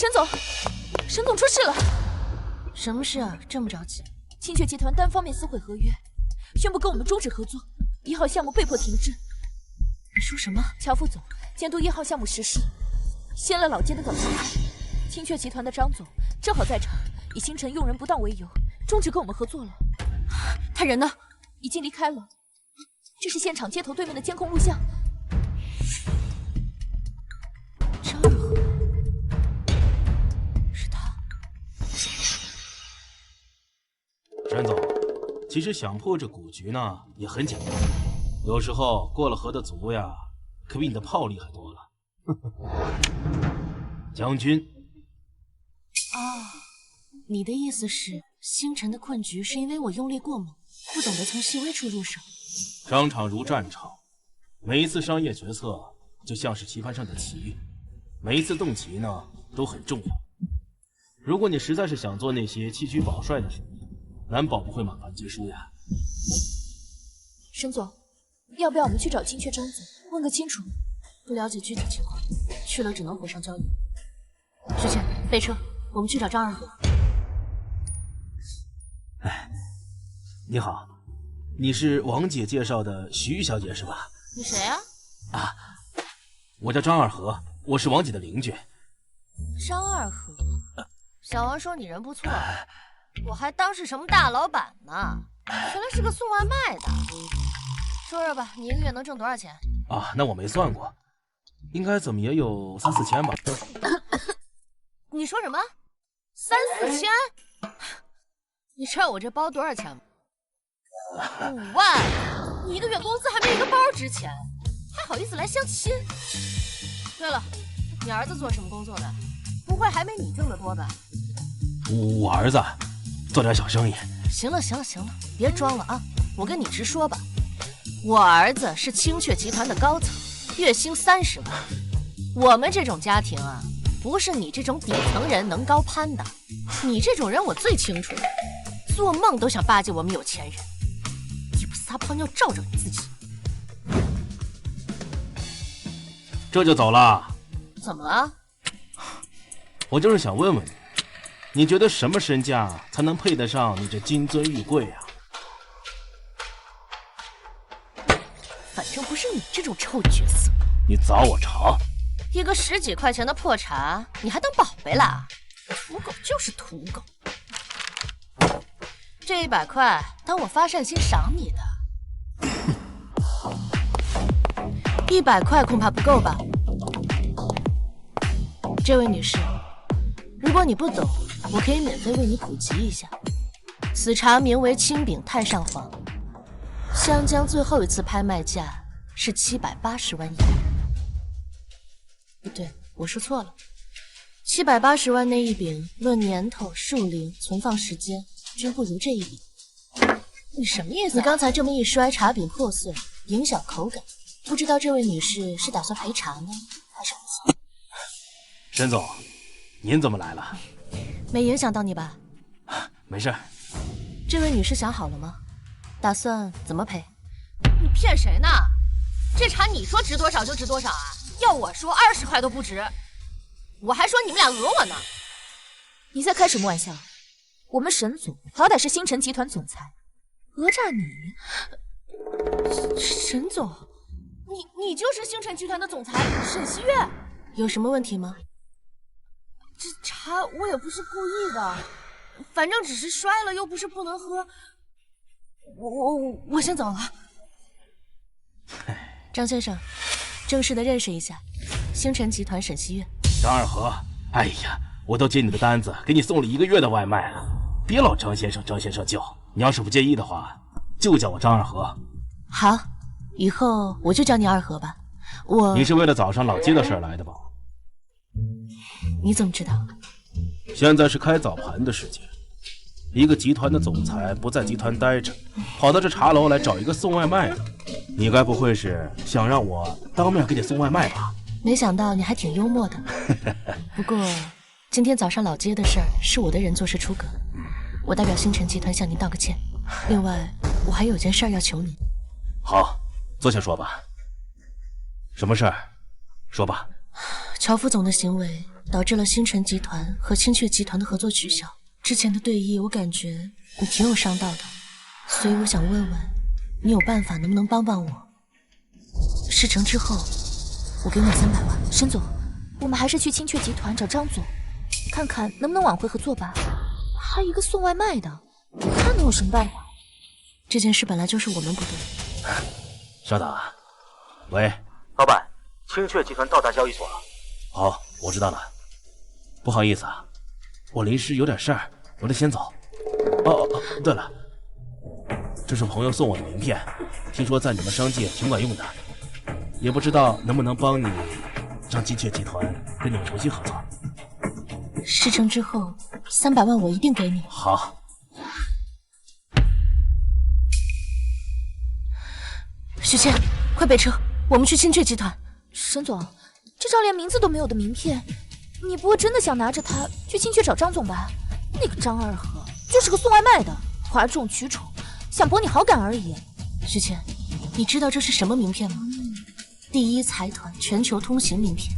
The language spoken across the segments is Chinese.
沈总，沈总出事了！什么事啊？这么着急？青雀集团单方面撕毁合约，宣布跟我们终止合作，1号项目被迫停滞。你说什么？乔副总监督1号项目实施，掀了老街的早餐派。青雀集团的张总正好在场，以星辰用人不当为由，终止跟我们合作了。他人呢？已经离开了。这是现场街头对面的监控录像。张二和，是他。沈总，其实想破这蛊局呢，也很简单。有时候过了河的卒呀，可比你的炮厉害多了。将军。哦，你的意思是，星辰的困局是因为我用力过猛，不懂得从细微处入手。商场如战场，每一次商业决策就像是棋盘上的棋，每一次动棋呢都很重要。如果你实在是想做那些弃车保帅的事，难保不会满盘皆输呀。沈总，要不要我们去找青雀张总问个清楚？不了解具体情况，去了只能火上浇油。徐倩，备车，我们去找张二和。哎，你好，你是王姐介绍的徐小姐是吧？你谁啊？啊，我叫张二和，我是王姐的邻居。张二和，小王说你人不错，我还当是什么大老板呢，原来是个送外卖的。说说吧，你1个月能挣多少钱？啊，那我没算过，应该怎么也有3、4千吧。你说什么？3、4千？你知道我这包多少钱吗？5万！你1个月工资还没一个包值钱，还好意思来相亲？对了，你儿子做什么工作的？不会还没你挣得多吧？我儿子做点小生意。行了，别装了啊！我跟你直说吧，我儿子是青雀集团的高层，月薪30万。我们这种家庭啊，不是你这种底层人能高攀的。你这种人我最清楚，做梦都想巴结我们有钱人。你不撒泡尿照照你自己。这就走了？怎么了？我就是想问问你，你觉得什么身价才能配得上你这金尊玉贵啊？反正不是你这种臭角色。你找我茬？一个10几块钱的破茶，你还当宝贝啦？土狗就是土狗。这100块当我发善心赏你的。100块恐怕不够吧？这位女士，如果你不懂，我可以免费为你普及一下。此茶名为青柄太上皇，湘江最后一次拍卖价是780万1饼。不对，我说错了，780万那1饼，论年头、树龄、存放时间，均不如这1饼。你什么意思？你刚才这么一摔，茶饼破碎，影响口感，不知道这位女士是打算赔茶呢，还是不送？沈总，您怎么来了？没影响到你吧？没事。这位女士想好了吗？打算怎么赔？你骗谁呢？这茶你说值多少就值多少啊？要我说20块都不值，我还说你们俩讹我呢。你在开什么玩笑？我们沈总好歹是星辰集团总裁，讹诈你？沈总，你就是星辰集团的总裁沈西月，有什么问题吗？这茶我也不是故意的，反正只是摔了，又不是不能喝。我先走了。张先生，正式的认识一下，星辰集团沈西月。张二和，哎呀，我都接你的单子，给你送了1个月的外卖了，别老张先生叫。你要是不介意的话，就叫我张二和。好，以后我就叫你二和吧。你是为了早上老街的事来的吧？你怎么知道？现在是开早盘的时间，一个集团的总裁不在集团待着，跑到这茶楼来找一个送外卖的，你该不会是想让我当面给你送外卖吧？没想到你还挺幽默的。不过今天早上老街的事儿是我的人做事出格，我代表星辰集团向您道个歉。另外我还有件事儿要求您。好，坐下说吧。什么事儿？说吧。乔副总的行为导致了星辰集团和青雀集团的合作取消。之前的对弈，我感觉你挺有伤道的，所以我想问问，你有办法能不能帮帮我？事成之后，我给你300万。沈总，我们还是去青雀集团找张总，看看能不能挽回合作吧。还有一个送外卖的，他能有什么办法？这件事本来就是我们不对。稍等啊，喂，老板，青雀集团到达交易所了。好，我知道了。不好意思啊，我临时有点事儿，我得先走。哦，对了，这是朋友送我的名片，听说在你们商界挺管用的，也不知道能不能帮你让青雀集团跟你们重新合作。事成之后，300万我一定给你。好。许倩，快备车，我们去青雀集团。沈总，这张连名字都没有的名片，你不会真的想拿着它去青雀找张总吧？那个张二和就是个送外卖的，哗众取宠，想博你好感而已。许倩，你知道这是什么名片吗？第一财团全球通行名片，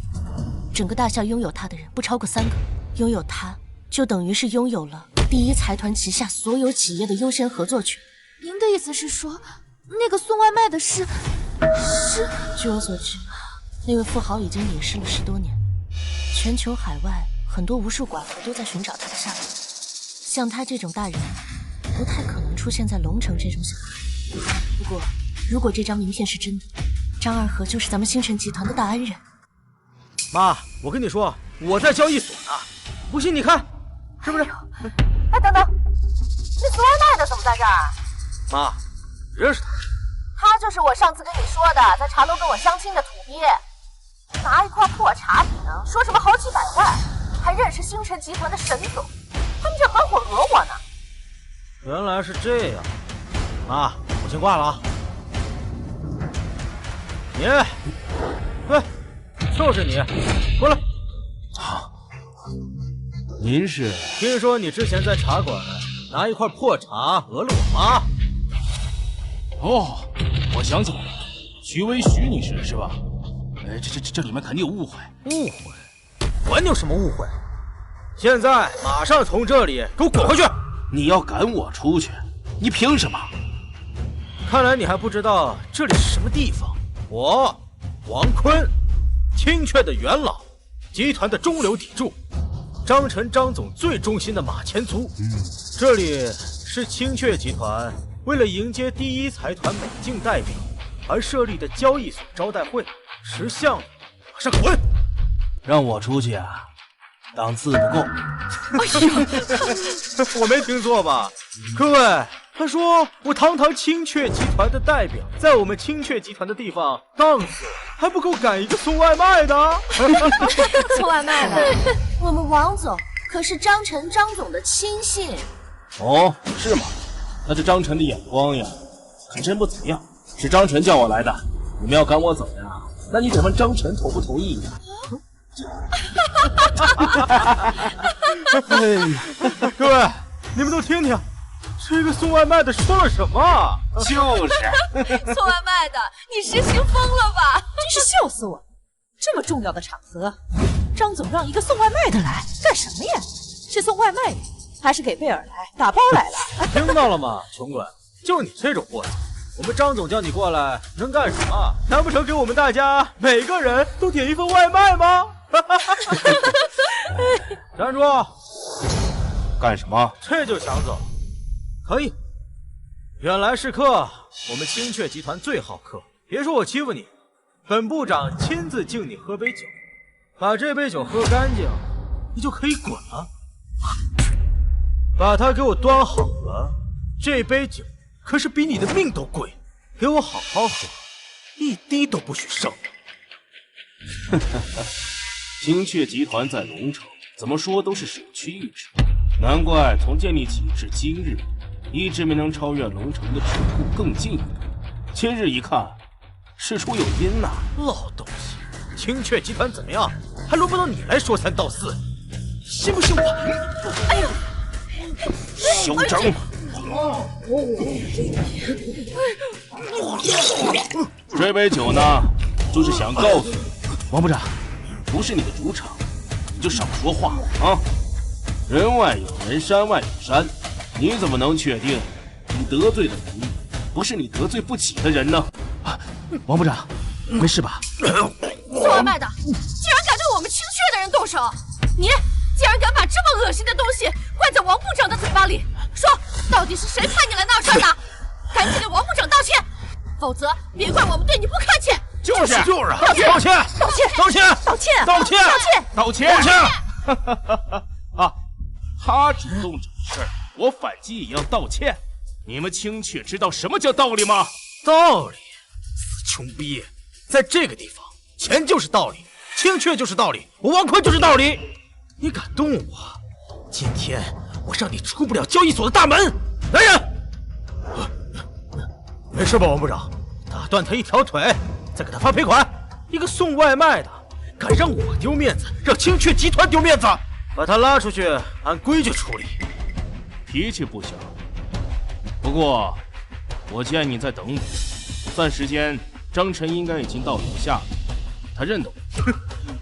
整个大厦拥有它的人不超过3个，拥有它就等于是拥有了第一财团旗下所有企业的优先合作权。您的意思是说，那个送外卖的是？据我所知，那位富豪已经隐世了10多年，全球海外很多无数寡妇都在寻找他的下落。像他这种大人，不太可能出现在龙城这种小地方。不过，如果这张名片是真的，张二和就是咱们星辰集团的大恩人。妈，我跟你说，我在交易所呢，不信你看，是不是？哎，等等，那送外卖的怎么在这儿？妈，认识他。他就是我上次跟你说的，在茶楼跟我相亲的土鳖，拿一块破茶饼，说什么好几百万，还认识星辰集团的沈总，他们这合伙讹我呢。原来是这样，妈，我先挂了啊。你，对，就是你，过来。好，您是？听说你之前在茶馆拿一块破茶讹了我妈。哦，我想起来了，徐薇徐女士是吧？这里面肯定有误会。误会？管你有什么误会？现在马上从这里给我滚回去！你要赶我出去？你凭什么？看来你还不知道这里是什么地方。我王坤，青雀的元老，集团的中流砥柱，张晨张总最忠心的马前卒。这里是青雀集团为了迎接第一财团美境代表而设立的交易所招待会，识相的马上滚！让我出去啊？档次不够。哎呀，我没听错吧？各位，他说我堂堂青雀集团的代表，在我们青雀集团的地方档次还不够赶一个送外卖的？送外卖的，我们王总可是张晨张总的亲信。哦，是吗？那这张晨的眼光呀，可真不怎么样。是张晨叫我来的，你们要赶我走呀？那你得问张晨同不同意呀？各位，你们都听听，这个送外卖的说了什么？就是送外卖的，你实行疯了吧？真是笑死我！这么重要的场合，张总让一个送外卖的来干什么呀？是送外卖的，还是给贝尔来打包来了？听到了吗，穷鬼？就你这种货色，我们张总叫你过来能干什么？难不成给我们大家每个人都点一份外卖吗？站住！干什么？这就想走？可以。远来是客，我们青雀集团最好客。别说我欺负你，本部长亲自敬你喝杯酒，把这杯酒喝干净，你就可以滚了。把它给我端好了，这杯酒可是比你的命都贵，给我好好喝，一滴都不许剩。青雀集团在龙城，怎么说都是首屈一指，难怪从建立起至今日，一直没能超越龙城的指数更进一步。今日一看，事出有因呐！老东西，青雀集团怎么样？还轮不到你来说三道四，信不信我？哎呀，嚣张！这杯酒呢，就是想告诉你，王部长，不是你的主场，你就少说话啊！人外有人，山外有山，你怎么能确定你得罪的人不是你得罪不起的人呢？王部长，没事吧？送外卖的竟然敢对我们清血的人动手，你竟然敢把这么恶心的东西灌在王部长的嘴巴里，说到底是谁派你来闹事的？赶紧给王部长道歉，否则别怪我们对你不客气。就是啊，道歉！道歉！道歉！道歉！道歉！道歉！道歉！道歉！啊，他主动找事儿，我反击也要道歉。你们青雀知道什么叫道理吗？道理，死穷逼！在这个地方，钱就是道理，青雀就是道理，我王坤就是道理。你敢动我，今天我让你出不了交易所的大门！来人！没事吧，王部长？打断他一条腿，再给他发赔款。一个送外卖的，敢让我丢面子，让青雀集团丢面子，把他拉出去，按规矩处理。脾气不小，不过我建议你再等等，算时间，张晨应该已经到楼下了，他认得我。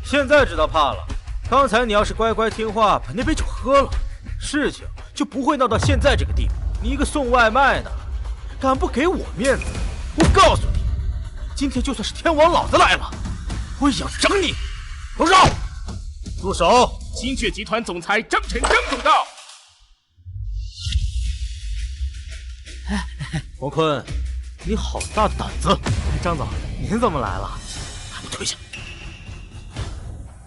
现在知道怕了。刚才你要是乖乖听话，把那杯酒喝了，事情就不会闹到现在这个地步。你一个送外卖的，敢不给我面子，我告诉你，今天就算是天王老子来了，我也要整你！住手！住手！青雀集团总裁张晨，张总到。王坤，你好大的胆子！张总，您怎么来了？还不退下！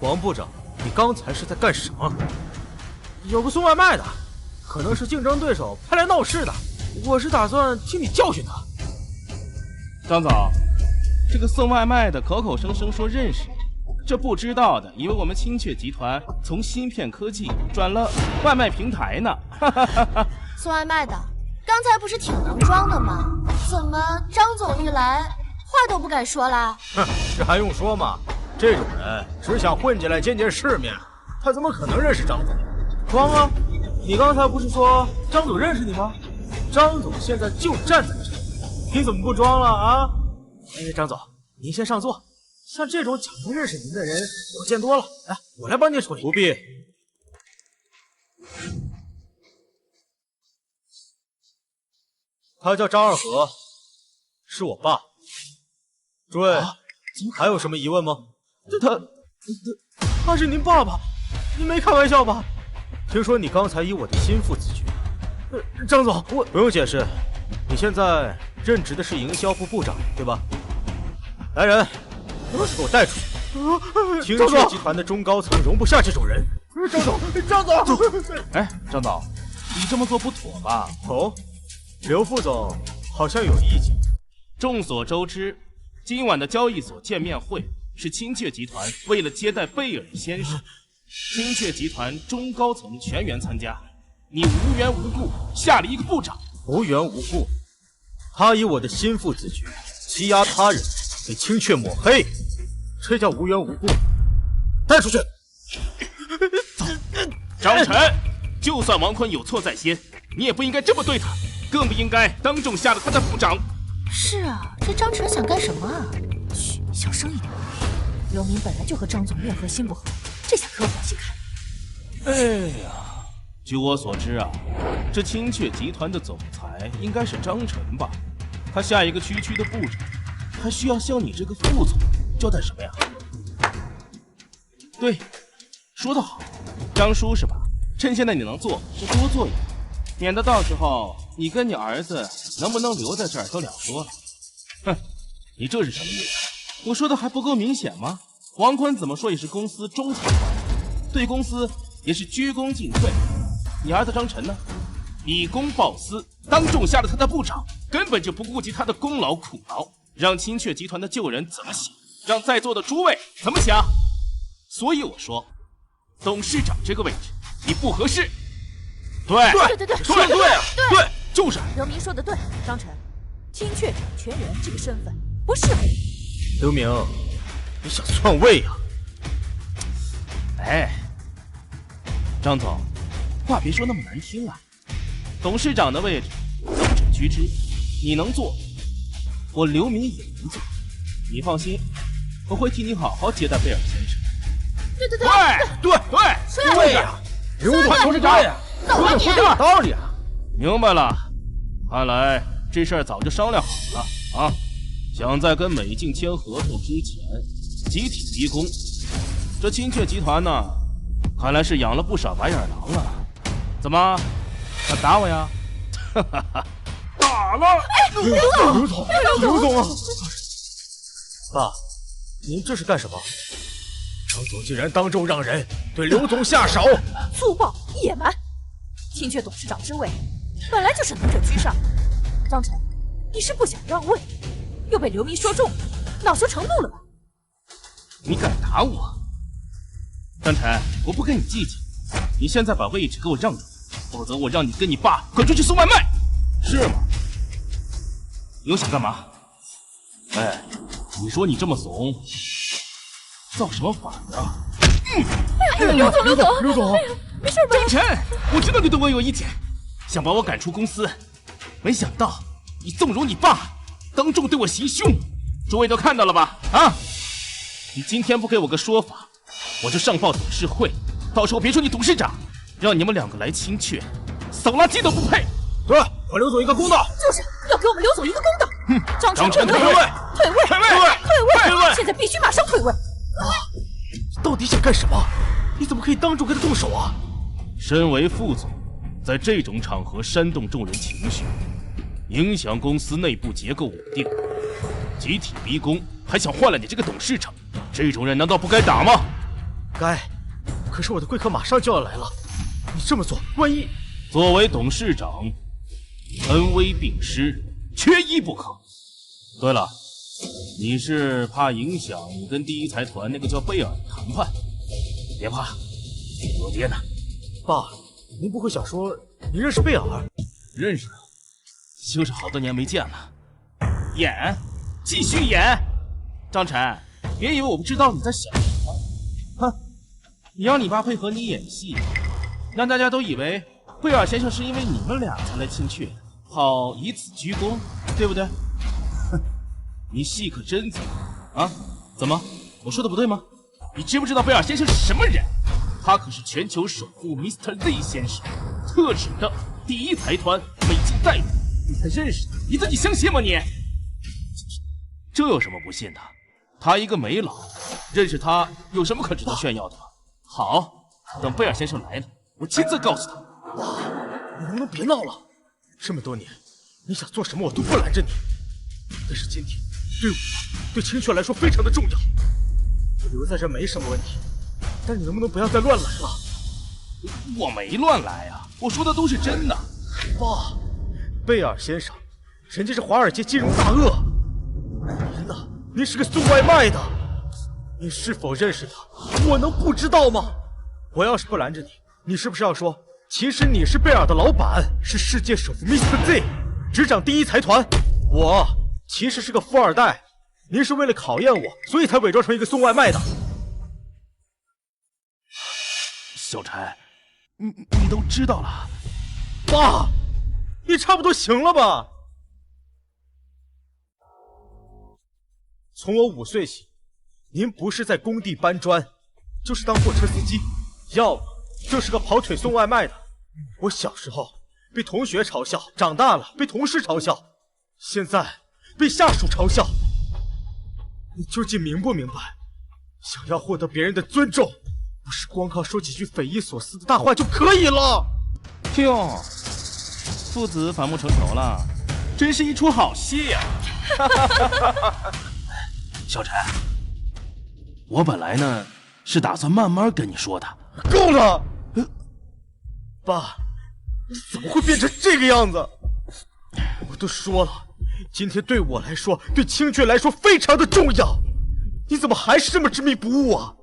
王部长，你刚才是在干什么？有个送外卖的，可能是竞争对手派来闹事的，我是打算替你教训他。张总，这个送外卖的口口声声说认识你，这不知道的以为我们青雀集团从芯片科技转了外卖平台呢。送外卖的，刚才不是挺能装的吗？怎么张总一来，话都不敢说啦？哼，这还用说吗？这种人只想混进来见见世面，他怎么可能认识张总？装啊！你刚才不是说张总认识你吗？张总现在就站在这里，你怎么不装了啊？哎，张总，您先上座。像这种假装认识您的人，我见多了。来，我来帮您处理。不必。他叫张二和，是我爸。诸位，还有什么疑问吗？他是您爸爸？您没开玩笑吧？听说你刚才以我的心腹自居。张总，我不用解释，你现在任职的是营销部部长，对吧？来人，把他给我带出去！青雀集团的中高层容不下这种人。张总！哎，张总，你这么做不妥吧？哦，刘副总好像有意见。众所周知，今晚的交易所见面会是青雀集团为了接待贝尔先生，青雀集团中高层全员参加，你无缘无故下了一个部长。无缘无故，他以我的心腹自居，欺压他人，给青雀抹黑，这叫无缘无故。带出去！张晨，就算王坤有错在先，你也不应该这么对他，更不应该当众下了他的部长。是啊，这张晨想干什么啊？嘘，小声一点。刘明本来就和张总面和心不和，这下可有好戏看。哎呀，据我所知啊，这青雀集团的总裁应该是张晨吧？他下一个区的部长，还需要向你这个副总交代什么呀？对，说得好，张叔是吧？趁现在你能做，就多做一点，免得到时候你跟你儿子能不能留在这儿都两说了。哼，你这是什么意思？我说的还不够明显吗？王坤怎么说也是公司中层管理，对公司也是鞠躬尽瘁。你儿子张晨呢？以公报私，当众下了他的部长，根本就不顾及他的功劳苦劳，让青雀集团的旧人怎么想？让在座的诸位怎么想？所以我说，董事长这个位置你不合适。对，说的对啊，对，就是。刘明说的对，张晨，青雀掌权人这个身份不适合你。刘明，你想篡位呀？哎，张总，话别说那么难听啊。董事长的位置，能者居之，你能做，我刘明也能做。你放心，我会替你好好接待贝尔先生。对，对，刘总董事长，有点说大道理啊！明白了，看来这事儿早就商量好了啊！想在跟美境签合同之前集体逼宫，这青雀集团呢，看来是养了不少白眼狼啊！怎么，想打我呀？哈哈哈！打了！刘总啊！爸，您这是干什么？张总竟然当众让人对刘总下手，粗暴野蛮！青雀董事长之位本来就是能者居上，张晨，你是不想让位，又被刘明说中了，恼羞成怒了吧？你敢打我？张晨，我不跟你计较，你现在把位置给我让着，否则我让你跟你爸滚出去送外卖，是吗？又想干嘛？哎，你说你这么怂，造什么反啊？刘总，没事吧？张晨，我知道你对我有意见，想把我赶出公司，没想到你纵容你爸，当众对我行凶，诸位都看到了吧？啊！你今天不给我个说法，我就上报董事会，到时候别说你董事长，让你们两个来清雀，扫垃圾都不配。对，还刘总一个公道。就是要给我们刘总一个公道。张晨退位，现在必须马上退位。到底想干什么？你怎么可以当众跟他动手啊？身为副总，在这种场合煽动众人情绪，影响公司内部结构稳定，集体逼宫，还想换了你这个董事长，这种人难道不该打吗？该，可是我的贵客马上就要来了，你这么做，万一……作为董事长，恩威并施，缺一不可。对了，你是怕影响你跟第一财团那个叫贝尔的谈判？别怕，我爹呢？爸，您不会想说你认识贝尔？认识，就是好多年没见了。演，继续演。张晨，别以为我不知道你在想什么。哼，你让你爸配合你演戏，让大家都以为贝尔先生是因为你们俩才来青雀，好以此居功，对不对？哼，你戏可真足啊！怎么，我说的不对吗？你知不知道贝尔先生是什么人？他可是全球首富 Mr. Z 先生特指的第一财团美境代表，你还认识他？你自己相信吗你？这有什么不信的？他一个没老，认识他有什么可值得炫耀的吗？好，等贝尔先生来了，我亲自告诉他。你能不能别闹了？这么多年，你想做什么我都不拦着你，但是今天对我、对青雀来说非常的重要。我留在这没什么问题，但你能不能不要再乱来了？我没乱来啊，我说的都是真的。爸，贝尔先生，人家是华尔街金融大鳄。您呢？您是个送外卖的，你是否认识他？我能不知道吗？我要是不拦着你，你是不是要说，其实你是贝尔的老板，是世界首富 Mr. Z， 执掌第一财团？我其实是个富二代，您是为了考验我，所以才伪装成一个送外卖的。小陈，你都知道了。爸，你差不多行了吧？从我5岁起，您不是在工地搬砖，就是当货车司机，要么就是个跑腿送外卖的。我小时候被同学嘲笑，长大了被同事嘲笑，现在被下属嘲笑。你究竟明不明白？想要获得别人的尊重，不是光靠说几句匪夷所思的大话就可以了。哟，父子反目成仇了，真是一出好戏呀！小陈，我本来呢是打算慢慢跟你说的。够了！爸，你怎么会变成这个样子？我都说了，今天对我来说，对青雀来说非常的重要，你怎么还是这么执迷不悟啊？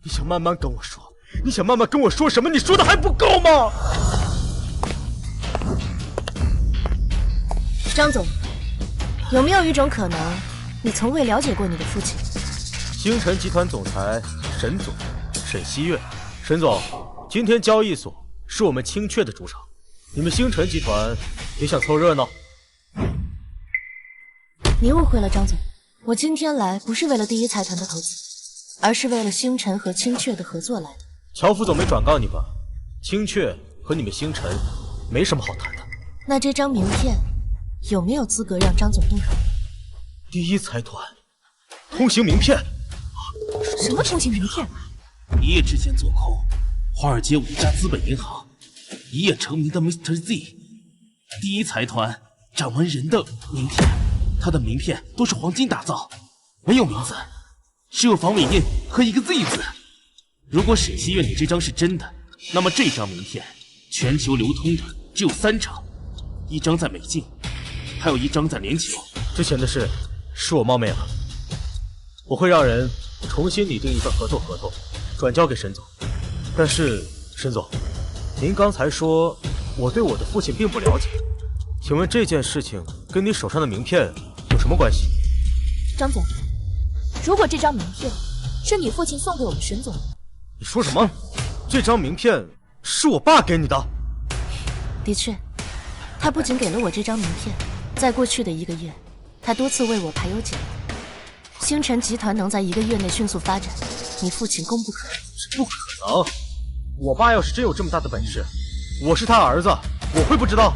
你想慢慢跟我说，你想慢慢跟我说什么？你说的还不够吗？张总，有没有一种可能，你从未了解过你的父亲？星辰集团总裁沈总，沈西月。沈总，今天交易所是我们青雀的主场，你们星辰集团也想凑热闹？你误会了，张总，我今天来不是为了第一财团的投资，而是为了星辰和青雀的合作来的。乔副总没转告你吧？青雀和你们星辰没什么好谈的。那这张名片有没有资格让张总动手？第一财团通行名片。什么通行名片？一夜之间做空华尔街5家资本银行，一夜成名的 Mr. Z， 第一财团掌门人的名片，他的名片都是黄金打造，没有名字，只有防伪印和一个 Z 字。如果沈西月你这张是真的，那么这张名片全球流通的只有3张，一张在美境，还有一张在联球。之前的事是我冒昧了，我会让人重新拟定一份合作合同，转交给沈总。但是沈总，您刚才说我对我的父亲并不了解，请问这件事情跟你手上的名片有什么关系？张总，如果这张名片是你父亲送给我们沈总的，你说什么？这张名片是我爸给你的？的确，他不仅给了我这张名片，在过去的1个月，他多次为我排忧解难。星辰集团能在1个月内迅速发展，你父亲功不可没。不可能！我爸要是真有这么大的本事，我是他儿子，我会不知道？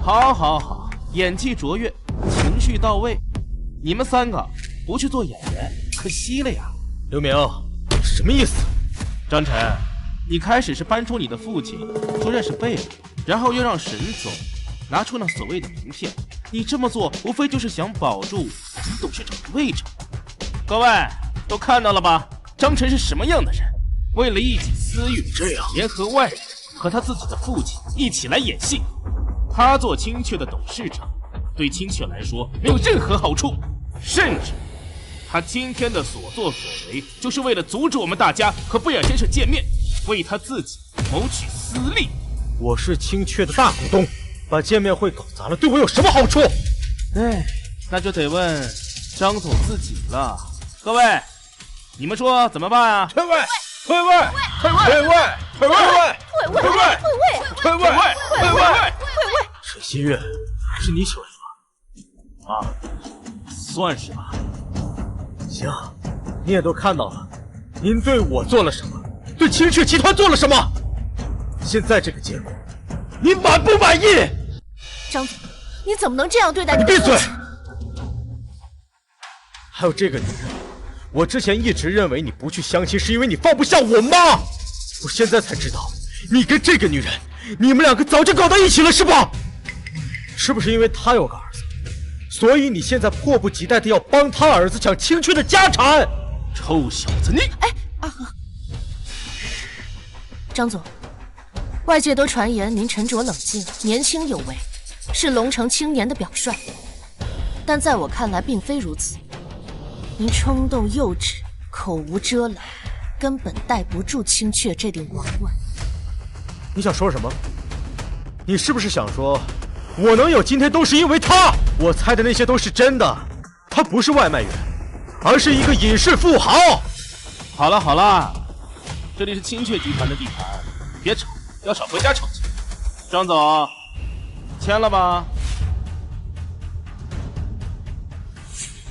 好，演技卓越，情绪到位，你们3个不去做演员，可惜了呀。刘明，什么意思？张晨，你开始是搬出你的父亲，说认识贝尔，然后又让沈总拿出那所谓的名片，你这么做无非就是想保住董事长的位置。各位都看到了吧？张晨是什么样的人？为了一己私欲，这样联合外人和他自己的父亲一起来演戏。他做青雀的董事长，对青雀来说没有任何好处，甚至他今天的所作所为，就是为了阻止我们大家和贝尔先生见面，为他自己谋取私利。我是青雀的大股东，把见面会搞砸了，对我有什么好处？哎，那就得问张总自己了。各位，你们说怎么办啊？退位！退位！退位！退位！退位！退位！退位！退位！沈西月，是你请来的啊，算是吧。行，你也都看到了，您对我做了什么，对青雀集团做了什么，现在这个结果，你满不满意？张总，你怎么能这样对待你闭嘴！还有这个女人，我之前一直认为你不去相亲是因为你放不下我妈，我现在才知道，你跟这个女人，你们2个早就搞到一起了是吧？是不是因为她有个儿子，所以你现在迫不及待的要帮他儿子抢青雀的家产？臭小子你！哎，阿和，张总，外界都传言您沉着冷静，年轻有为，是龙城青年的表率，但在我看来并非如此。您冲动幼稚，口无遮拦，根本带不住青雀这顶王冠。你想说什么？你是不是想说，我能有今天都是因为他？我猜的那些都是真的，他不是外卖员，而是一个隐世富豪。好了，这里是青雀集团的地盘，别吵，要吵回家吵去。张总，签了吧？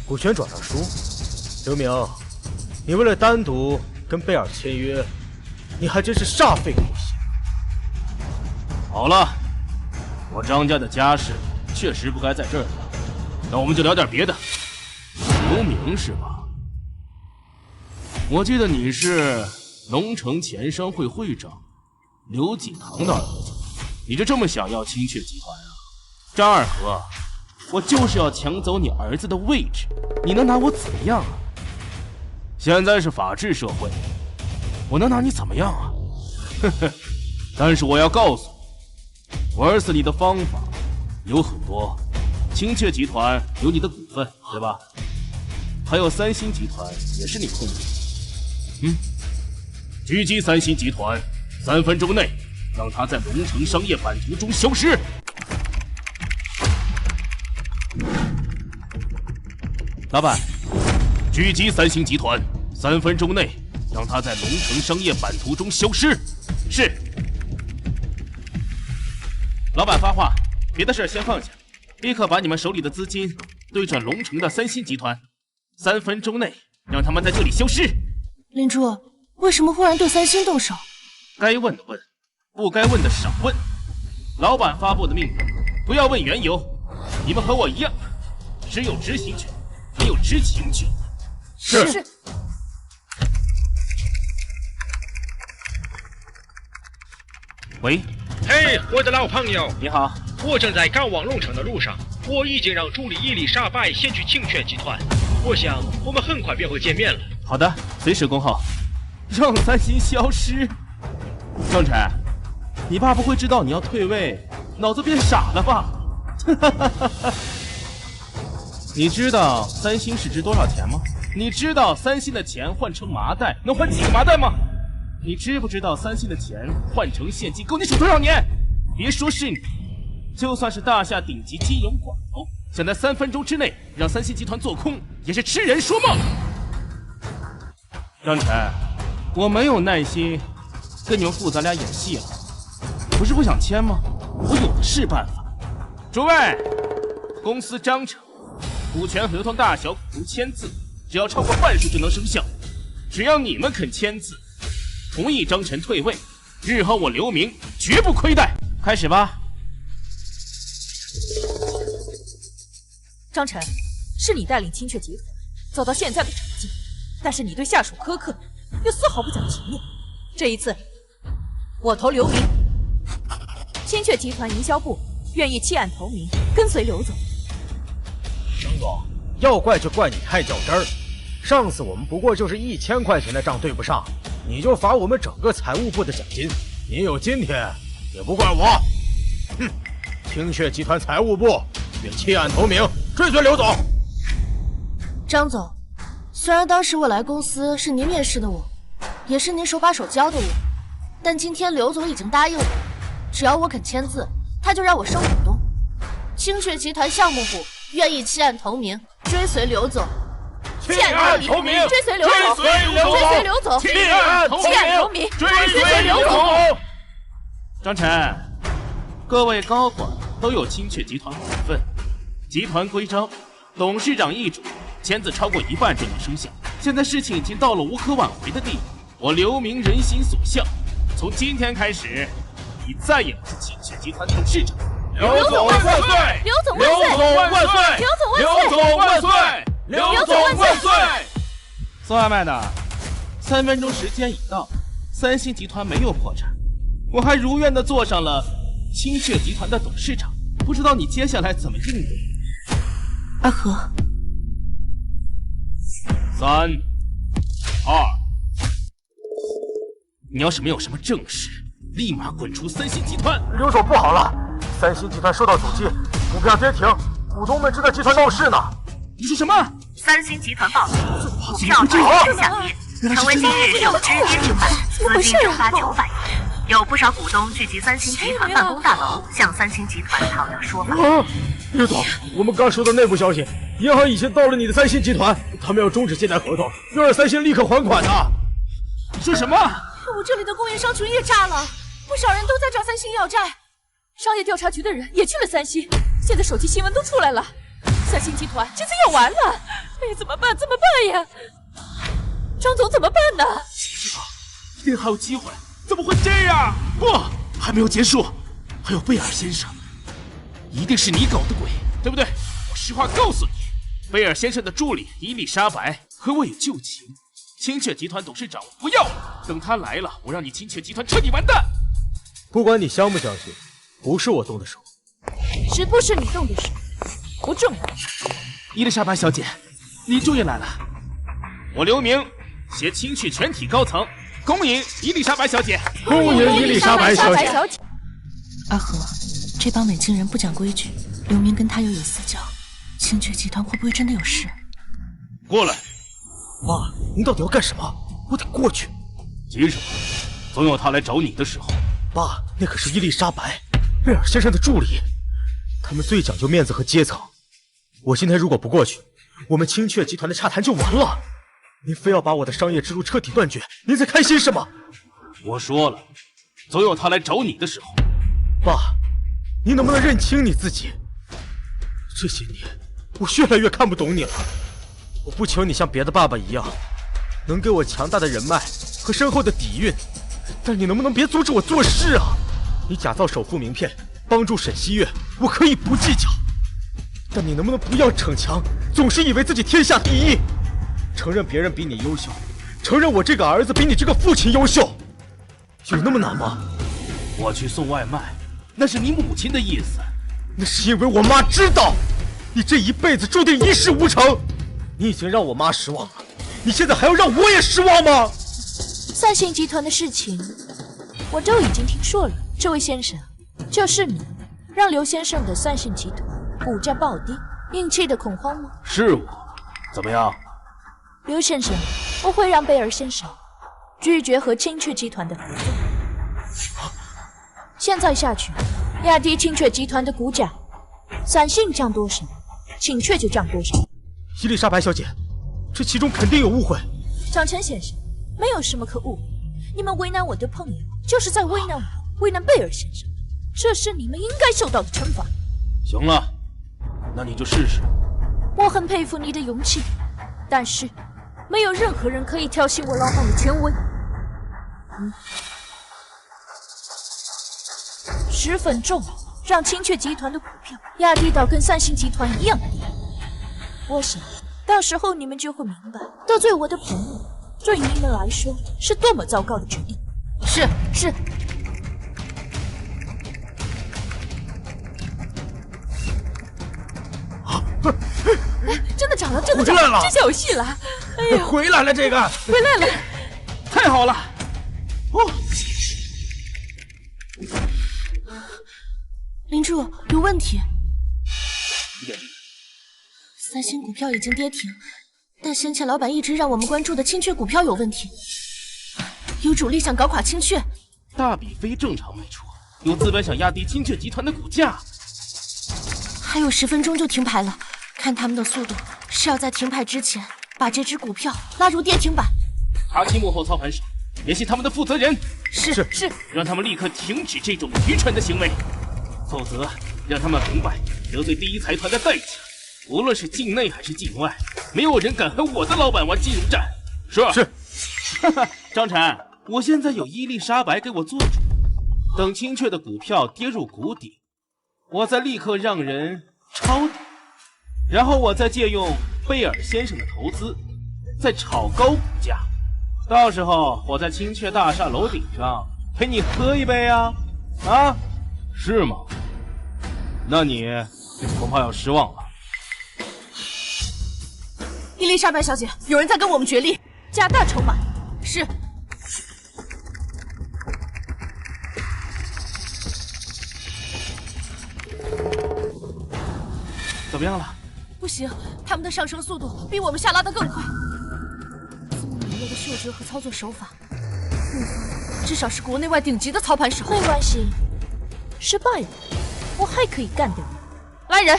股权转让书，刘明，你为了单独跟贝尔签约，你还真是煞费苦心。好了，我张家的家事确实不该在这儿聊，那我们就聊点别的。刘明是吧？我记得你是龙城钱商会会长刘锦堂的儿子，你就这么想要青雀集团啊？张二和，我就是要抢走你儿子的位置，你能拿我怎么样啊？现在是法治社会，我能拿你怎么样啊？呵呵，但是我要告诉你，玩死你的方法有很多。青雀集团有你的股份，对吧？还有三星集团也是你控制的。狙击三星集团，3分钟内让他在龙城商业版图中消失。老板，狙击三星集团，3分钟内让他在龙城商业版图中消失。是。老板发话，别的事先放下，立刻把你们手里的资金对转龙城的三星集团，3分钟内让他们在这里消失。林珠，为什么忽然对三星动手？该问的问，不该问的少问。老板发布的命令，不要问缘由。你们和我一样，只有执行权，没有知情权。是。喂，嘿，我的老朋友，你好。我正在赶往龙城的路上，我已经让助理伊丽莎白先去清泉集团，我想我们很快便会见面了。好的，随时恭候。让三星消失？张晨，你爸不会知道你要退位，脑子变傻了吧？你知道三星是值多少钱吗？你知道三星的钱换成麻袋能换几个麻袋吗？你知不知道三星的钱换成现金够你数多少年？别说是你，就算是大夏顶级金融寡头，想在3分钟之内让三星集团做空，也是痴人说梦。张晨，我没有耐心跟你们父子俩演戏了，不是不想签吗？我有的是办法。诸位，公司章程，股权合同大小股东签字，只要超过半数就能生效。只要你们肯签字，同意张晨退位，日后我刘明绝不亏待。开始吧。张晨，是你带领清阙集团走到现在的成绩，但是你对下属苛刻，又丝毫不讲情面。这一次，我投刘明。清阙集团营销部愿意弃暗投明，跟随刘总。张总，要怪就怪你太较真儿。上次我们不过就是1000块钱的账对不上，你就罚我们整个财务部的奖金。你有今天，也不怪我。哼，清阙集团财务部愿弃暗投明，追随刘总。张总，虽然当时我来公司是您面试的我，也是您手把手教的我，但今天刘总已经答应我，只要我肯签字，他就让我升股东。清阙集团项目部愿意弃暗投明，追随刘总。弃暗投明，追随刘总，追随刘总，弃暗投明，追随刘总。张晨，各位高管都有清阙集团股份，集团规章，董事长易主，签字超过1半就能生效。现在事情已经到了无可挽回的地步，我刘明人心所向，从今天开始，你再也不是清阙集团董事长。刘总万岁！刘总万岁！刘总万岁！刘总万岁！刘总万岁！送外卖的，3分钟时间已到，三星集团没有破产，我还如愿的坐上了清阙集团的董事长，不知道你接下来怎么应对？阿和，3、2，你要是没有什么正事，立马滚出三星集团！刘总不好了，三星集团受到阻击，股票跌停，股东们正在集团闹事呢。你说什么？三星集团暴跌，股票逆势下跌，成为今日首支跌停板，资金蒸发900亿。有不少股东聚集三星集团办公大楼，向三星集团讨要说法。刘总，我们刚收到内部消息，银行已经到了你的三星集团，他们要终止借贷合同，要让三星立刻还款的。你说什么？我这里的供应商群也炸了，不少人都在找三星要债，商业调查局的人也去了三星，现在手机新闻都出来了。三星集团这次要完了，哎呀，怎么办？怎么办呀？张总怎么办呢？知道，一定还有机会，怎么会这样？不，还没有结束，还有贝尔先生，一定是你搞的鬼，对不对？我实话告诉你，贝尔先生的助理伊丽莎白和我有旧情，清阙集团董事长我不要了，等他来了，我让你清阙集团彻底完蛋。不管你相不相信，不是我动的手，是不是你动的手？不重要。伊丽莎白小姐，你终于来了。我刘明携清阙全体高层恭迎伊丽莎白小姐。恭迎伊丽莎白小姐。阿和，这帮美京人不讲规矩，刘明跟他又有私交，清阙集团会不会真的有事？过来。妈，您到底要干什么？我得过去。急什么？总有他来找你的时候。爸，那可是伊丽莎白，贝尔先生的助理，他们最讲究面子和阶层。我今天如果不过去，我们清阙集团的洽谈就完了。您非要把我的商业之路彻底断绝，您在开心什么？我说了，总有他来找你的时候。爸，你能不能认清你自己？这些年，我越来越看不懂你了。我不求你像别的爸爸一样，能给我强大的人脉和深厚的底蕴，但你能不能别阻止我做事啊？你假造首富名片，帮助沈西月，我可以不计较。但你能不能不要逞强，总是以为自己天下第一？承认别人比你优秀，承认我这个儿子比你这个父亲优秀，有那么难吗？我去送外卖，那是你母亲的意思。那是因为我妈知道，你这一辈子注定一事无成。你已经让我妈失望了，你现在还要让我也失望吗？三星集团的事情，我都已经听说了。这位先生，就是你让刘先生的三星集团股价暴跌，引起的恐慌吗？是我，怎么样？刘先生，我会让贝尔先生拒绝和青雀集团的合作。现在下去，亚迪青雀集团的股价，三星降多少，青雀就降多少。伊丽莎白小姐，这其中肯定有误会。张琛先生，没有什么可误会。你们为难我的朋友，就是在为难我，为难贝尔先生，这是你们应该受到的惩罚。行了，那你就试试。我很佩服你的勇气，但是没有任何人可以挑衅我老板的权威。10分钟，让青雀集团的股票压低到跟三星集团一样低。我想，到时候你们就会明白，得罪我的朋友，对你们来说是多么糟糕的决定。是。真的涨了，真的涨了，这下有戏了！哎呦，回来了，这个回来了，太好了！哦，林柱有问题。三星股票已经跌停，但先前老板一直让我们关注的青雀股票有问题，有主力想搞垮青雀。大笔非正常卖出，有资本想压低青雀集团的股价。还有10分钟就停牌了，看他们的速度，是要在停牌之前把这只股票拉入跌停板。查清幕后操盘手，联系他们的负责人。是，让他们立刻停止这种愚蠢的行为，否则让他们明白得罪第一财团的代价。无论是境内还是境外，没有人敢和我的老板玩金融战。是。张晨，我现在有伊丽莎白给我做主，等青雀的股票跌入谷底，我再立刻让人抄底，然后我再借用贝尔先生的投资，再炒高股价。到时候我在青雀大厦楼顶上陪你喝一杯啊！啊，是吗？那你恐怕要失望了。伊丽莎白小姐，有人在跟我们角力，加大筹码。是。怎么样了？不行，他们的上升速度比我们下拉的更快。这么猛烈的嗅觉和操作手法，至少是国内外顶级的操盘手。没关系，失败了，我还可以干掉你。来人！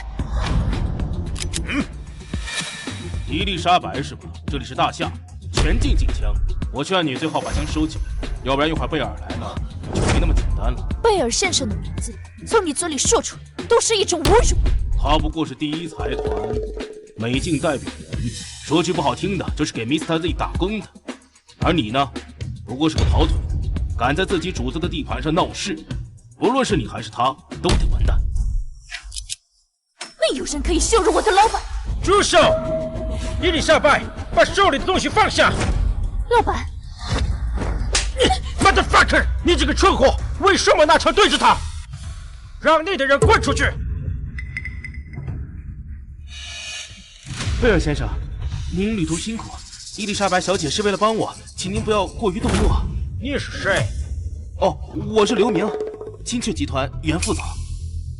伊丽莎白是吧？这里是大厦，全境禁枪。我劝你最好把枪收起来，要不然一会儿贝尔来了，就没那么简单了。贝尔先生的名字从你嘴里说出来，都是一种侮辱。他不过是第一财团美境代表人，说句不好听的，就是给 Mr. Z 打工的。而你呢，不过是个跑腿，敢在自己主子的地盘上闹事，不论是你还是他，都得完蛋。没有人可以羞辱我的老板。住手！伊丽莎白，把手里的东西放下！老板 ，motherfucker！ 你这个蠢货，为什么拿枪对着他？让你的人滚出去！贝尔先生，您旅途辛苦，伊丽莎白小姐是为了帮我，请您不要过于动怒。你是谁？哦，我是刘明，青雀集团原副总。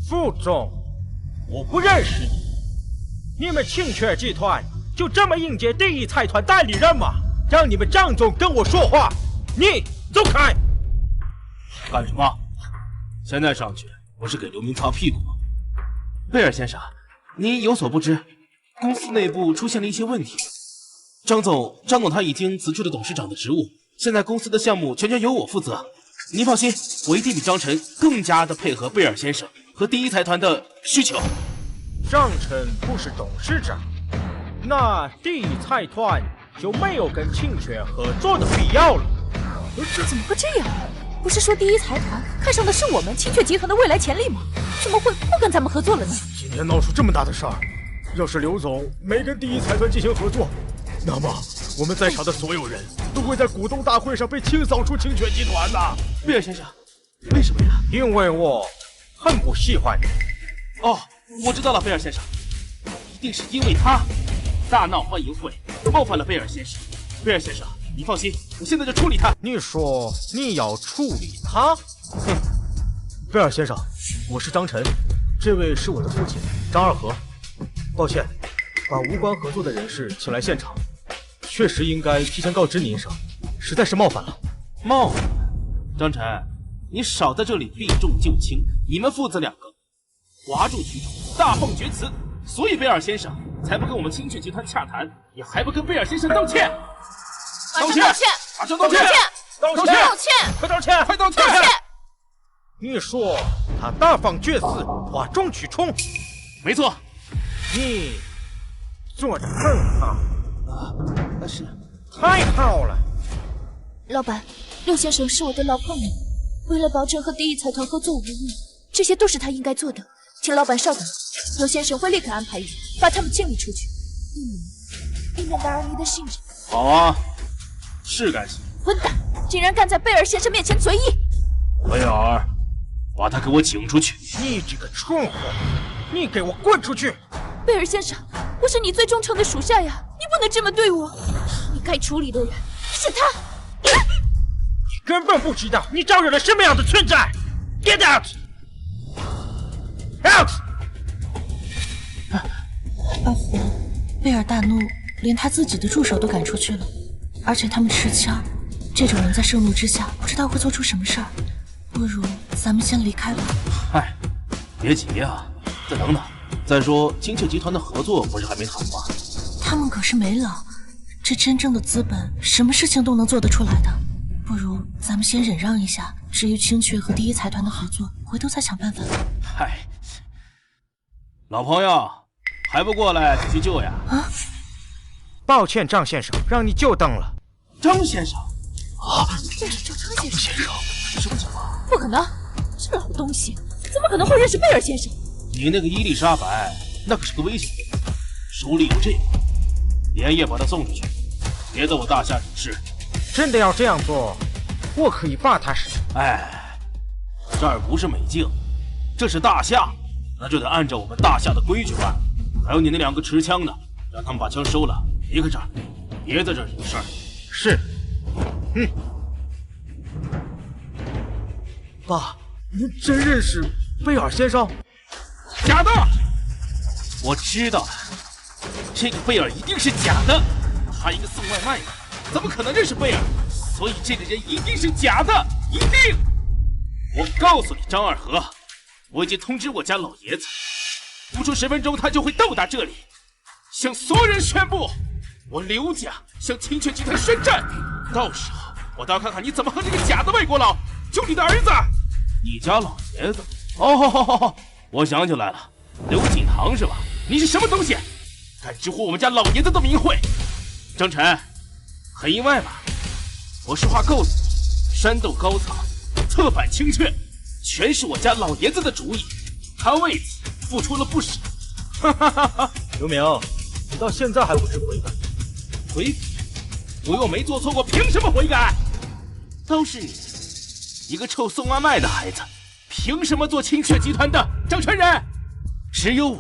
副总，我不认识你。你们青雀集团就这么应接第一财团代理人吗？让你们张总跟我说话，你走开！干什么？现在上去不是给刘明擦屁股吗？贝尔先生，您有所不知，公司内部出现了一些问题。张总他已经辞去了董事长的职务，现在公司的项目全权由我负责。您放心，我一定比张晨更加的配合贝尔先生和第一财团的需求。张晨不是董事长，那第一财团就没有跟青雀合作的必要了。怎么会这样？不是说第一财团看上的是我们清雀集团的未来潜力吗？怎么会不跟咱们合作了呢？今天闹出这么大的事儿，要是刘总没跟第一财团进行合作，那么我们在场的所有人都会在股东大会上被清扫出清雀集团的。贝尔先生，为什么呀？因为我很不喜欢你。哦，我知道了，贝尔先生，一定是因为他大闹欢迎会，冒犯了贝尔先生。贝尔先生，你放心，我现在就处理他。你说你要处理他？哼，贝尔先生，我是张晨，这位是我的父亲张二和。抱歉，把无关合作的人士请来现场，确实应该提前告知您一声，实在是冒犯了。冒犯？张晨，你少在这里避重就轻。你们父子两个哗众取宠，大放厥词，所以贝尔先生才不跟我们清雀集团洽谈，也还不跟贝尔先生道歉。马上道歉！马上道歉！道歉！道歉！快道歉！快道歉！你说他大放厥词，哗众取宠，没错。你做得很好但是太好了。老板，刘先生是我的老朋友，为了保证和第一财团合作无误，这些都是他应该做的。请老板稍等，刘先生会立刻安排人把他们清理出去，以免打扰你的兴致。好啊，是干系。混蛋，竟然敢在贝尔先生面前随意！贝尔，把他给我请出去！你这个蠢货，你给我滚出去！贝尔先生，我是你最忠诚的属下呀，你不能这么对我。你该处理的人是他。你根本不知道你招惹了什么样的存在 ！Get out！ out！ 二虎，贝尔大怒，连他自己的助手都赶出去了，而且他们持枪，这种人在盛怒之下，不知道会做出什么事儿。不如咱们先离开吧。嗨，别急呀，再等等。再说，清雀集团的合作不是还没谈吗？他们可是没老，这真正的资本，什么事情都能做得出来的。不如咱们先忍让一下，至于清雀和第一财团的合作，回头再想办法。嗨，老朋友，还不过来继续救呀？啊！抱歉，张先生，让你久等了。张先生？啊，这是张先生？是什么情况？不可能，这老东西怎么可能会认识贝尔先生？你那个伊丽莎白，那可是个危险人，手里有这个，连夜把他送出去，别在我大夏惹事。真的要这样做，我可以把他杀。哎，这儿不是美境，这是大夏，那就得按照我们大夏的规矩办。还有你那两个持枪的，让他们把枪收了，离开这儿，别在这儿惹事儿。是。爸，您真认识贝尔先生？假的！我知道了，这个贝尔一定是假的。他一个送外卖的，怎么可能认识贝尔？所以这个人一定是假的，一定！我告诉你，张二和，我已经通知我家老爷子，不出10分钟他就会到达这里，向所有人宣布，我刘家向清雀集团宣战。到时候我倒要看看你怎么和这个假的外国佬救你的儿子。你家老爷子？哦，我想起来了，刘锦堂是吧？你是什么东西？敢直呼我们家老爷子的名讳？张晨，很意外吧？我实话告诉你，山斗高层策反清雀，全是我家老爷子的主意，他为此付出了不少。刘明，你到现在还不知悔改？悔改？我又没做错过，凭什么悔改？都是你，一个臭送外卖的孩子，凭什么做清雀集团的掌权人？只有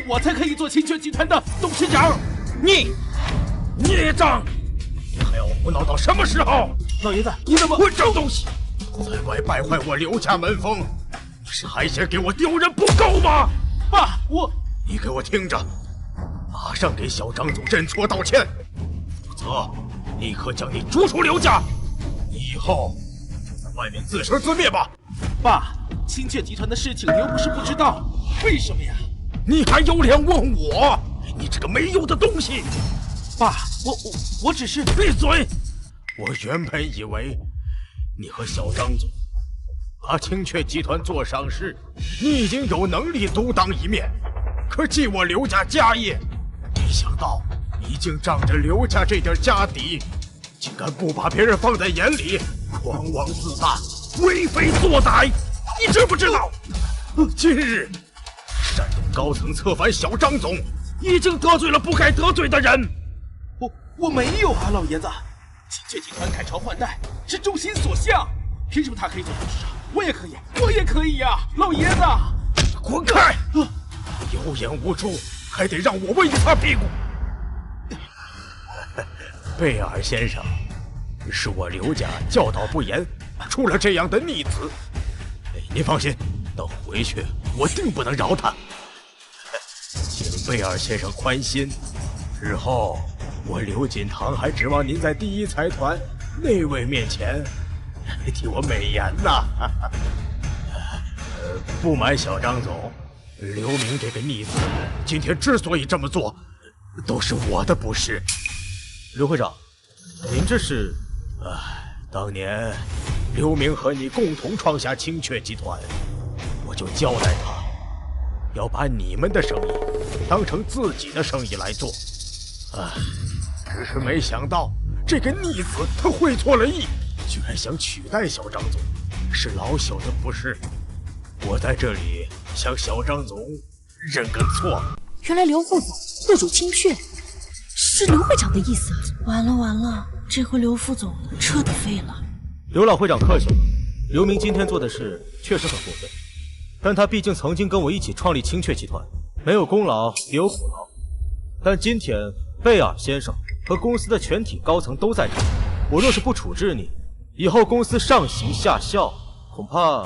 我才可以做清雀集团的董事长。你孽障！你还要胡闹到什么时候？老爷子，你怎么混账东西，在外败坏我刘家门风，你是还嫌给我丢人不够吗？爸，你给我听着，马上给小张总认错道歉，否则立刻将你逐出刘家，以后在外面自生自灭吧。爸，清雀集团的事情你又不是不知道，为什么呀？你还有脸问我？你这个没用的东西！爸，我只是……闭嘴！我原本以为你和小张总把清雀集团做上市，你已经有能力独当一面，可继我刘家家业，没想到你竟仗着刘家这点家底，竟敢不把别人放在眼里，狂妄自大，为非作歹，你知不知道？今日山东高层策反小张总，已经得罪了不该得罪的人。我没有啊，老爷子。青雀集团改朝换代是众心所向，凭什么他可以做董事长，我也可以，我也可以呀，老爷子！滚开！有眼无珠，还得让我为你擦屁股。贝尔先生，是我刘家教导不严，出了这样的逆子。您放心，等回去我定不能饶他。请贝尔先生宽心，日后我刘锦堂还指望您在第一财团那位面前替我美言呐。不瞒小张总，刘明这个逆子今天之所以这么做，都是我的不是。刘会长，您这是……当年刘明和你共同创下青雀集团，我就交代他要把你们的生意当成自己的生意来做。只是没想到这个逆子他会错了意，居然想取代小张总，是老朽的不是。我在这里向小张总认个错。原来刘副总入主青雀，是刘会长的意思。完了，这回刘副总彻底废了。刘老会长客气了，刘明今天做的事确实很过分，但他毕竟曾经跟我一起创立青雀集团，没有功劳也有苦劳。但今天贝尔先生和公司的全体高层都在这，我若是不处置你，以后公司上行下效，恐怕……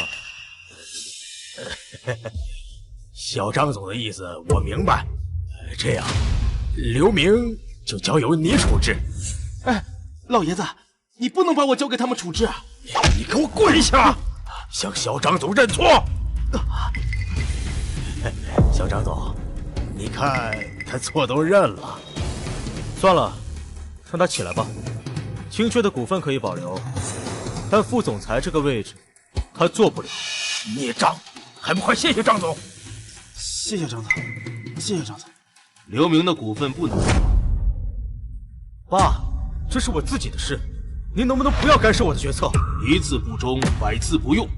小张总的意思我明白，这样刘明就交由你处置。老爷子，你不能把我交给他们处置啊！你给我跪下，向小张总认错。小张总，你看他错都认了。算了，让他起来吧。青雀的股份可以保留，但副总裁这个位置他做不了。孽障，还不快谢谢张总！谢谢张总，谢谢张总。刘明的股份不能动。爸，这是我自己的事，您能不能不要干涉我的决策？一字不忠，百字不用。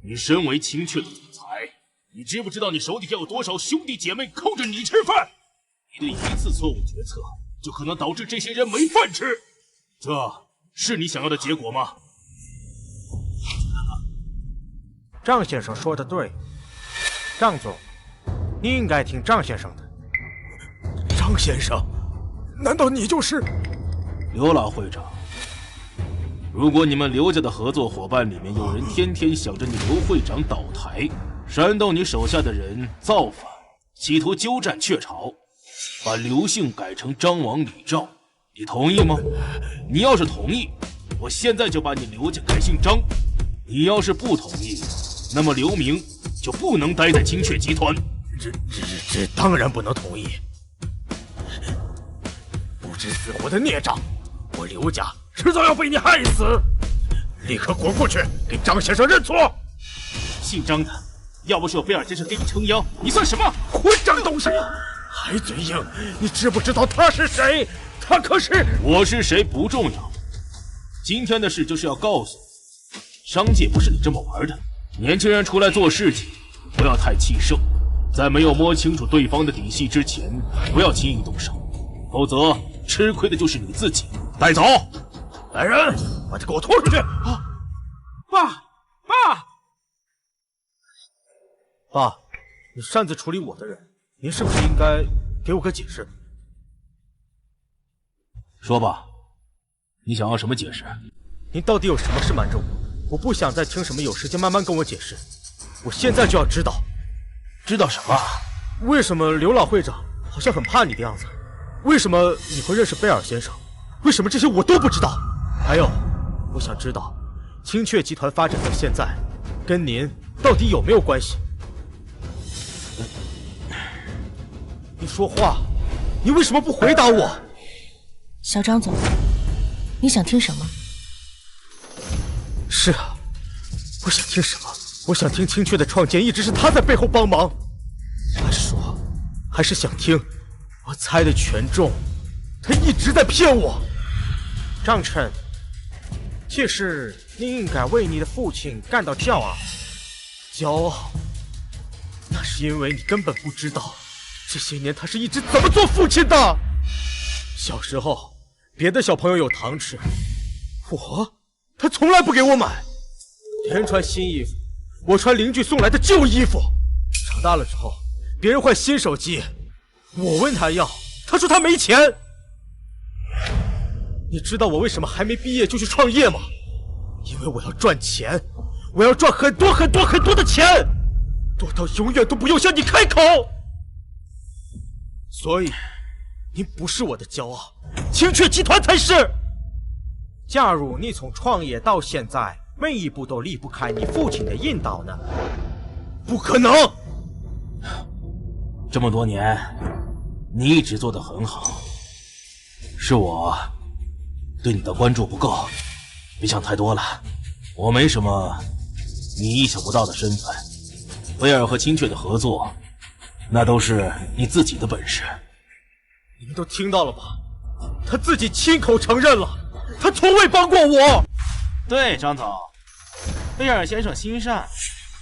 你身为青雀的总裁，你知不知道你手底下有多少兄弟姐妹靠着你吃饭？你的一次错误决策，就可能导致这些人没饭吃，这是你想要的结果吗？张先生说的对，张总，你应该听张先生的。张先生，难道你就是？刘老会长，如果你们刘家的合作伙伴里面有人天天想着你刘会长倒台，煽动你手下的人造反，企图鸠占鹊巢，把刘姓改成张王李赵，你同意吗？你要是同意，我现在就把你刘家改姓张；你要是不同意，那么刘明就不能待在青雀集团。这当然不能同意！不知死活的孽障，我刘家迟早要被你害死！立刻滚过去给张先生认错！姓张的，要不是有贝尔先生给你撑腰，你算什么？混账东西！还嘴硬！你知不知道他是谁？他可是……我是谁不重要，今天的事就是要告诉你，商界不是你这么玩的。年轻人出来做事情，不要太气盛，在没有摸清楚对方的底细之前，不要轻易动手，否则吃亏的就是你自己。带走！来人，把他给我拖出去！啊！爸！爸，你擅自处理我的人，您是不是应该给我个解释？说吧，你想要什么解释？您到底有什么事瞒着我？我不想再听什么，有时间慢慢跟我解释。我现在就要知道。知道什么？为什么刘老会长好像很怕你的样子？为什么你会认识贝尔先生？为什么这些我都不知道？还有，我想知道，青雀集团发展到现在，跟您到底有没有关系？你说话，你为什么不回答我？小张总，你想听什么？是啊，我想听什么？我想听青雀的创建一直是他在背后帮忙，还是想听我猜的全中，他一直在骗我。张琛，其实你应该为你的父亲感到骄傲。骄傲，那是因为你根本不知道，这些年他是一直怎么做父亲的。小时候，别的小朋友有糖吃，他从来不给我买。别人穿新衣服，我穿邻居送来的旧衣服。长大了之后，别人换新手机，我问他要，他说他没钱。你知道我为什么还没毕业就去创业吗？因为我要赚钱，我要赚很多很多很多的钱，多到永远都不用向你开口。所以，您不是我的骄傲，青雀集团才是。假如你从创业到现在，每一步都离不开你父亲的引导呢？不可能！这么多年，你一直做得很好，是我对你的关注不够。别想太多了，我没什么你意想不到的身份。威尔和青雀的合作，那都是你自己的本事。你们都听到了吧？他自己亲口承认了，他从未帮过我。对，张总，贝尔先生心善，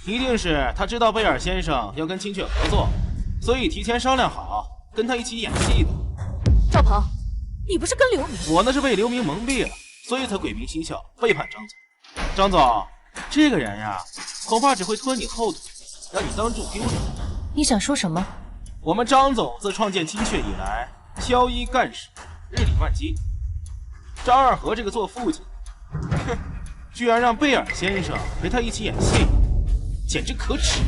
一定是他知道贝尔先生要跟青雀合作，所以提前商量好跟他一起演戏的。赵鹏，你不是跟刘明？我那是被刘明蒙蔽了，所以才鬼迷心窍背叛张总。张总，这个人呀，恐怕只会拖你后腿，让你当众丢人。你想说什么？我们张总自创建青雀以来，挑一干十，日理万机。张二和这个做父亲，哼，居然让贝尔先生陪他一起演戏，简直可耻！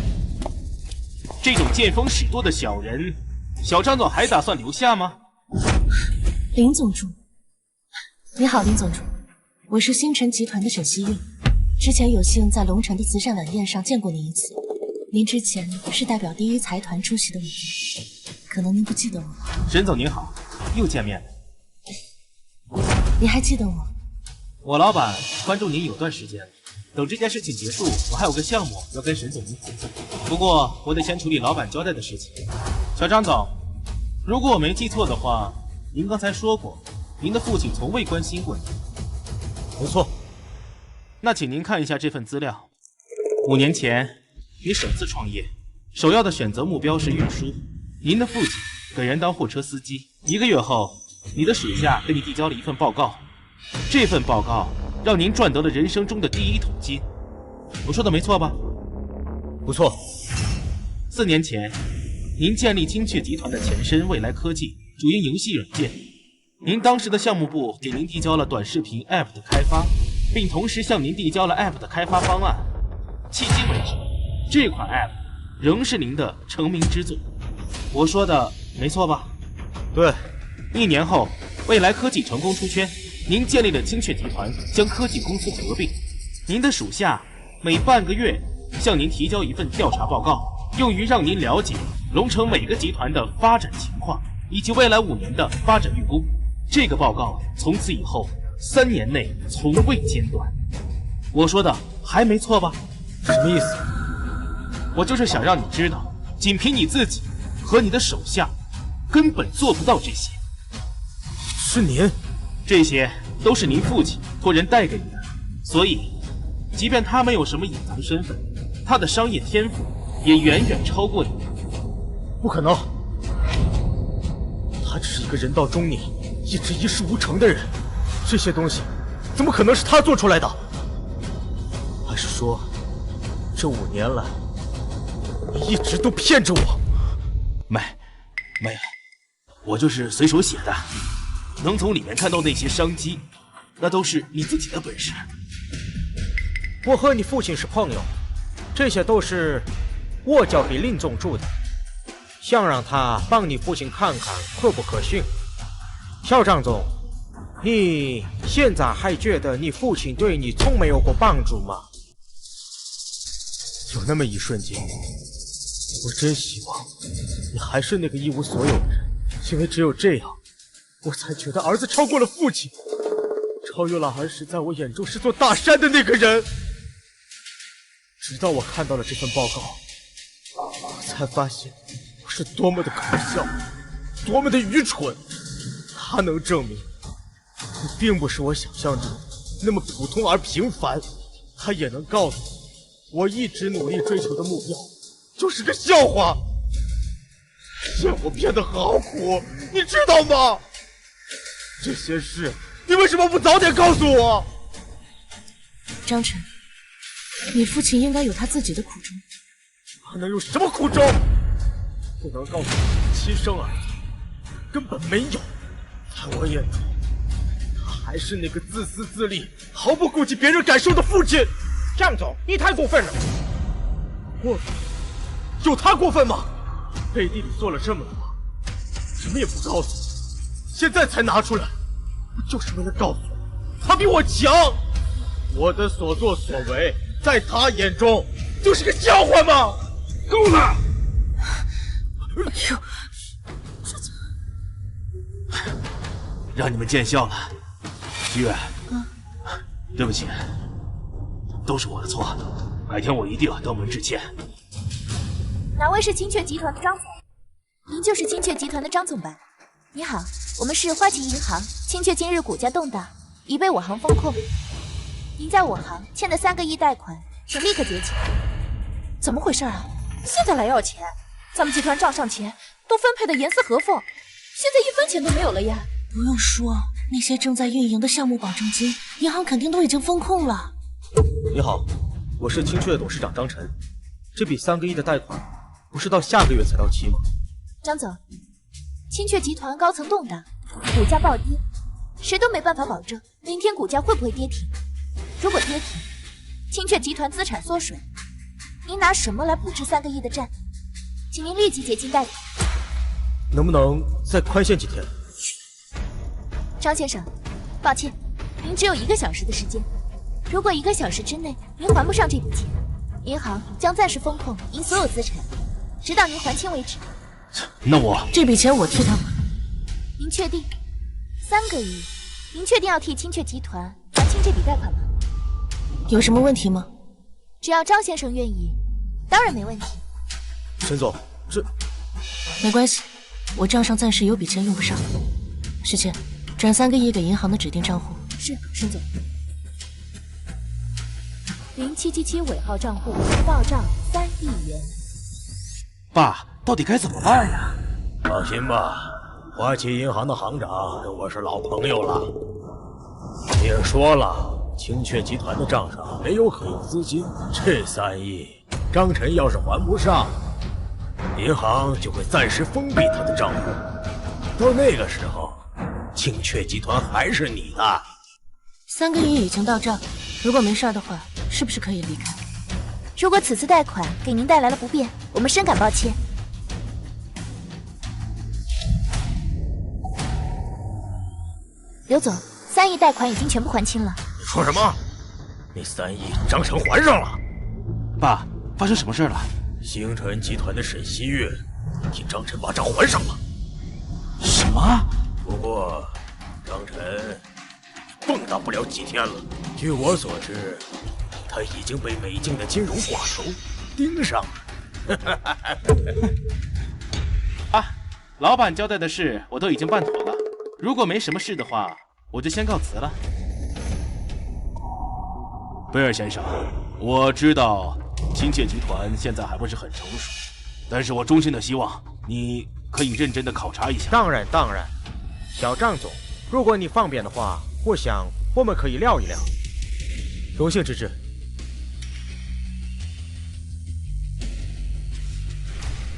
这种见风使舵的小人，小张总还打算留下吗？林总主，你好，林总主，我是星辰集团的沈西韵，之前有幸在龙城的慈善晚宴上见过您一次。您之前是代表第一财团出席的晚宴，可能您不记得我。沈总您好，又见面了。你还记得我？我老板关注您有段时间了，等这件事情结束，我还有个项目要跟沈总您合作，不过我得先处理老板交代的事情。小张总，如果我没记错的话，您刚才说过，您的父亲从未关心过你。没错。那请您看一下这份资料。5年前，你首次创业，首要的选择目标是运输。您的父亲给人当货车司机。1个月后，你的属下给你递交了一份报告，这份报告让您赚得了人生中的第1桶金。我说的没错吧？不错。4年前，您建立青雀集团的前身未来科技，主营游戏软件。您当时的项目部给您递交了短视频 App 的开发，并同时向您递交了 App 的开发方案。迄今为止，这款 App 仍是您的成名之作。我说的没错吧？对。1年后，未来科技成功出圈，您建立了青雀集团，将科技公司合并。您的属下每半个月向您提交一份调查报告，用于让您了解龙城每个集团的发展情况以及未来5年的发展预估。这个报告从此以后3年内从未间断。我说的还没错吧？什么意思？我就是想让你知道，仅凭你自己和你的手下，根本做不到这些。是您？这些都是您父亲托人带给你的，所以，即便他没有什么隐藏身份，他的商业天赋也远远超过你。不可能，他只是一个人到中年，一直一事无成的人，这些东西怎么可能是他做出来的？还是说，这5年来，你一直都骗着我？没有，我就是随手写的。能从里面看到那些商机，那都是你自己的本事。我和你父亲是朋友，这些都是我交给林总助的，想让他帮你父亲看看可不可行。小张总，你现在还觉得你父亲对你从没有过帮助吗？有那么一瞬间，我真希望你还是那个一无所有的人，因为只有这样，我才觉得儿子超过了父亲，超越了儿时在我眼中是座大山的那个人。直到我看到了这份报告，我才发现我是多么的可笑，多么的愚蠢。它能证明你并不是我想象中那么普通而平凡。他也能告诉我，我一直努力追求的目标就是个笑话，让我变得好苦，你知道吗？这些事你为什么不早点告诉我？张晨，你父亲应该有他自己的苦衷。他能有什么苦衷？不能告诉我亲生儿子，根本没有。在我眼中，他还是那个自私自利、毫不顾及别人感受的父亲。张总，你太过分了！过分？有他过分吗？背地里做了这么多，什么也不告诉我，现在才拿出来，不就是为了告诉我，他比我强？我的所作所为，在他眼中就是个笑话吗？够了！哎呦，让你们见笑了，徐远。对不起，都是我的错，改天我一定登门致歉。哪位是青雀集团的张总？您就是青雀集团的张总吧？你好，我们是花旗银行。青雀今日股价动荡，已被我行封控。您在我行欠的3个亿贷款，请立刻结清。怎么回事啊？现在来要钱？咱们集团账上钱都分配的严丝合缝，现在1分钱都没有了呀！不用说，那些正在运营的项目保证金，银行肯定都已经风控了。你好，我是青雀董事长张晨。这笔3个亿的贷款，不是到下个月才到期吗？张总，青雀集团高层动荡，股价暴跌，谁都没办法保证明天股价会不会跌停。如果跌停，青雀集团资产缩水，您拿什么来布置3个亿的债？请您立即结清贷款。能不能再宽限几天？张先生，抱歉，您只有1个小时的时间。如果1个小时之内您还不上这笔钱，银行将暂时封控您所有资产，直到您还清为止。那我这笔钱我替他还。您确定？3个亿，您确定要替青雀集团还清这笔贷款吗？有什么问题吗？只要张先生愿意，当然没问题。陈总，这没关系，我账上暂时有笔钱用不上。世倩，转3个亿给银行的指定账户。是，沈总。0777尾号账户报账3亿元。爸，到底该怎么办呀？放心吧，花旗银行的行长跟我是老朋友了。你也说了，青雀集团的账上没有可用资金，这3亿，张晨要是还不上，银行就会暂时封闭他的账户。到那个时候，青雀集团还是你的。3个亿已经到账，如果没事的话，是不是可以离开？如果此次贷款给您带来了不便，我们深感抱歉。刘总，3亿贷款已经全部还清了。你说什么？那3亿张晨还上了？爸，发生什么事了？星辰集团的沈西月替张晨把账还上了。什么？不过张晨蹦跶不了几天了。据我所知，他已经被美境的金融寡头盯上了。啊，老板交代的事我都已经办妥了，如果没什么事的话，我就先告辞了。贝尔先生，我知道青雀集团现在还不是很成熟，但是我衷心的希望你可以认真的考察一下。当然，小张总，如果你方便的话，我想我们可以聊一聊。荣幸之至。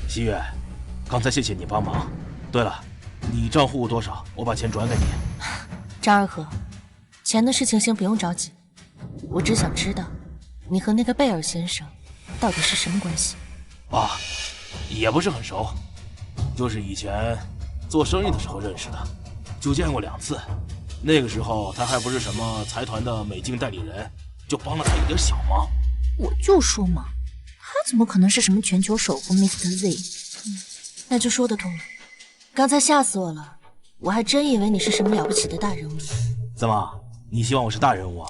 西月，刚才谢谢你帮忙。对了，你账户多少？我把钱转给你。张二和，钱的事情先不用着急，我只想知道你和那个贝尔先生到底是什么关系。啊，也不是很熟，就是以前做生意的时候认识的，就见过2次。那个时候他还不是什么财团的美境代理人，就帮了他一点小忙。我就说嘛，他怎么可能是什么全球首富 Mr. Z？那就说得通了。刚才吓死我了，我还真以为你是什么了不起的大人物。怎么，你希望我是大人物啊？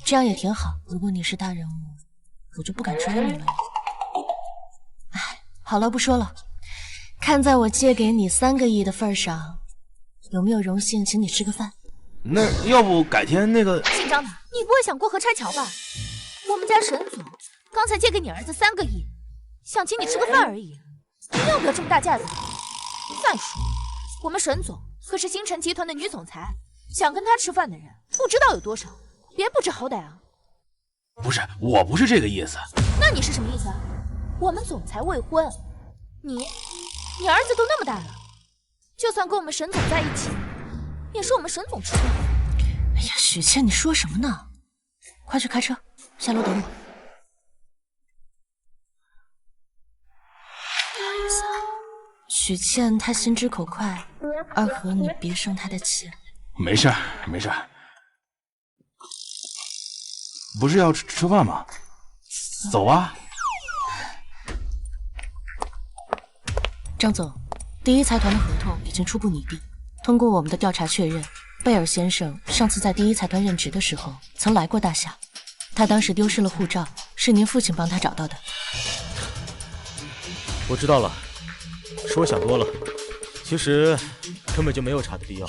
这样也挺好。如果你是大人物，我就不敢追你了。哎，好了，不说了。看在我借给你3个亿的份上，有没有荣幸请你吃个饭？那要不改天那个……姓张的，你不会想过河拆桥吧？我们家沈总刚才借给你儿子3个亿，想请你吃个饭而已，你要不要这么大架子？再说，我们沈总可是星辰集团的女总裁，想跟她吃饭的人不知道有多少，别不知好歹啊！不是，我不是这个意思。那你是什么意思啊？我们总裁未婚，你儿子都那么大了，就算跟我们沈总在一起，也是我们沈总吃亏。哎呀，许倩，你说什么呢？快去开车，下楼等我。不好意思啊，许倩她心直口快，二和你别生她的气。没事儿，没事儿。不是要吃饭吗？走啊！张总，第一财团的合同已经初步拟定。通过我们的调查确认，贝尔先生上次在第一财团任职的时候曾来过大夏，他当时丢失了护照，是您父亲帮他找到的。我知道了，是我想多了，其实根本就没有查的必要。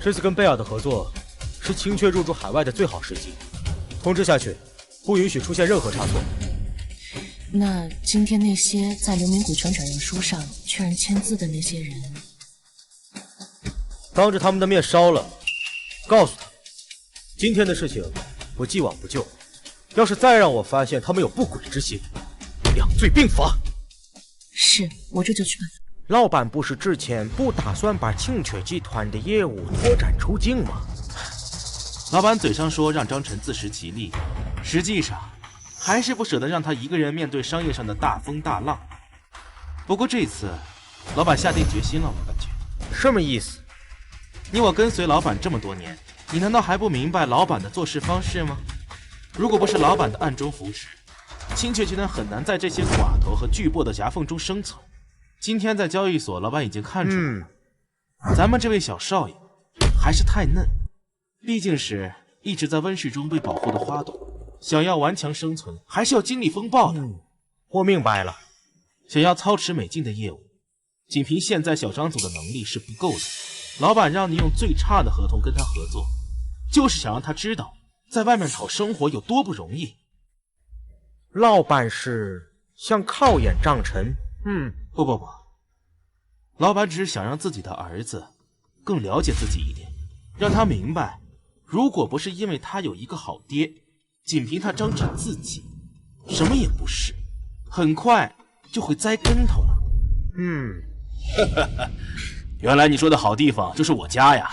这次跟贝尔的合作是青雀入驻海外的最好时机，通知下去，不允许出现任何差错。那今天那些在流明古城转让书上确认签字的那些人，当着他们的面烧了，告诉他们，今天的事情我既往不咎，要是再让我发现他们有不轨之心，两罪并罚。是，我这就去办。老板不是之前不打算把青雀集团的业务拓展出境吗？老板嘴上说让张晨自食其力，实际上还是不舍得让他一个人面对商业上的大风大浪。不过这次，老板下定决心了，我感觉。什么意思？你我跟随老板这么多年，你难道还不明白老板的做事方式吗？如果不是老板的暗中扶持，青雀集团很难在这些寡头和巨擘的夹缝中生存。今天在交易所，老板已经看出来了，咱们这位小少爷还是太嫩，毕竟是一直在温室中被保护的花朵，想要顽强生存，还是要经历风暴的。我明白了，想要操持美境的业务，仅凭现在小张总的能力是不够的。老板让你用最差的合同跟他合作，就是想让他知道，在外面讨生活有多不容易。老板是想考验张晨？不，老板只是想让自己的儿子更了解自己一点，让他明白，如果不是因为他有一个好爹，仅凭他张晨自己，什么也不是，很快就会栽跟头了。原来你说的好地方就是我家呀！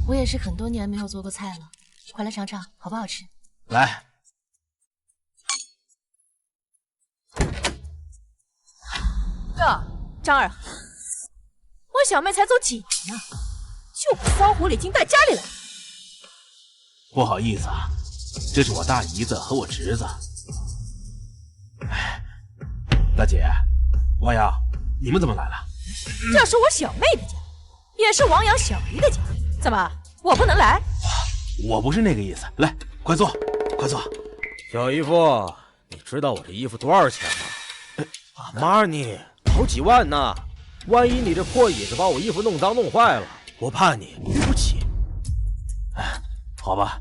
我也是很多年没有做过菜了，快来尝尝好不好吃？来，哥，张二，我小妹才走几年呢，就把骚狐狸精带家里来。不好意思啊，这是我大姨子和我侄子。大姐，王阳，你们怎么来了？这是我小妹的家，也是王阳小姨的家，怎么我不能来？我不是那个意思，来，快坐，快坐。小姨夫，你知道我这衣服多少钱吗？妈你，好几万呢！万一你这破椅子把我衣服弄脏弄坏了，我怕你赔不起。好吧，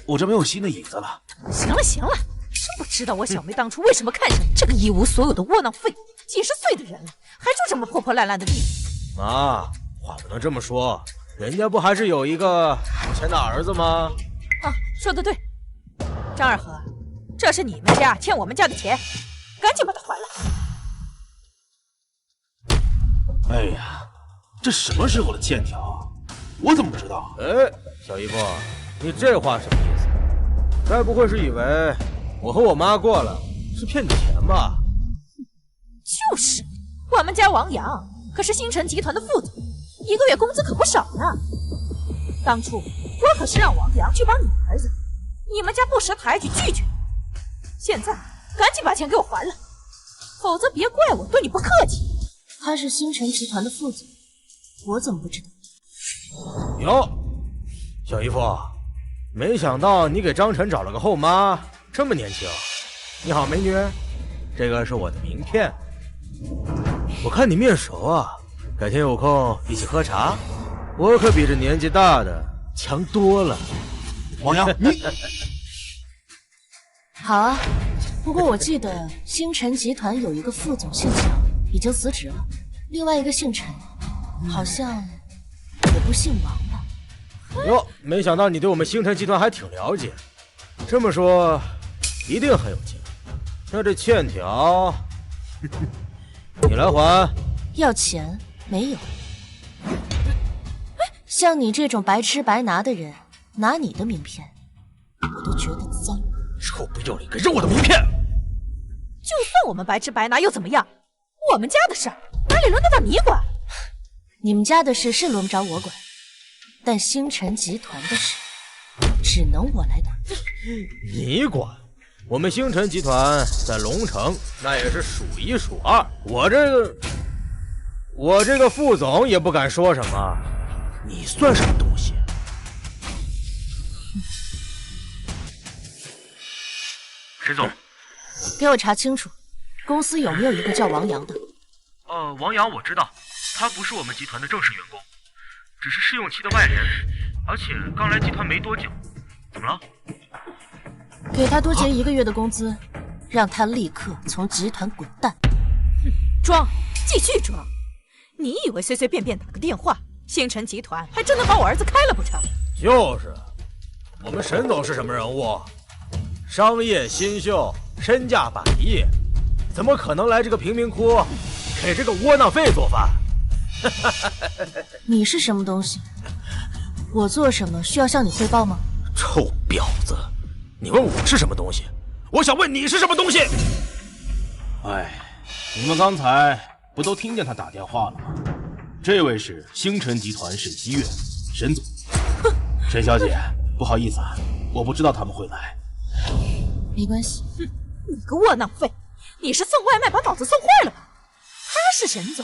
我这没有新的椅子了。行了行了，真不知道我小妹当初为什么看上你这个一无所有的窝囊废，几十岁的人了，还住这么破破烂烂的地方。妈，话不能这么说，人家不还是有一个有钱的儿子吗？啊，说得对，张二和，这是你们家欠我们家的钱，赶紧把它还了。哎呀，这什么时候的欠条啊？我怎么不知道？小姨夫，你这话什么意思？该不会是以为我和我妈过了是骗你钱吧？就是，我们家王阳可是星辰集团的副总，一个月工资可不少呢。当初我可是让王阳去帮你儿子，你们家不识抬举拒绝。现在赶紧把钱给我还了，否则别怪我对你不客气。他是星辰集团的副总，我怎么不知道？哟，小姨夫，没想到你给张晨找了个后妈，这么年轻。你好，美女，这个是我的名片。我看你面熟啊，改天有空一起喝茶，我可比这年纪大的强多了。王阳，你好啊，不过我记得星辰集团有一个副总姓蒋，已经辞职了，另外一个姓陈，好像也不姓王吧？哟，没想到你对我们星辰集团还挺了解。这么说，一定很有钱。那这欠条，你来还。要钱没有？像你这种白吃白拿的人，拿你的名片，我都觉得脏。臭不要脸，敢扔我的名片！就算我们白吃白拿又怎么样？我们家的事儿哪里轮得到你管？你们家的事是轮不着我管，但星辰集团的事只能我来管。你管？我们星辰集团在龙城那也是数一数二，我这个副总也不敢说什么。你算什么东西？沈总，给我查清楚，公司有没有一个叫王阳的？王阳我知道，他不是我们集团的正式员工，只是试用期的外人，而且刚来集团没多久。怎么了？给他多结1个月的工资，让他立刻从集团滚蛋。装，继续装！你以为随随便便打个电话，星辰集团还真能把我儿子开了不成？就是，我们沈总是什么人物？商业新秀，身价100亿，怎么可能来这个贫民窟给这个窝囊废做饭？你是什么东西？我做什么需要向你汇报吗？臭婊子！你问我是什么东西，我想问你是什么东西。哎，你们刚才不都听见他打电话了吗？这位是星辰集团沈西月，沈总。哼，沈小姐，不好意思啊，我不知道他们会来。没关系。哼，你个窝囊废，你是送外卖把脑子送坏了吧？他是沈总，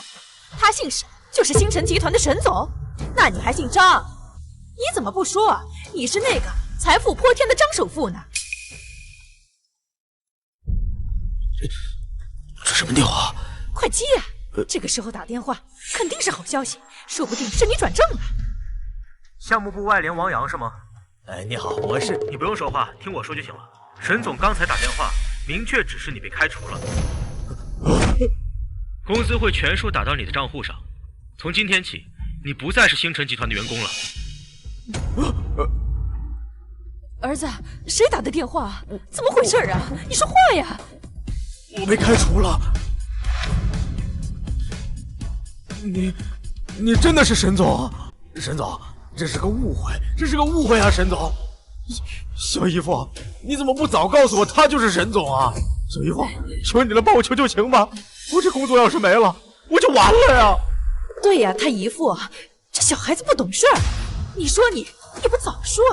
他姓沈，就是星辰集团的沈总。那你还姓张？你怎么不说啊？你是那个财富泼天的张首富呢？这什么电话？快接呀！这个时候打电话肯定是好消息，说不定是你转正了。项目部外联王阳是吗？哎，你好，我是。你不用说话，听我说就行了。沈总刚才打电话，明确指示你被开除了，工资会全数打到你的账户上。从今天起，你不再是星辰集团的员工了。儿子，谁打的电话？怎么回事啊？你说话呀！我被开除了。你真的是沈总？沈总，这是个误会，这是个误会啊，沈总。小姨夫，你怎么不早告诉我他就是沈总啊？小姨夫，求你了，帮我求求情吧！我这工作要是没了，我就完了呀！对呀，他姨父，这小孩子不懂事儿。你说你不早说，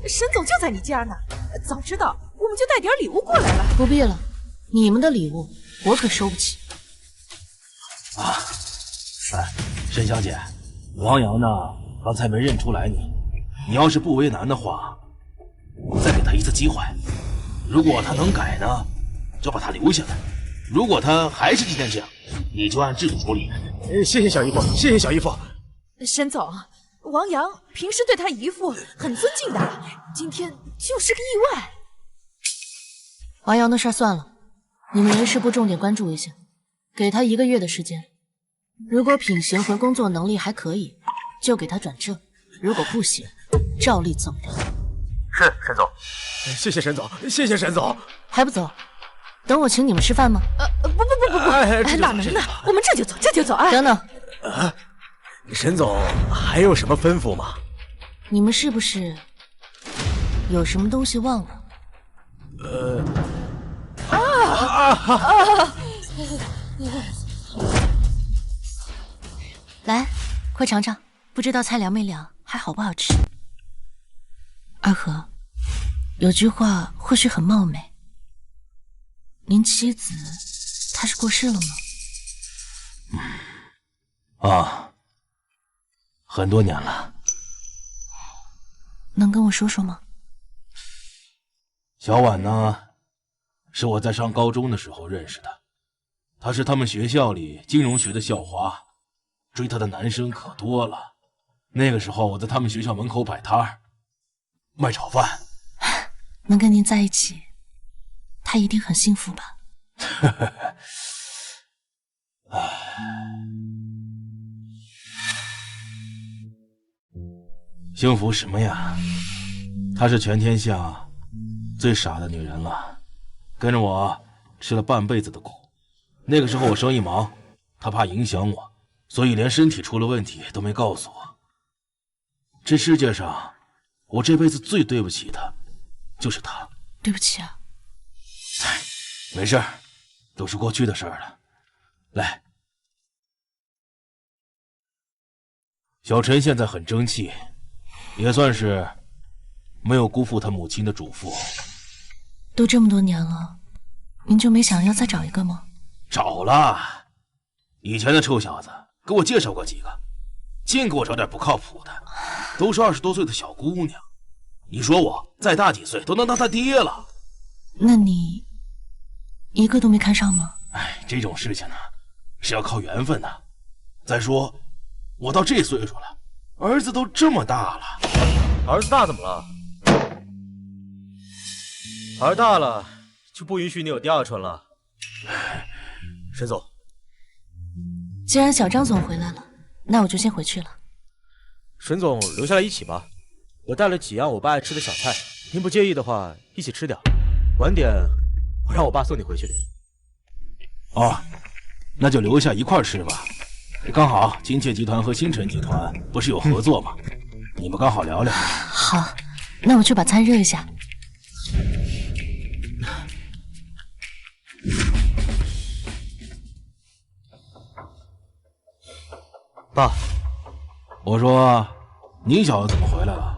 沈总就在你家呢，早知道我们就带点礼物过来了。不必了，你们的礼物我可收不起。啊，哎，沈小姐，王阳呢？刚才没认出来你，你要是不为难的话，再给他一次机会。如果他能改呢，就把他留下来；如果他还是今天这样，你就按制度处理。谢谢小姨夫，谢谢小姨夫。沈总，王阳平时对他姨父很尊敬的，今天就是个意外。王阳的事算了，你们人事部重点关注一下，给他1个月的时间。如果品行和工作能力还可以，就给他转正；如果不行，照例走人。是，沈总。谢谢沈总，谢谢沈总。还不走？等我请你们吃饭吗？不，哪能呢？我们这就走啊！等等，沈总还有什么吩咐吗？你们是不是有什么东西忘了？来，快尝尝，不知道菜凉没凉，还好不好吃？二和，有句话或许很冒昧，您妻子她是过世了吗？啊，很多年了。能跟我说说吗？小婉呢，是我在上高中的时候认识的，她是他们学校里金融学的校花，追她的男生可多了。那个时候我在他们学校门口摆摊儿，卖炒饭。能跟您在一起，他一定很幸福吧？幸福什么呀？她是全天下最傻的女人了，跟着我吃了半辈子的苦。那个时候我生意忙，她怕影响我，所以连身体出了问题都没告诉我。这世界上，我这辈子最对不起她，就是她。对不起啊。没事儿，都是过去的事儿了。来，小陈现在很争气，也算是没有辜负他母亲的嘱咐。都这么多年了，您就没想要再找一个吗？找了，以前的臭小子给我介绍过几个，净给我找点不靠谱的，都是20多岁的小姑娘。你说我再大几岁都能当他爹了。那你一个都没看上吗？哎，这种事情呢，是要靠缘分的。再说，我到这岁数了，儿子都这么大了。儿子大怎么了？儿大了就不允许你有第二春了。沈总，既然小张总回来了，那我就先回去了。沈总留下来一起吧，我带了几样我爸爱吃的小菜，您不介意的话，一起吃点。晚点我让我爸送你回去。哦，那就留下一块吃吧。刚好金雀集团和星辰集团不是有合作吗？你们刚好聊聊。好，那我去把餐热一下。爸，我说你小子怎么回来了？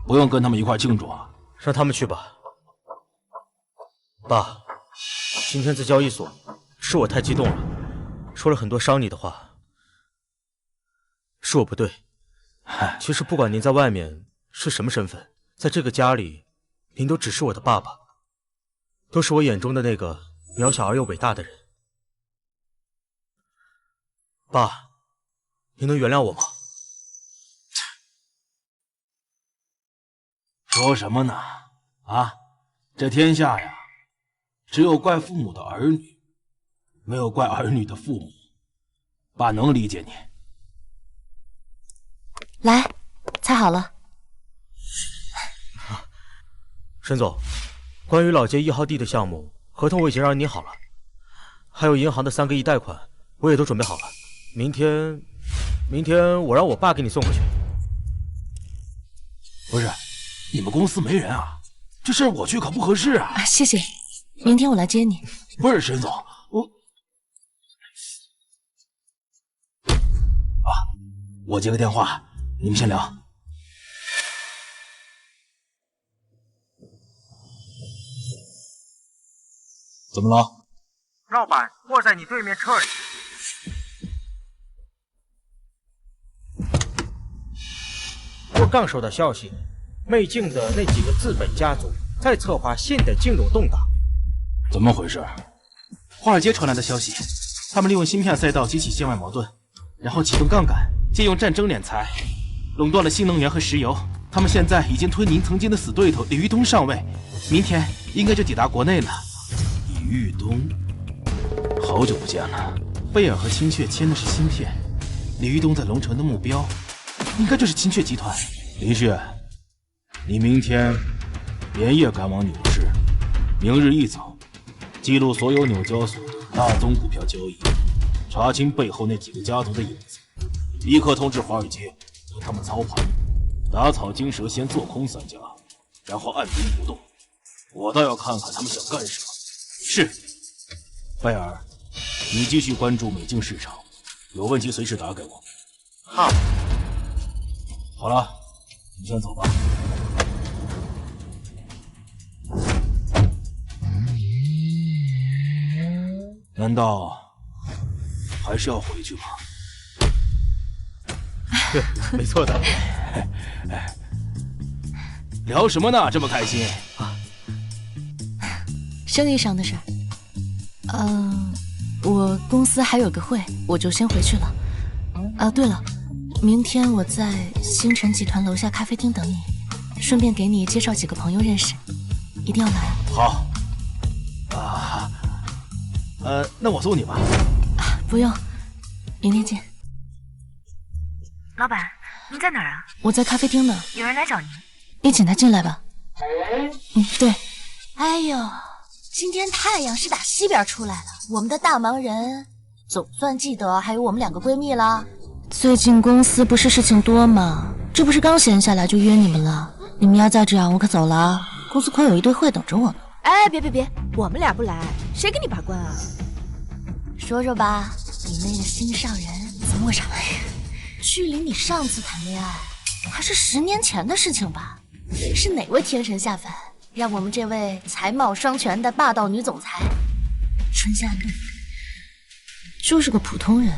不用跟他们一块庆祝啊。让他们去吧。爸，今天在交易所是我太激动了，说了很多伤你的话，是我不对。其实不管您在外面是什么身份，在这个家里，您都只是我的爸爸，都是我眼中的那个渺小而又伟大的人。爸，您能原谅我吗？说什么呢？啊，这天下呀，只有怪父母的儿女，没有怪儿女的父母。爸能理解你。来，菜好了。沈总，关于老街1号地的项目，合同我已经让你好了，还有银行的3个亿贷款，我也都准备好了。明天我让我爸给你送回去。不是，你们公司没人啊？这事儿我去可不合适啊。谢谢，明天我来接你。不是沈总，我接个电话，你们先聊。怎么了？老板卧在你对面车里。我刚收到消息，魅镜的那几个资本家族在策划新的金融动荡。怎么回事？华尔街传来的消息，他们利用芯片赛道激起线外矛盾，然后启动杠杆，借用战争敛财，垄断了新能源和石油。他们现在已经吞您曾经的死对头李玉东上尉，明天应该就抵达国内了。李玉东，好久不见了。贝尔和青雀签的是芯片，李玉东在龙城的目标应该就是青雀集团。李旭，你明天连夜赶往纽市，明日一早记录所有纽交所的大宗股票交易，查清背后那几个家族的影子，立刻通知华尔街，令他们操盘，打草惊蛇，先做空3家，然后按兵不动。我倒要看看他们想干什么。是，贝尔，你继续关注美镜市场，有问题随时打给我。好。好了，你先走吧。难道还是要回去吗？对，没错的。聊什么呢？这么开心？生意上的事儿。我公司还有个会，我就先回去了。啊，对了，明天我在星辰集团楼下咖啡厅等你，顺便给你介绍几个朋友认识，一定要来啊。好。那我送你吧。不用，明天见。老板，您在哪儿啊？我在咖啡厅呢。有人来找您。你请他进来吧。对。哎呦，今天太阳是打西边出来了，我们的大忙人总算记得还有我们2个闺蜜了。最近公司不是事情多吗？这不是刚闲下来就约你们了。你们要再这样，我可走了啊！公司快有一堆会等着我呢。哎，别，我们俩不来，谁给你把关啊？说说吧，你那个心上人怎么我上来？距离你上次谈恋爱还是10年前的事情吧？是哪位天神下凡，让我们这位才貌双全的霸道女总裁春夏怒？就是个普通人。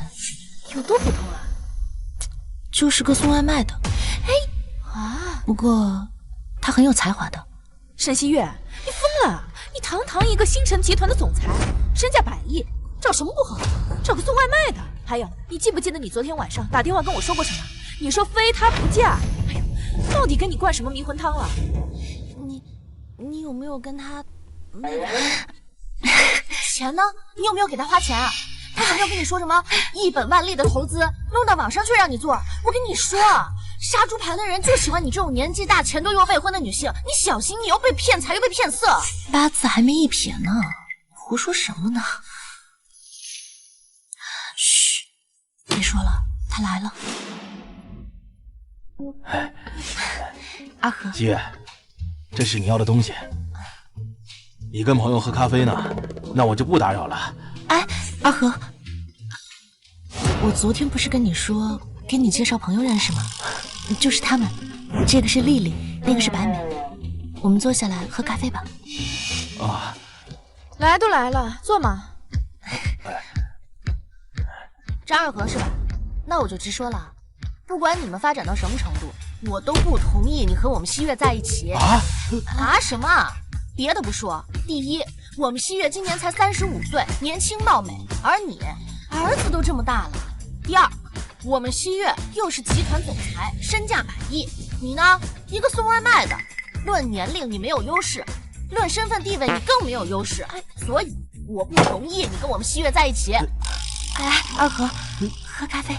有多普通啊？就是个送外卖的。不过他很有才华的。沈西月，你疯了！你堂堂一个星辰集团的总裁，身价100亿，找什么不好？找个送外卖的。还有，你记不记得你昨天晚上打电话跟我说过什么？你说非他不嫁。哎呦，到底给你灌什么迷魂汤了？你有没有跟他钱呢？你有没有给他花钱啊？他有没有跟你说什么1本万利的投资弄到网上去让你做？我跟你说，杀猪盘的人就喜欢你这种年纪大、钱多又未婚的女性。你小心，你又被骗财又被骗色。8字还没一撇呢，胡说什么呢？嘘，别说了，他来了。阿和，七月，这是你要的东西。你跟朋友喝咖啡呢，那我就不打扰了。哎，阿和，我昨天不是跟你说给你介绍朋友认识吗？就是他们，这个是丽丽，那个是白美。我们坐下来喝咖啡吧。啊，来都来了，坐嘛。张二和是吧？那我就直说了，不管你们发展到什么程度，我都不同意你和我们西月在一起。什么？别的不说，第一，我们西月今年才35岁，年轻貌美，而你儿子都这么大了。第二，我们西月又是集团总裁，身价100亿，你呢，一个送外卖的，论年龄你没有优势，论身份地位你更没有优势，所以我不同意你跟我们西月在一起。哎，二和，喝咖啡。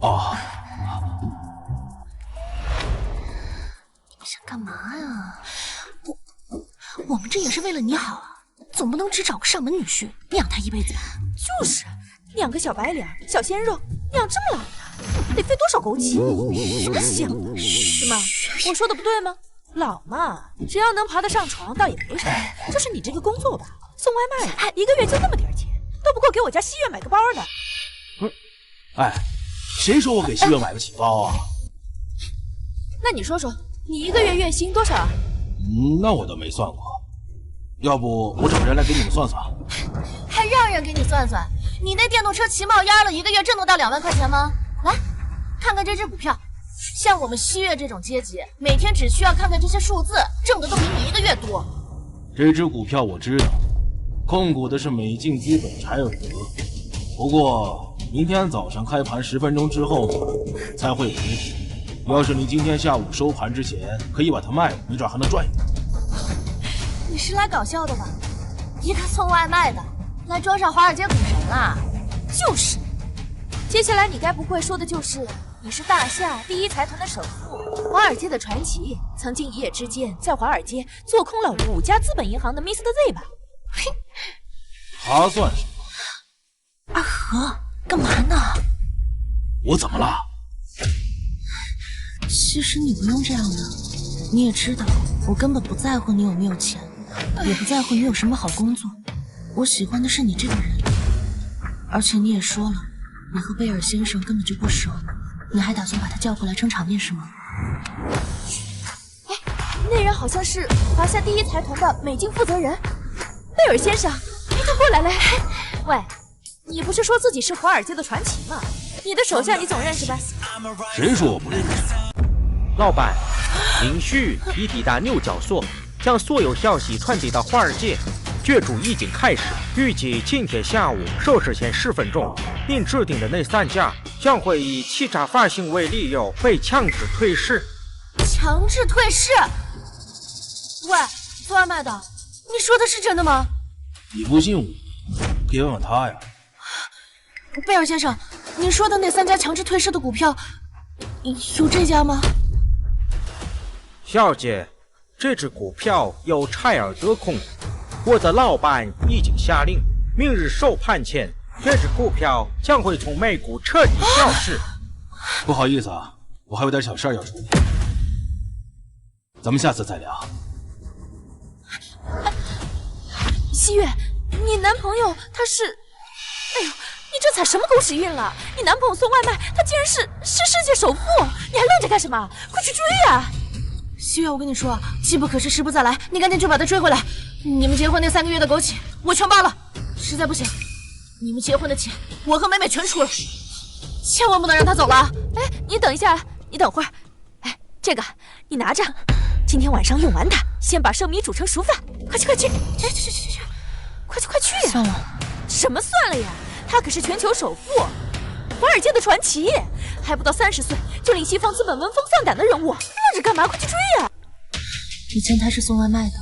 哦。你想干嘛呀？我们这也是为了你好啊，总不能只找个上门女婿养他一辈子吧？就是，养个小白脸、小鲜肉，养这么老的，得费多少枸杞？什么香的？什么？我说的不对吗？老嘛，只要能爬得上床，倒也没什么。就是你这个工作吧，送外卖的，一个月就那么点钱，都不够给我家西月买个包的。不是，哎，谁说我给西月买得起包啊？那你说说，你一个月月薪多少啊？那我倒没算过，要不我找人来给你们算算。还让人给你算算？你那电动车骑冒烟了，一个月挣得到2万块钱吗？来，看看这只股票，像我们西月这种阶级，每天只需要看看这些数字，挣的都比你一个月多。这只股票我知道，控股的是美境资本柴尔德，不过明天早上开盘10分钟之后才会回帖。要是你今天下午收盘之前可以把它卖了，没准还能赚一点。你是来搞笑的吧？一个送外卖的来装上华尔街股神啦？就是。接下来你该不会说的就是你是大夏第一财团的首富，华尔街的传奇，曾经一夜之间在华尔街做空了5家资本银行的 Mr. Z 吧？嘿，他算什么？阿和，干嘛呢？我怎么了？其实你不用这样的，你也知道，我根本不在乎你有没有钱，也不在乎你有什么好工作，我喜欢的是你这个人。而且你也说了，你和贝尔先生根本就不熟，你还打算把他叫过来撑场面是吗？哎，那人好像是华夏第一财团的美境负责人，贝尔先生，他过来了。喂，你不是说自己是华尔街的传奇吗？你的手下你总认识吧？谁说我不认识？老板，您旭已抵达牛角所，将所有消息传递到华尔街。角逐已经开始，预计今天下午收市前10分钟，您指定的那3家将会以欺诈发行为理由被强制退市。强制退市？喂，送外卖的，你说的是真的吗？你不信我，可以问问他呀。贝尔先生，你说的那3家强制退市的股票，有这家吗？小姐，这只股票由柴尔德控，我的老板已经下令，明日收盘前，这只股票将会从美股彻底消失。不好意思啊，我还有点小事要处理，咱们下次再聊。西月，你男朋友他是……哎呦，你这踩什么狗屎运了？你男朋友送外卖，他竟然是世界首富，你还愣着干什么？快去追啊！西月，我跟你说，机不可失，时不再来，你赶紧去把他追回来。你们结婚那3个月的枸杞，我全包了。实在不行，你们结婚的钱，我和美美全出了，千万不能让他走了。哎，你等一下，你等会儿。哎，这个你拿着，今天晚上用完它，先把生米煮成熟饭。快去！哎，去！快去呀！算了，什么算了呀？他可是全球首富，华尔街的传奇，还不到30岁就令西方资本闻风丧胆的人物，愣着干嘛？快去追呀！以前他是送外卖的，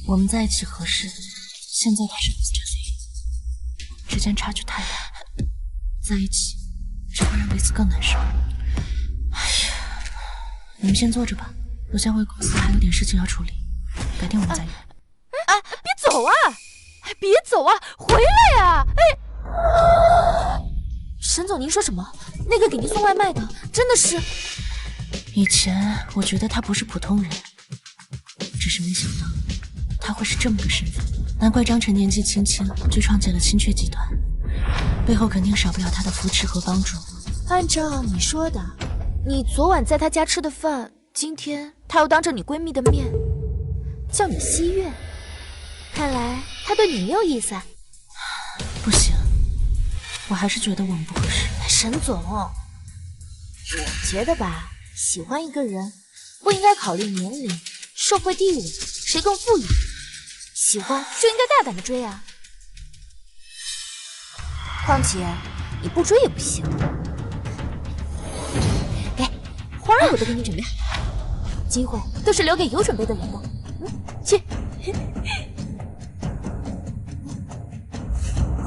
我们在一起合适，现在他是维斯查之间差距太大，在一起只会让彼此更难受。哎呀，你们先坐着吧，我先回公司还有点事情要处理，改天我们再约。哎，别走啊！别走啊！回来呀！哎，沈总，您说什么？那个给您送外卖的真的是……以前我觉得他不是普通人，只是没想到他会是这么个身份。难怪张晨年纪轻轻就创建了青雀集团，背后肯定少不了他的扶持和帮助。按照你说的，你昨晚在他家吃的饭，今天他又当着你闺蜜的面叫你西月，看来他对你没有意思啊。不行，我还是觉得我们不合适。沈总，我觉得吧，喜欢一个人不应该考虑年龄、社会地位，谁更富有，喜欢就应该大胆的追啊。况且你不追也不行。给，花儿我都给你准备好，机会都是留给有准备的人的。去。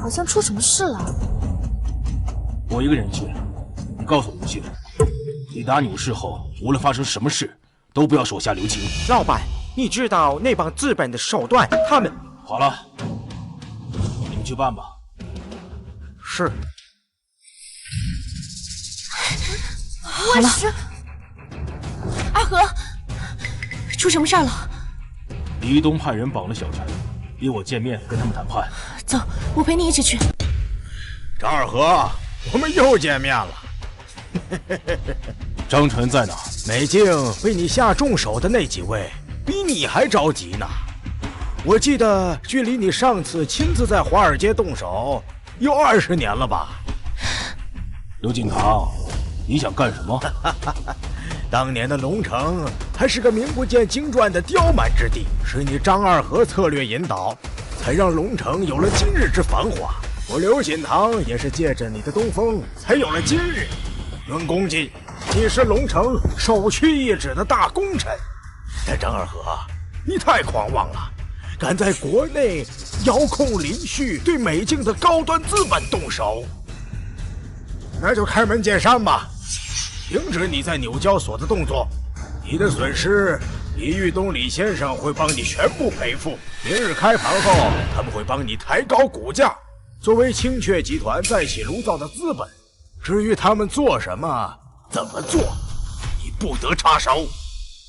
好像出什么事了。我一个人去，你告诉吴旭，抵达纽市后，无论发生什么事，都不要手下留情。老板，你知道那帮资本的手段，他们……好了，你们去办吧。是。好了，阿和，出什么事儿了？李玉东派人绑了小陈，逼我见面跟他们谈判。走，我陪你一起去。张二和，我们又见面了。张晨在哪？美静被你下重手的那几位，比你还着急呢。我记得距离你上次亲自在华尔街动手，有20年了吧？刘敬堂，你想干什么？当年的龙城还是个名不见经传的刁蛮之地，是你张二和策略引导，才让龙城有了今日之繁华。我刘锦堂也是借着你的东风，才有了今日。论功绩，你是龙城首屈一指的大功臣。但张二和，你太狂妄了，敢在国内遥控林旭对美境的高端资本动手，那就开门见山吧。停止你在纽交所的动作，你的损失，李玉东李先生会帮你全部赔付。明日开盘后，他们会帮你抬高股价。作为青雀集团再起炉灶的资本，至于他们做什么、怎么做，你不得插手。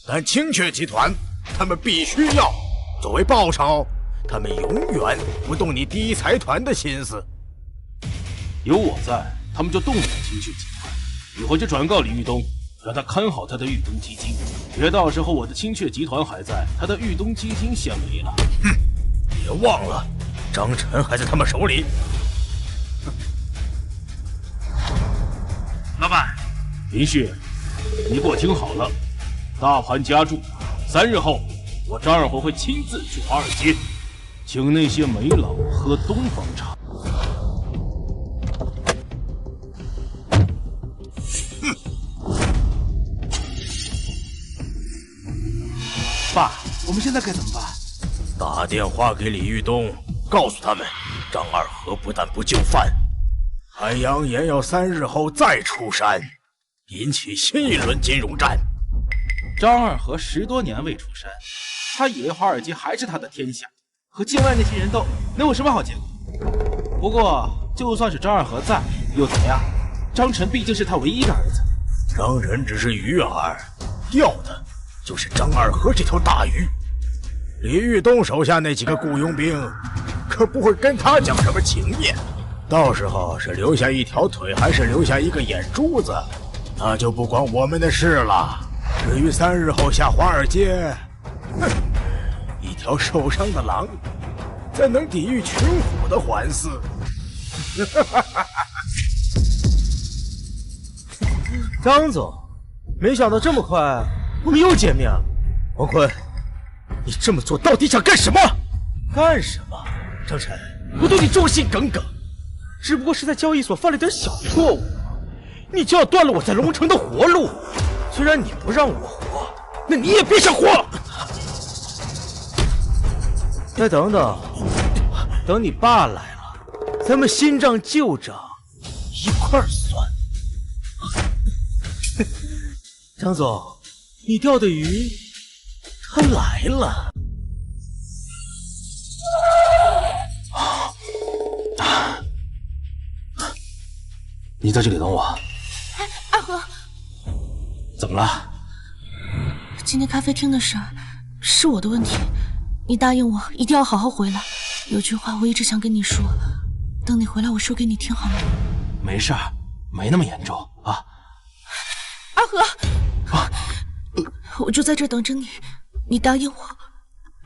但青雀集团，他们必须要。作为报酬，他们永远不动你第一财团的心思。有我在，他们就动不了青雀集团。以后就转告李玉东，让他看好他的玉东基金，别到时候我的青雀集团还在，他的玉东基金先没了。哼，别忘了，张晨还在他们手里。老板，林旭，你给我听好了，大盘加注，3日后我张二和会亲自去华尔街，请那些煤佬喝东方茶。爸，我们现在该怎么办？打电话给李玉东，告诉他们，张二和不但不就范，还扬言要3日后再出山，引起新一轮金融战。张二和10多年未出山，他以为华尔街还是他的天下，和境外那些人斗，能有什么好结果？不过，就算是张二和在，又怎么样？张晨毕竟是他唯一的儿子。张晨只是鱼饵，钓的就是张二和这条大鱼。李玉东手下那几个雇佣兵，可不会跟他讲什么情面。到时候是留下一条腿，还是留下一个眼珠子，那就不关我们的事了。至于3日后下华尔街，哼，一条受伤的狼，怎能抵御群虎的环伺？张总，没想到这么快，我们又见面了。王坤，你这么做到底想干什么？干什么？张晨，我对你忠心耿耿，只不过是在交易所犯了点小错误，你就要断了我在龙城的活路。虽然你不让我活，那你也别想活。再等等，等你爸来了，咱们新账旧账一块儿算。张总，你钓的鱼，它来了。你在这里等我。二和，怎么了？今天咖啡厅的事儿是我的问题，你答应我一定要好好回来。有句话我一直想跟你说，等你回来我说给你听好吗？没事儿，没那么严重啊。二和，我就在这等着你，你答应我，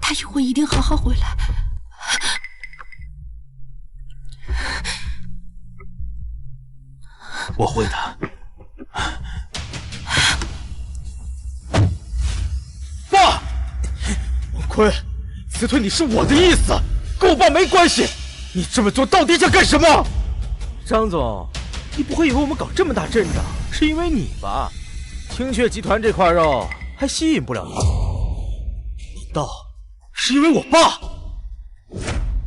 答应我一定好好回来。我会的。爸，王坤，辞退你是我的意思，跟我爸没关系。你这么做到底想干什么？张总，你不会以为我们搞这么大阵仗是因为你吧？青雀集团这块肉还吸引不了你，难道是因为我爸？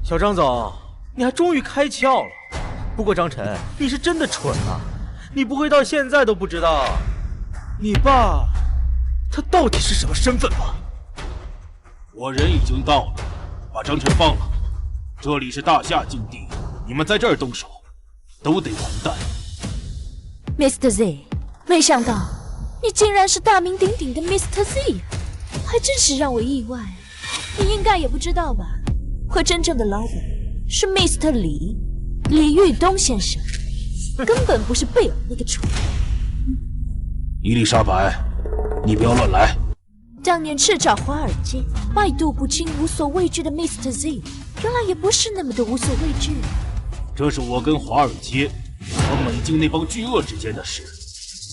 小张总，你还终于开窍了。不过张晨，你是真的蠢啊！你不会到现在都不知道你爸他到底是什么身份吧？我人已经到了，把张晨放了。这里是大夏境地，你们在这儿动手，都得完蛋。Mr. Z， 没想到你竟然是大名鼎鼎的 Mr. Z， 还真是让我意外。你应该也不知道吧？我真正的老板是 Mr. 李玉东先生，根本不是贝尔那个蠢。伊丽莎白，你不要乱来。当年叱咤华尔街、百毒不侵、无所畏惧的 Mr. Z， 原来也不是那么的无所畏惧。这是我跟华尔街和美境那帮巨鳄之间的事，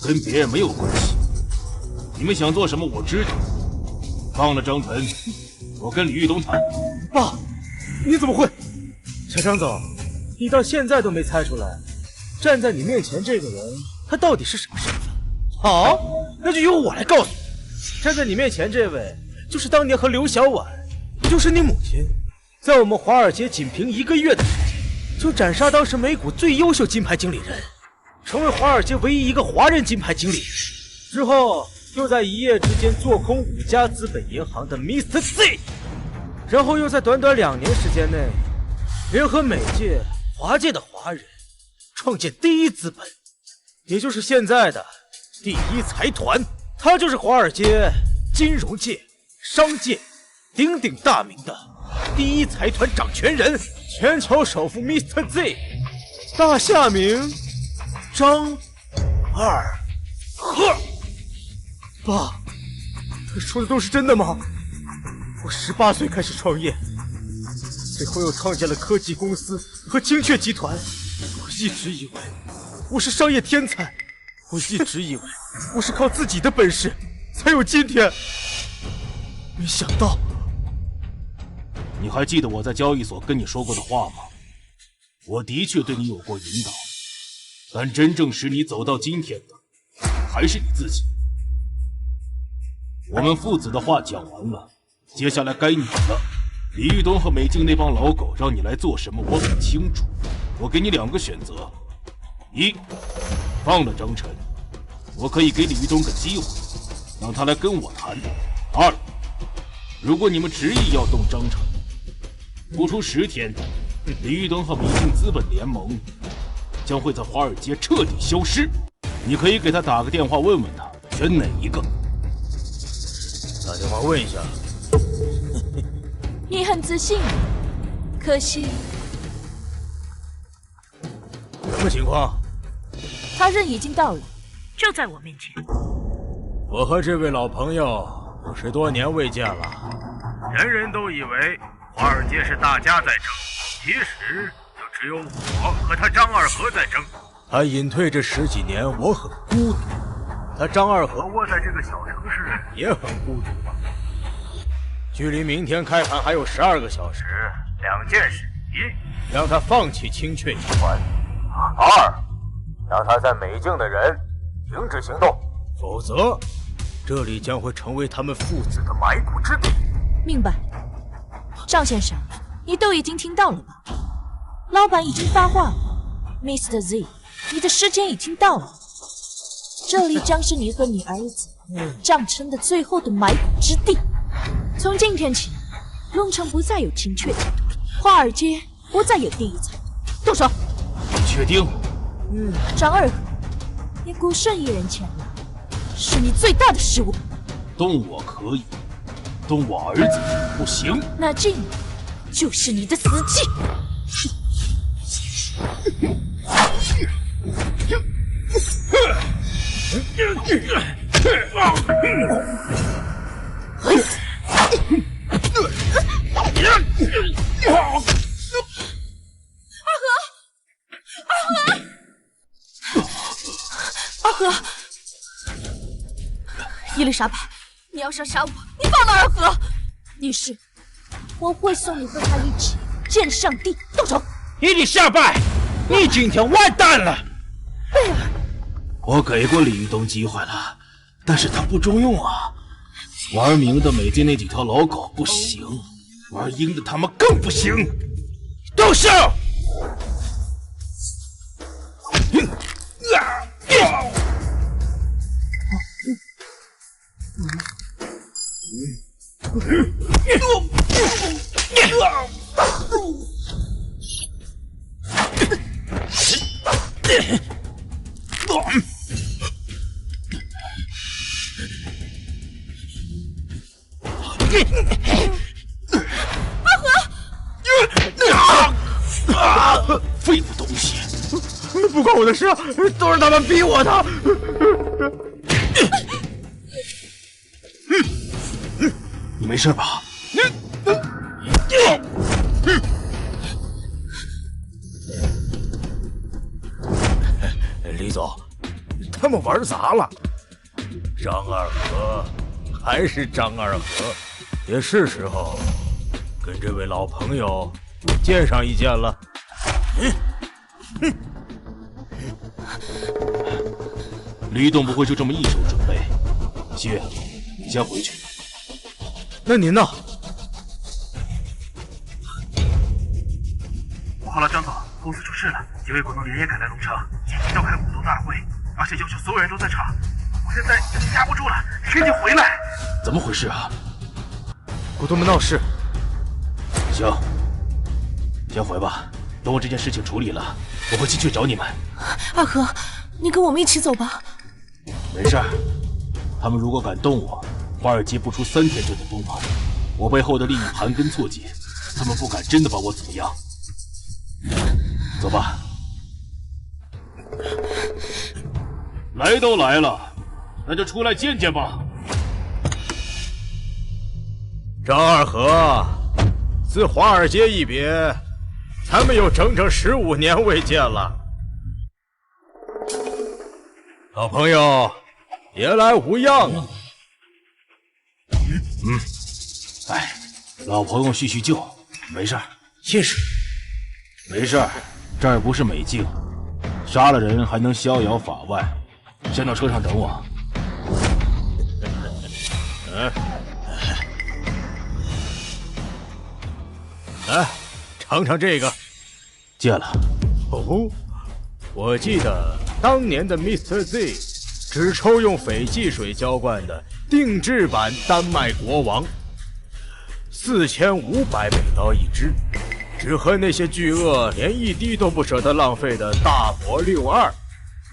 跟别人没有关系。你们想做什么我知道。放了张晨，我跟李玉东谈。爸，你怎么会？小张总，你到现在都没猜出来，站在你面前这个人，他到底是什么身份？好，那就由我来告诉你。站在你面前这位，就是当年和刘小婉，也就是你母亲，在我们华尔街仅凭1个月的时间，就斩杀当时美股最优秀金牌经理人，成为华尔街唯一一个华人金牌经理人。之后又在一夜之间做空5家资本银行的 Mr. Z， 然后又在短短2年时间内，联合美界、华界的华人，创建第一资本，也就是现在的第一财团。他就是华尔街、金融界、商界鼎鼎大名的第一财团掌权人，全球首富 Mr. Z， 大夏名张二和。爸，他说的都是真的吗？我18岁开始创业，最后又创建了科技公司和青雀集团。我一直以为我是商业天才，我一直以为我是靠自己的本事才有今天，没想到。你还记得我在交易所跟你说过的话吗？我的确对你有过引导，但真正使你走到今天的，还是你自己。我们父子的话讲完了，接下来该你了。李玉东和美静那帮老狗让你来做什么，我很清楚。我给你2个选择：一，放了张晨，我可以给李玉东个机会，让他来跟我谈；二，如果你们执意要动张晨，不出10天，李玉东和美静资本联盟将会在华尔街彻底消失。你可以给他打个电话问问他，选哪一个？打电话问一下。你很自信，可惜什么情况？他人已经到了，就在我面前。我和这位老朋友50多年未见了。人人都以为华尔街是大家在争，其实就只有我和他张二和在争。他隐退这10几年，我很孤独。他张二和我窝在这个小城市也很孤独。距离明天开盘还有12个小时，2件事：一，让他放弃青雀集团；二，让他在美境的人停止行动，否则这里将会成为他们父子的埋骨之地。明白。张先生，你都已经听到了吧？老板已经发话了 ，Mr. Z， 你的时间已经到了。这里将是你和你儿子张琛的最后的埋骨之地。从今天起，龙城不再有青雀集团，华尔街不再有第一财。动手！你确定？张二和，你孤身一人前来，是你最大的失误。动我可以，动我儿子不行。那这就是你的死期。二和，伊丽莎白，你要想杀我，你放了二和。女士，我会送你和他一起见上帝。动手！伊丽莎白，你今天完蛋了。贝尔，我给过李玉东机会了，但是他不中用啊。玩明的美境那几条老狗不行，玩阴的他们更不行。动手！废物东西！不关我的事，都是他们逼我的。你没事吧？李总，他们玩砸了。张二和还是张二和，也是时候跟这位老朋友见上一见了。李董不会就这么一手准备。谢，你先回去。那您呢？好了，张总，公司出事了，几位股东连夜赶来龙城，紧急召开股东大会，而且要求所有人都在场。我现在已经压不住了，你赶紧回来！怎么回事啊？股东们闹事。行，先回吧。等我这件事情处理了，我会进去找你们。二和，你跟我们一起走吧。没事儿，他们如果敢动我，华尔街不出3天就得崩盘。我背后的利益盘根错节，他们不敢真的把我怎么样。走吧。来都来了，那就出来见见吧。张二和，自华尔街一别，咱们有整整15年未见了。老朋友，别来无恙啊。哎，老朋友叙叙旧，没事儿。谢谢。没事儿，这儿不是美境，杀了人还能逍遥法外。先到车上等我。来，尝尝这个。戒了。哦，我记得当年的 Mr. Z 只抽用斐济水浇灌的定制版丹麦国王，4500美刀一支，只喝那些巨鳄连一滴都不舍得浪费的大佛62。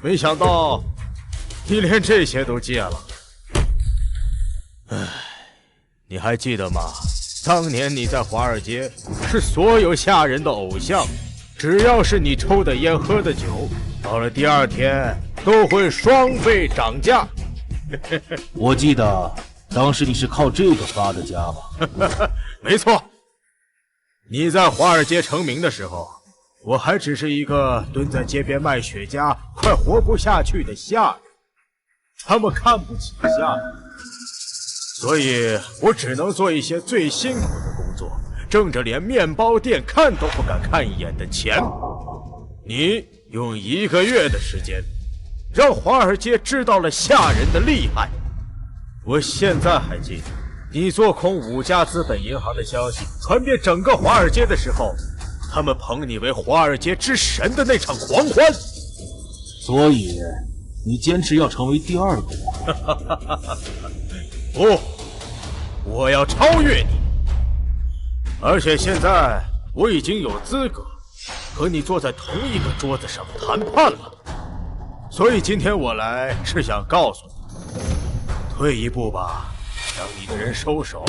没想到你连这些都戒了。唉，你还记得吗？当年你在华尔街是所有下人的偶像。只要是你抽的烟喝的酒，到了第2天都会双倍涨价。我记得当时你是靠这个发的家吧？没错，你在华尔街成名的时候，我还只是一个蹲在街边卖雪茄快活不下去的下人，他们看不起下人，所以我只能做一些最辛苦的工作，挣着连面包店看都不敢看一眼的钱。你用1个月的时间，让华尔街知道了下人的厉害。我现在还记得，你做空5家资本银行的消息传遍整个华尔街的时候，他们捧你为华尔街之神的那场狂欢。所以，你坚持要成为第2个我？不，我要超越你。而且现在我已经有资格和你坐在同一个桌子上谈判了，所以今天我来是想告诉你，退一步吧，让你的人收手。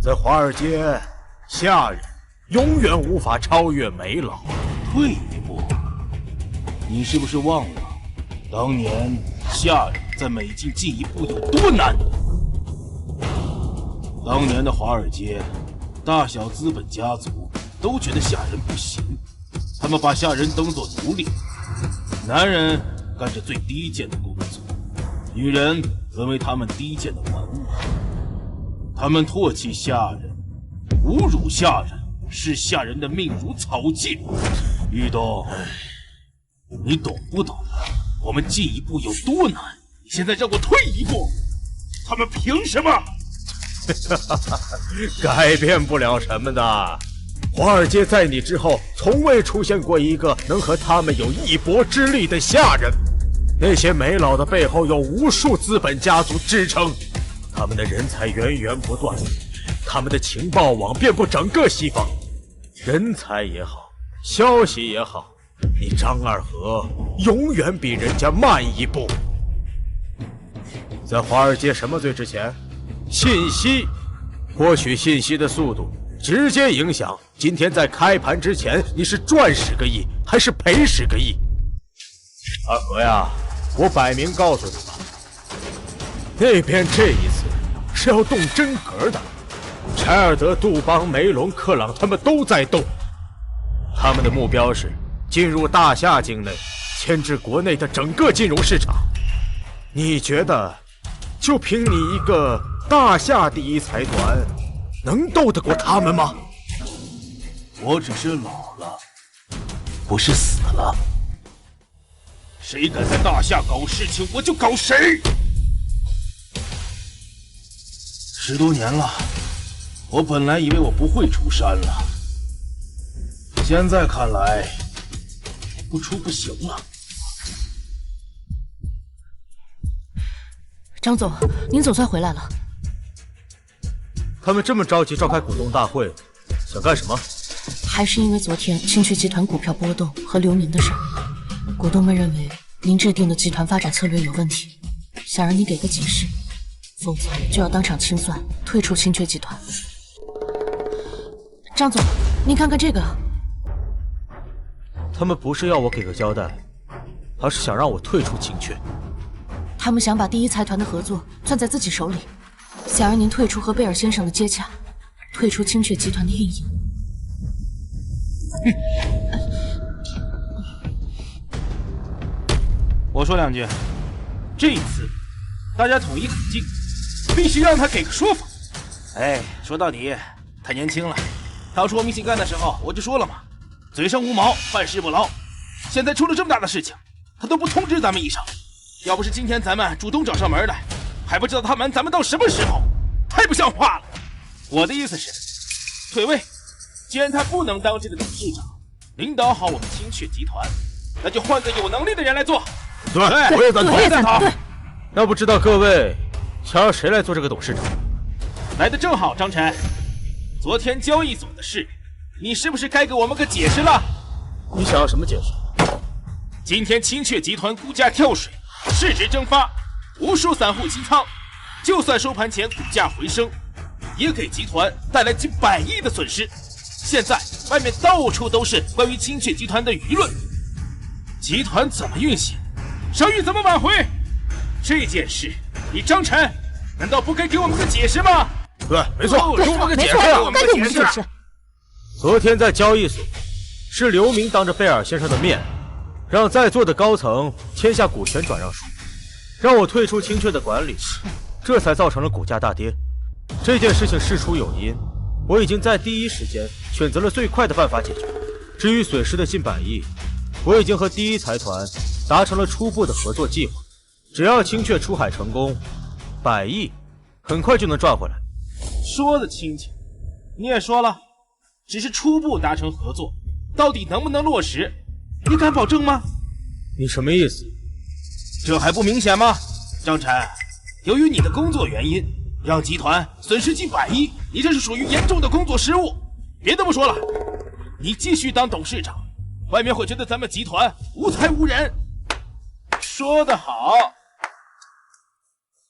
在华尔街，下人永远无法超越梅老。退一步？你是不是忘了，当年下人在美境进一步有多难？当年的华尔街，大小资本家族都觉得下人不行，他们把下人当作奴隶，男人干着最低贱的工作，女人沦为他们低贱的玩物。他们唾弃下人，侮辱下人，视下人的命如草芥。玉东，你懂不懂我们进一步有多难？你现在让我退一步，他们凭什么？改变不了什么的。华尔街在你之后，从未出现过一个能和他们有一搏之力的下人。那些梅老的背后有无数资本家族支撑，他们的人才源源不断，他们的情报网遍布整个西方。人才也好，消息也好，你张二和永远比人家慢一步。在华尔街，什么最值钱？信息。获取信息的速度直接影响今天在开盘之前你是赚10个亿还是赔10个亿。二和呀，我摆明告诉你吧，那边这一次是要动真格的。柴尔德、杜邦、梅隆、克朗他们都在动，他们的目标是进入大夏境内，牵制国内的整个金融市场。你觉得就凭你一个大夏第一财团能斗得过他们吗？我只是老了，不是死了。谁敢在大夏搞事情，我就搞谁。10多年了，我本来以为我不会出山了，现在看来不出不行了。张总，您总算回来了。他们这么着急召开股东大会，想干什么？还是因为昨天清确集团股票波动和流年的事儿，股东们认为您制定的集团发展策略有问题，想让你给个解释，否则就要当场清算，退出清确集团。张总，您看看这个。他们不是要我给个交代，而是想让我退出清确。他们想把第一财团的合作攥在自己手里，想让您退出和贝尔先生的接洽，退出清确集团的运营。我说2句，这一次大家统一口径，必须让他给个说法。哎，说到底太年轻了，当初我们一起干的时候我就说了嘛，嘴上无毛，办事不牢。现在出了这么大的事情，他都不通知咱们一声。要不是今天咱们主动找上门来，还不知道他瞒咱们到什么时候，太不像话了。我的意思是，退位，既然他不能当这个董事长，领导好我们青雀集团，那就换个有能力的人来做。对，我也赞同，我也赞同。那不知道各位想让谁来做这个董事长？来的正好，张晨。昨天交易所的事，你是不是该给我们个解释了？你想要什么解释？今天青雀集团股价跳水，市值蒸发，无数散户清仓，就算收盘前股价回升，也给集团带来近100亿的损失。现在外面到处都是关于青雀集团的舆论，集团怎么运行，声誉怎么挽回？这件事，你张晨难道不该给我们个解释吗？对，没错，给我们个解释，该给我们解释。昨天在交易所，是刘明当着贝尔先生的面，让在座的高层签下股权转让书，让我退出青雀的管理，这才造成了股价大跌。这件事情事出有因，我已经在第一时间选择了最快的办法解决。至于损失的近100亿，我已经和第一财团达成了初步的合作计划，只要青雀出海成功，100亿很快就能赚回来。说的轻巧，你也说了，只是初步达成合作，到底能不能落实，你敢保证吗？你什么意思？这还不明显吗？张晨，由于你的工作原因，让集团损失近100亿，你这是属于严重的工作失误。别的不说了，你继续当董事长，外面会觉得咱们集团无才无人。说得好，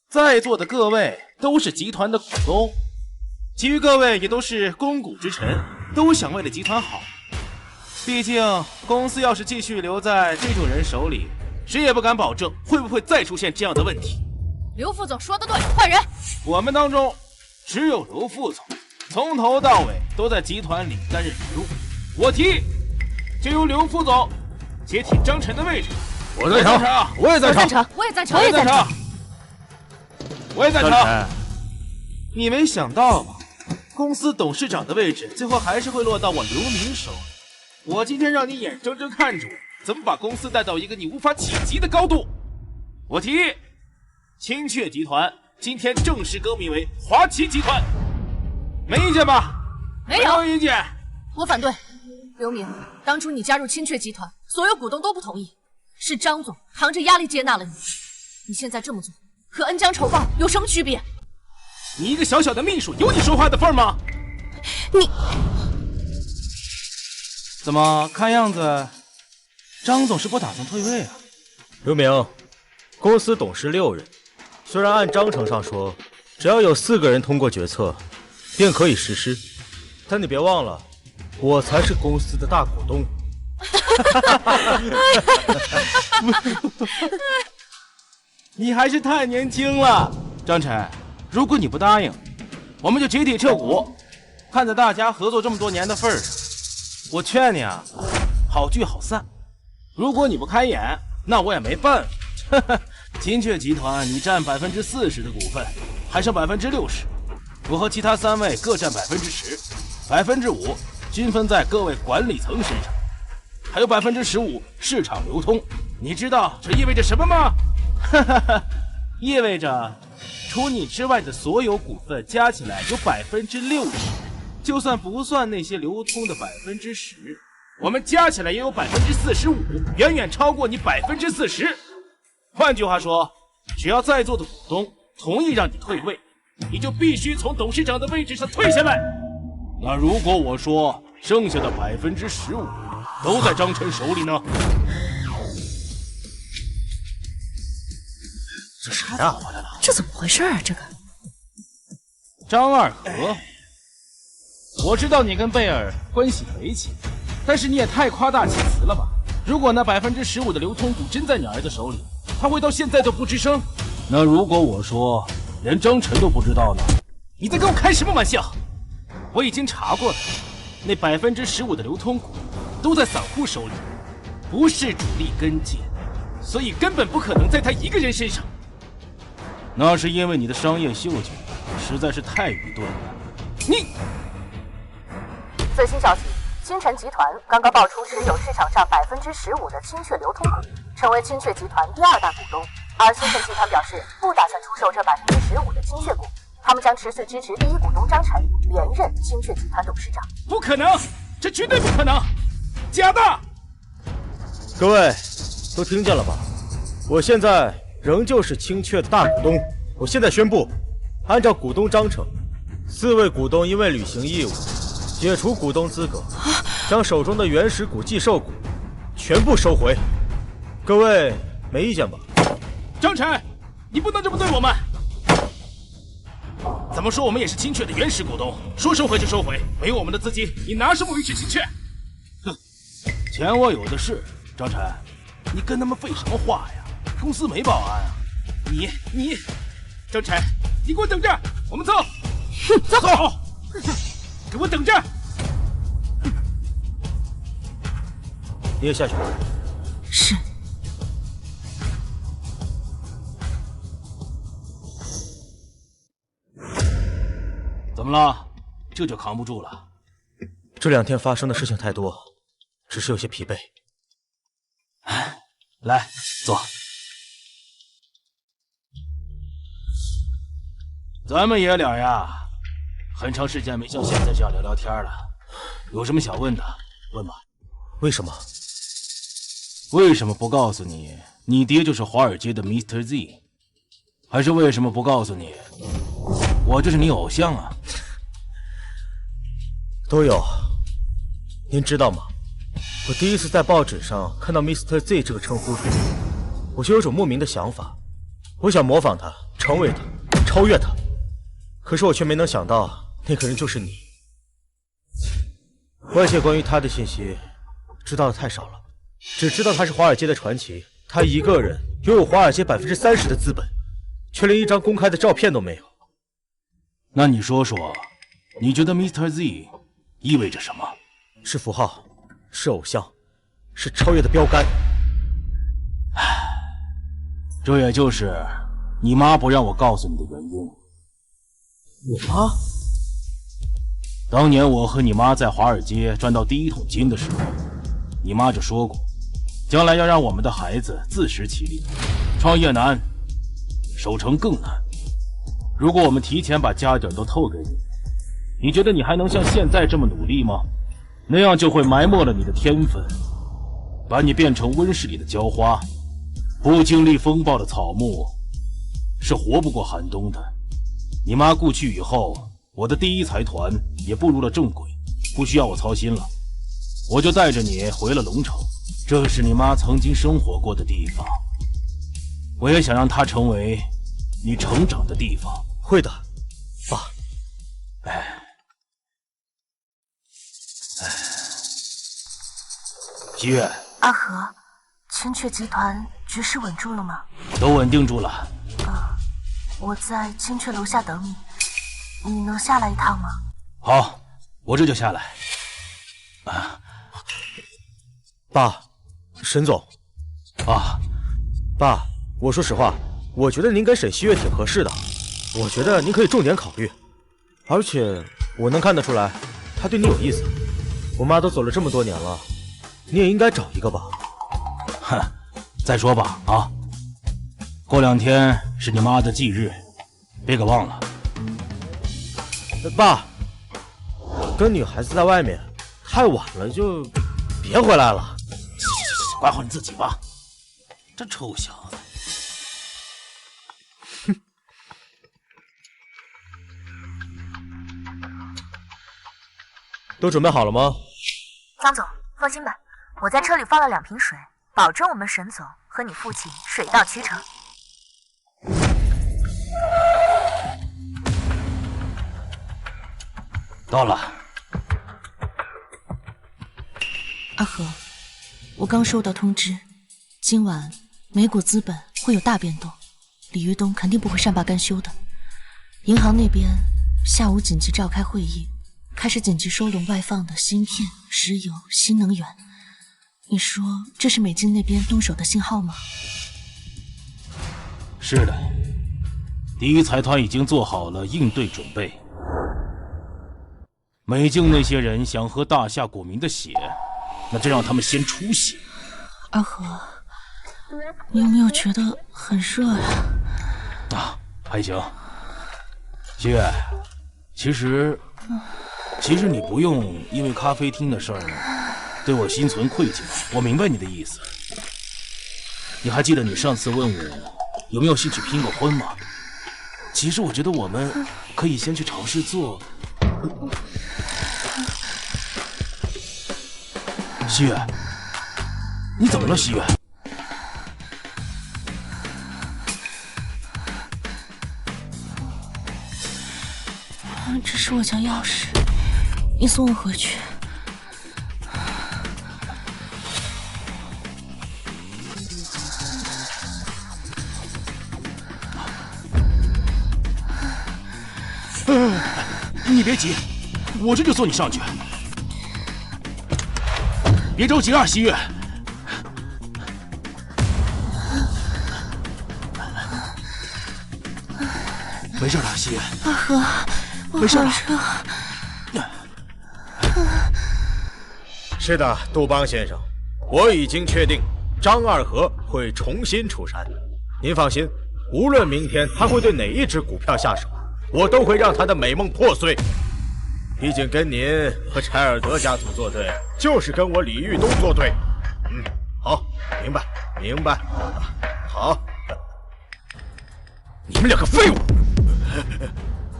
在座的各位都是集团的股东，其余各位也都是肱骨之臣，都想为了集团好。毕竟公司要是继续留在这种人手里，谁也不敢保证会不会再出现这样的问题。刘副总说的对，换人。我们当中只有刘副总从头到尾都在集团里担任人物，我提议就由刘副总接替张晨的位置。我赞成，我也赞成，我也赞成，我也赞成，我也赞成。你没想到吧？公司董事长的位置最后还是会落到我刘明手里。我今天让你眼睁睁看着我怎么把公司带到一个你无法企及的高度。我提议青雀集团今天正式更名为华旗集团，没意见吧？没有意见。我反对。刘明，当初你加入青雀集团，所有股东都不同意，是张总扛着压力接纳了你。你现在这么做，和恩将仇报有什么区别？你一个小小的秘书，有你说话的份吗？你怎么看样子，张总是不打算退位啊？刘明，公司董事6人，虽然按章程上说，只要有4个人通过决策，便可以实施，但你别忘了，我才是公司的大股东。你还是太年轻了，张晨。如果你不答应，我们就集体撤股。看在大家合作这么多年的份上，我劝你啊，好聚好散。如果你不开眼，那我也没办法。金雀集团你占40%的股份，还剩60%，我和其他3位各占10%，5%均分在各位管理层身上，还有15%市场流通。你知道这意味着什么吗？意味着除你之外的所有股份加起来有60%，就算不算那些流通的10%，我们加起来也有45%，远远超过你40%。换句话说，只要在座的股东同意让你退位，你就必须从董事长的位置上退下来。那如果我说剩下的15%都在张晨手里呢？这谁啊？这怎么回事啊？这个张二和，我知道你跟贝尔关系匪浅，但是你也太夸大其词了吧？如果那15%的流通股真在你儿子手里，他会到现在都不吱声。那如果我说连张晨都不知道呢？你在跟我开什么玩笑？我已经查过了，那15%的流通股都在散户手里，不是主力跟进，所以根本不可能在他一个人身上。那是因为你的商业嗅觉实在是太愚钝了。你最新消息，青晨集团刚刚爆出持有市场上15%的青雀流通股，成为青雀集团第2大股东。而新晨集团表示不打算出售这15%的青雀股，他们将持续支持第一股东张晨连任青雀集团董事长。不可能，这绝对不可能，假的！各位都听见了吧？我现在仍旧是青雀的大股东。我现在宣布，按照股东章程，4位股东因为履行义务，解除股东资格，将手中的原始股继受股全部收回。各位没意见吧？张晨，你不能这么对我们！怎么说我们也是青雀的原始股东，说收回就收回，没有我们的资金，你拿什么允许青雀？哼，钱我有的是。张晨，你跟他们废什么话呀？公司没保安啊！你，张晨，你给我等着，我们走。走，给我等着。你也下去吧。是。怎么了？这就扛不住了？这2天发生的事情太多，只是有些疲惫。来，坐。咱们爷俩呀，很长时间没像现在这样聊聊天了。有什么想问的，问吧。为什么？为什么不告诉你，你爹就是华尔街的 Mr. Z？ 还是为什么不告诉你，我就是你偶像啊？都有。您知道吗？我第一次在报纸上看到 Mr. Z 这个称呼时，我就有种莫名的想法，我想模仿他，成为他，超越他。可是我却没能想到，那个人就是你。外界关于他的信息知道的太少了，只知道他是华尔街的传奇，他一个人拥有华尔街30%的资本，却连一张公开的照片都没有。那你说说，你觉得 Mr. Z 意味着什么？是符号，是偶像，是超越的标杆。这也就是你妈不让我告诉你的原因。我妈？当年我和你妈在华尔街赚到第一桶金的时候，你妈就说过，将来要让我们的孩子自食其力。创业难，守成更难。如果我们提前把家底都透给你，你觉得你还能像现在这么努力吗？那样就会埋没了你的天分，把你变成温室里的浇花。不经历风暴的草木是活不过寒冬的。你妈故去以后，我的第一财团也步入了正轨，不需要我操心了。我就带着你回了龙城，这是你妈曾经生活过的地方。我也想让它成为你成长的地方。会的，爸。希月，阿和，青雀集团局势稳住了吗？都稳定住了。我在青雀楼下等你，你能下来一趟吗？好，我这就下来。爸，沈总。爸，我说实话，我觉得您跟沈希月挺合适的，我觉得您可以重点考虑。而且我能看得出来，他对你有意思。我妈都走了这么多年了，你也应该找一个吧。哼，再说吧啊！过2天是你妈的忌日，别给忘了。爸，跟女孩子在外面太晚了，就别回来了。管好你自己吧，这臭小子。都准备好了吗？张总，放心吧，我在车里放了2瓶水，保证我们沈总和你父亲水到渠成。到了。阿和，我刚收到通知，今晚美股资本会有大变动，李玉东肯定不会善罢甘休的。银行那边下午紧急召开会议，开始紧急收拢外放的芯片、石油、新能源。你说这是美金那边动手的信号吗？是的，第一财团已经做好了应对准备。美境那些人想喝大夏股民的血，那就让他们先出血。阿和，你有没有觉得很热呀？还行。西月，其实你不用因为咖啡厅的事儿对我心存愧疚，我明白你的意思。你还记得你上次问我有没有兴趣拼个婚吗？其实我觉得我们可以先去尝试做。西月，你怎么了，西月？这是我家钥匙，你送我回去。你别急，我这就送你上去。别着急啊，西月。没事的，西月。二和，没事了。是的，杜邦先生，我已经确定张二和会重新出山。您放心，无论明天他会对哪一只股票下手，我都会让他的美梦破碎。毕竟跟您和柴尔德家族作对，就是跟我李玉东作对。好，明白。好，你们两个废物！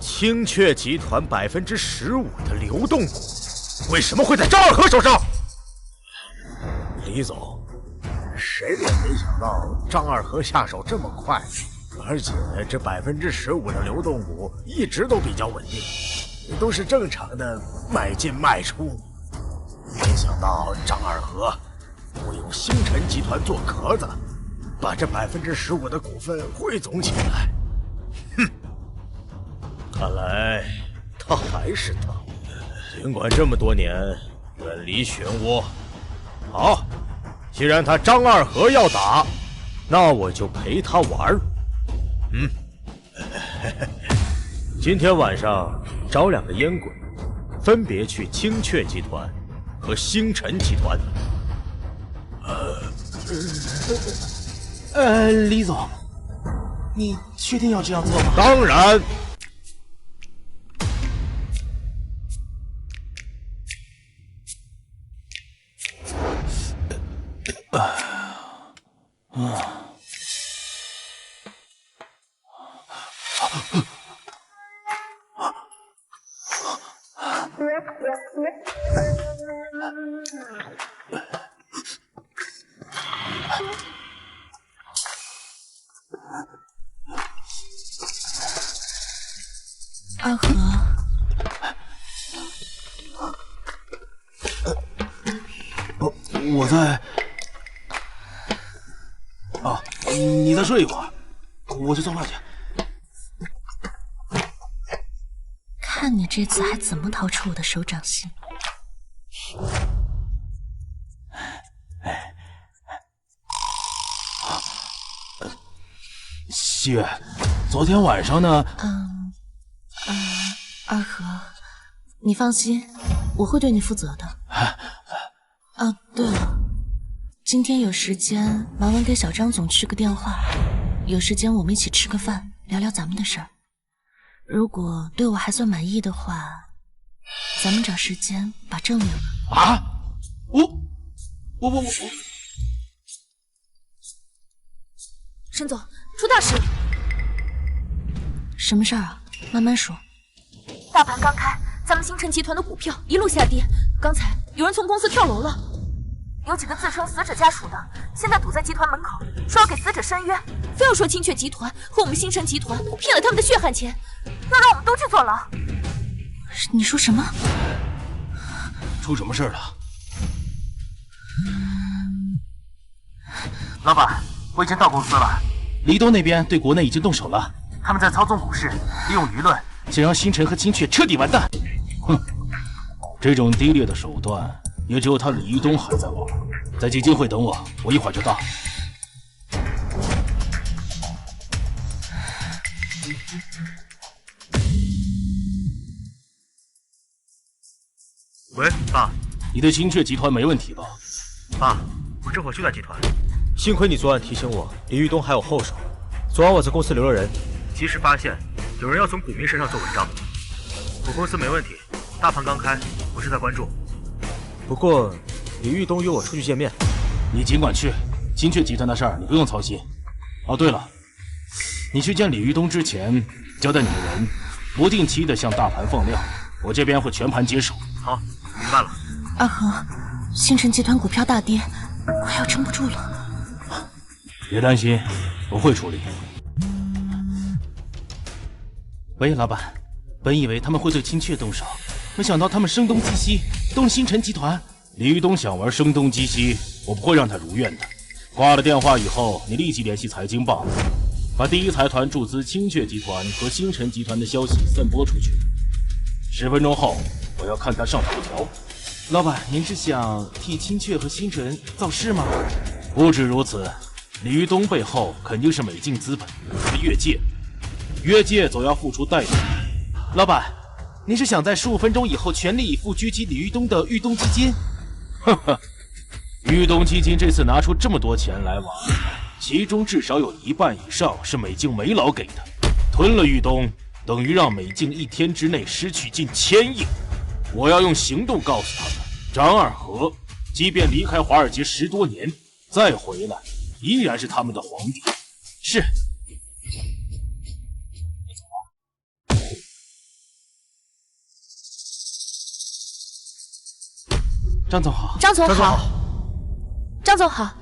青雀集团15%的流动股，为什么会在张二和手上？李总，谁也没想到张二和下手这么快，而且这15%的流动股一直都比较稳定，都是正常的买进卖出。没想到张二和会用星辰集团做壳子，把这15%的股份汇总起来。看来他还是他，尽管这么多年远离漩涡。好，既然他张二和要打，那我就陪他玩。今天晚上找2个烟鬼，分别去青雀集团和星辰集团。李总，你确定要这样做吗？当然。二和，我在。你再睡一会儿，我去做饭去。看你这次还怎么逃出我的手掌心！西月，昨天晚上呢？二和，你放心，我会对你负责的。对了，今天有时间，麻烦给小张总去个电话。有时间我们一起吃个饭，聊聊咱们的事儿。如果对我还算满意的话，咱们找时间把证领了。啊！我，沈总，出大事了！什么事儿啊？慢慢说。大盘刚开，咱们星辰集团的股票一路下跌。刚才有人从公司跳楼了，有几个自称死者家属的，现在堵在集团门口，说要给死者申冤，非要说青雀集团和我们星辰集团骗了他们的血汗钱，要让我们都去坐牢。你说什么？出什么事了？老板，我已经到公司了。黎东那边对国内已经动手了，他们在操纵股市，利用舆论，想让星辰和青雀彻底完蛋。哼，这种低劣的手段，也只有他李玉东还在玩。在基金会等我，我一会儿就到。喂，爸。你对青雀集团没问题吧？爸，我这会儿就在集团。幸亏你昨晚提醒我，李玉东还有后手。昨晚我在公司留了人，及时发现，有人要从股民身上做文章。我公司没问题，大盘刚开，不是在关注。不过李玉东约我出去见面，你尽管去，金雀集团的事儿你不用操心。哦，对了，你去见李玉东之前，交代你的人不定期的向大盘放量，我这边会全盘接手。好，明白了。阿和，星辰集团股票大跌，快要撑不住了。别担心，我会处理。喂，老板，本以为他们会对青雀动手，没想到他们声东击西，动了星辰集团。李玉东想玩声东击西，我不会让他如愿的。挂了电话以后，你立即联系财经报，把第一财团注资青雀集团和星辰集团的消息散播出去。10分钟后，我要看他上头条。老板，您是想替青雀和星辰造势吗？不止如此，李玉东背后肯定是美境资本和越界，越界总要付出代价。老板，您是想在15分钟以后全力以赴狙击李玉东的豫东基金？呵呵，豫东基金这次拿出这么多钱来玩，其中至少有1半以上是美境梅老给的。吞了豫东，等于让美境1天之内失去近1000亿。我要用行动告诉他们，张二和即便离开华尔街10多年，再回来依然是他们的皇帝。是。张总好。张总好。张总好。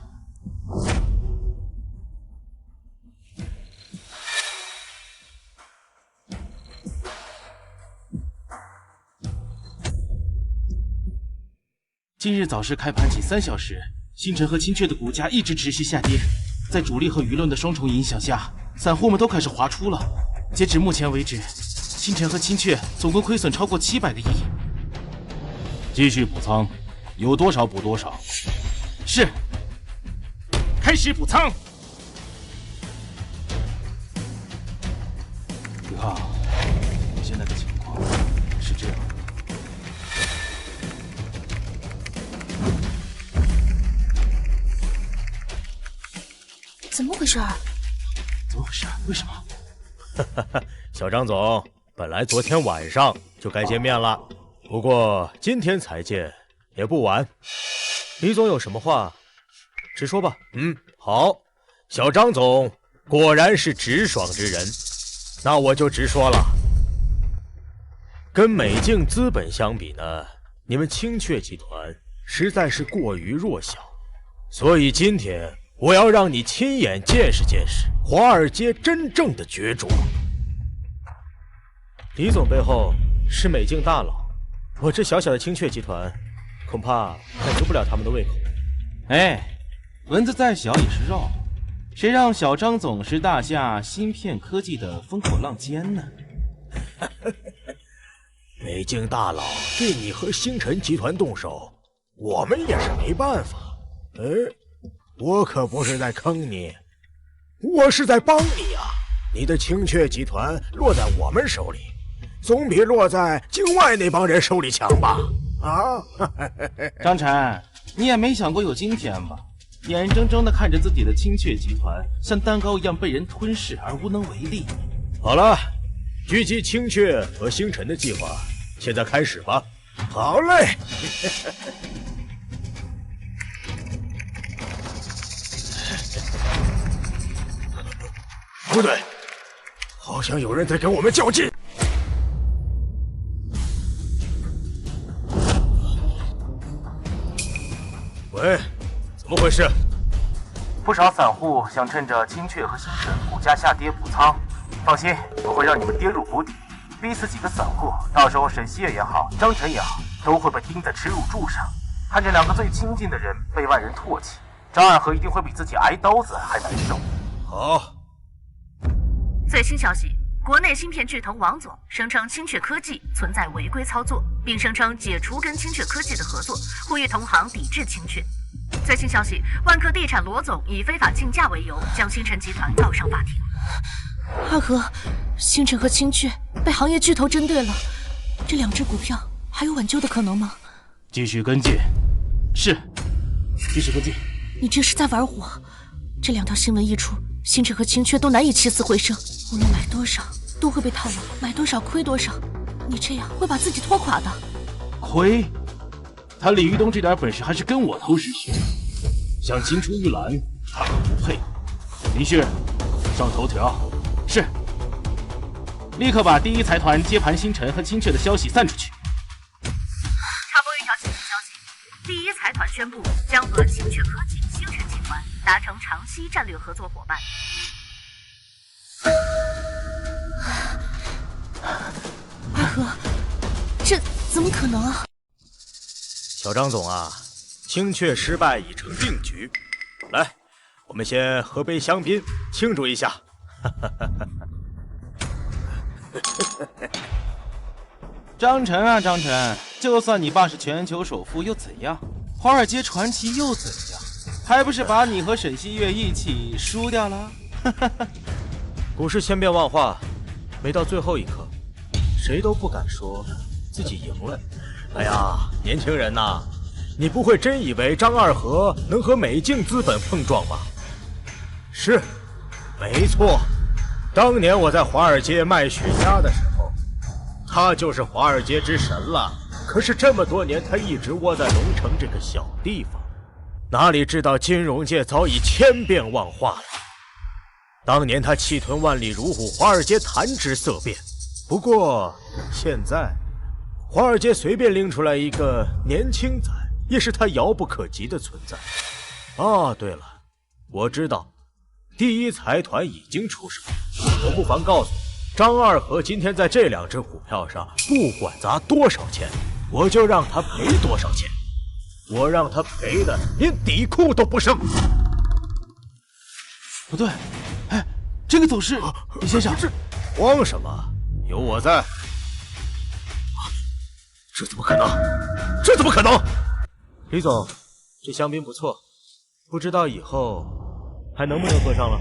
今日早市开盘前3小时，星辰和青雀的股价一直持续下跌，在主力和舆论的双重影响下，散户们都开始滑出了。截止目前为止，星辰和青雀总共亏损超过700个亿。继续补仓，有多少补多少。是。开始补仓。你看，现在的情况是这样。怎么回事？怎么回事？为什么？小张总，本来昨天晚上就该见面了，不过今天才见也不晚。李总有什么话直说吧。好，小张总果然是直爽之人，那我就直说了。跟美境资本相比呢，你们青雀集团实在是过于弱小，所以今天我要让你亲眼见识见识华尔街真正的角逐。李总背后是美境大佬，我这小小的青雀集团恐怕满足不了他们的胃口。哎，蚊子再小也是肉，谁让小张总是大夏芯片科技的风口浪尖呢？美境大佬对你和星辰集团动手，我们也是没办法。我可不是在坑你，我是在帮你啊！你的青雀集团落在我们手里，总比落在境外那帮人手里强吧？啊！张晨，你也没想过有今天吧？眼睁睁地看着自己的青雀集团像蛋糕一样被人吞噬而无能为力。好了，狙击青雀和星辰的计划现在开始吧。好嘞。不对，好像有人在跟我们较劲。喂，怎么回事？不少散户想趁着青雀和星辰股价下跌补仓。放心，我会让你们跌入谷底，逼死几个散户，到时候沈西月也好，张晨也好，都会被钉在耻辱柱上，看着2个最亲近的人被外人唾弃，张二和一定会比自己挨刀子还难受。好。最新消息，国内芯片巨头王总声称青雀科技存在违规操作，并声称解除跟青雀科技的合作，呼吁同行抵制青雀。最新消息，万科地产罗总以非法竞价为由，将星辰集团告上法庭。阿和，星辰和青雀被行业巨头针对了，这2只股票还有挽救的可能吗？继续跟进。是，继续跟进。你这是在玩我？这2条新闻一出，星辰和青雀都难以起死回生，无论买多少都会被套牢，买多少亏多少。你这样会把自己拖垮的。亏？他李玉东这点本事还是跟我偷师学，想青出玉兰，他可不配。林旭，上头条。是。立刻把第一财团接盘星辰和清确的消息散出去。插播一条新闻消息：第一财团宣布将和清确科技、星辰集团达成长期战略合作伙伴。二和，这怎么可能啊？小张总啊，清确失败已成定局。来，我们先喝杯香槟庆祝一下。张晨啊，张晨，就算你爸是全球首富又怎样？华尔街传奇又怎样？还不是把你和沈西月一起输掉了？股市千变万化，没到最后一刻，谁都不敢说自己赢了。哎呀，年轻人呐，你不会真以为张二和能和美境资本碰撞吧？是，没错。当年我在华尔街卖雪茄的时候，他就是华尔街之神了。可是这么多年，他一直窝在龙城这个小地方，哪里知道金融界早已千变万化了。当年他气吞万里如虎，华尔街谈之色变。不过现在，华尔街随便拎出来一个年轻仔，也是他遥不可及的存在。啊，对了，我知道，第一财团已经出手。我不妨告诉你，张二和今天在这2只股票上，不管砸多少钱，我就让他赔多少钱。我让他赔的连底裤都不剩。不对，哎，这个走势，李先生，慌什么？有我在。这怎么可能？这怎么可能？李总，这香槟不错，不知道以后还能不能喝上了？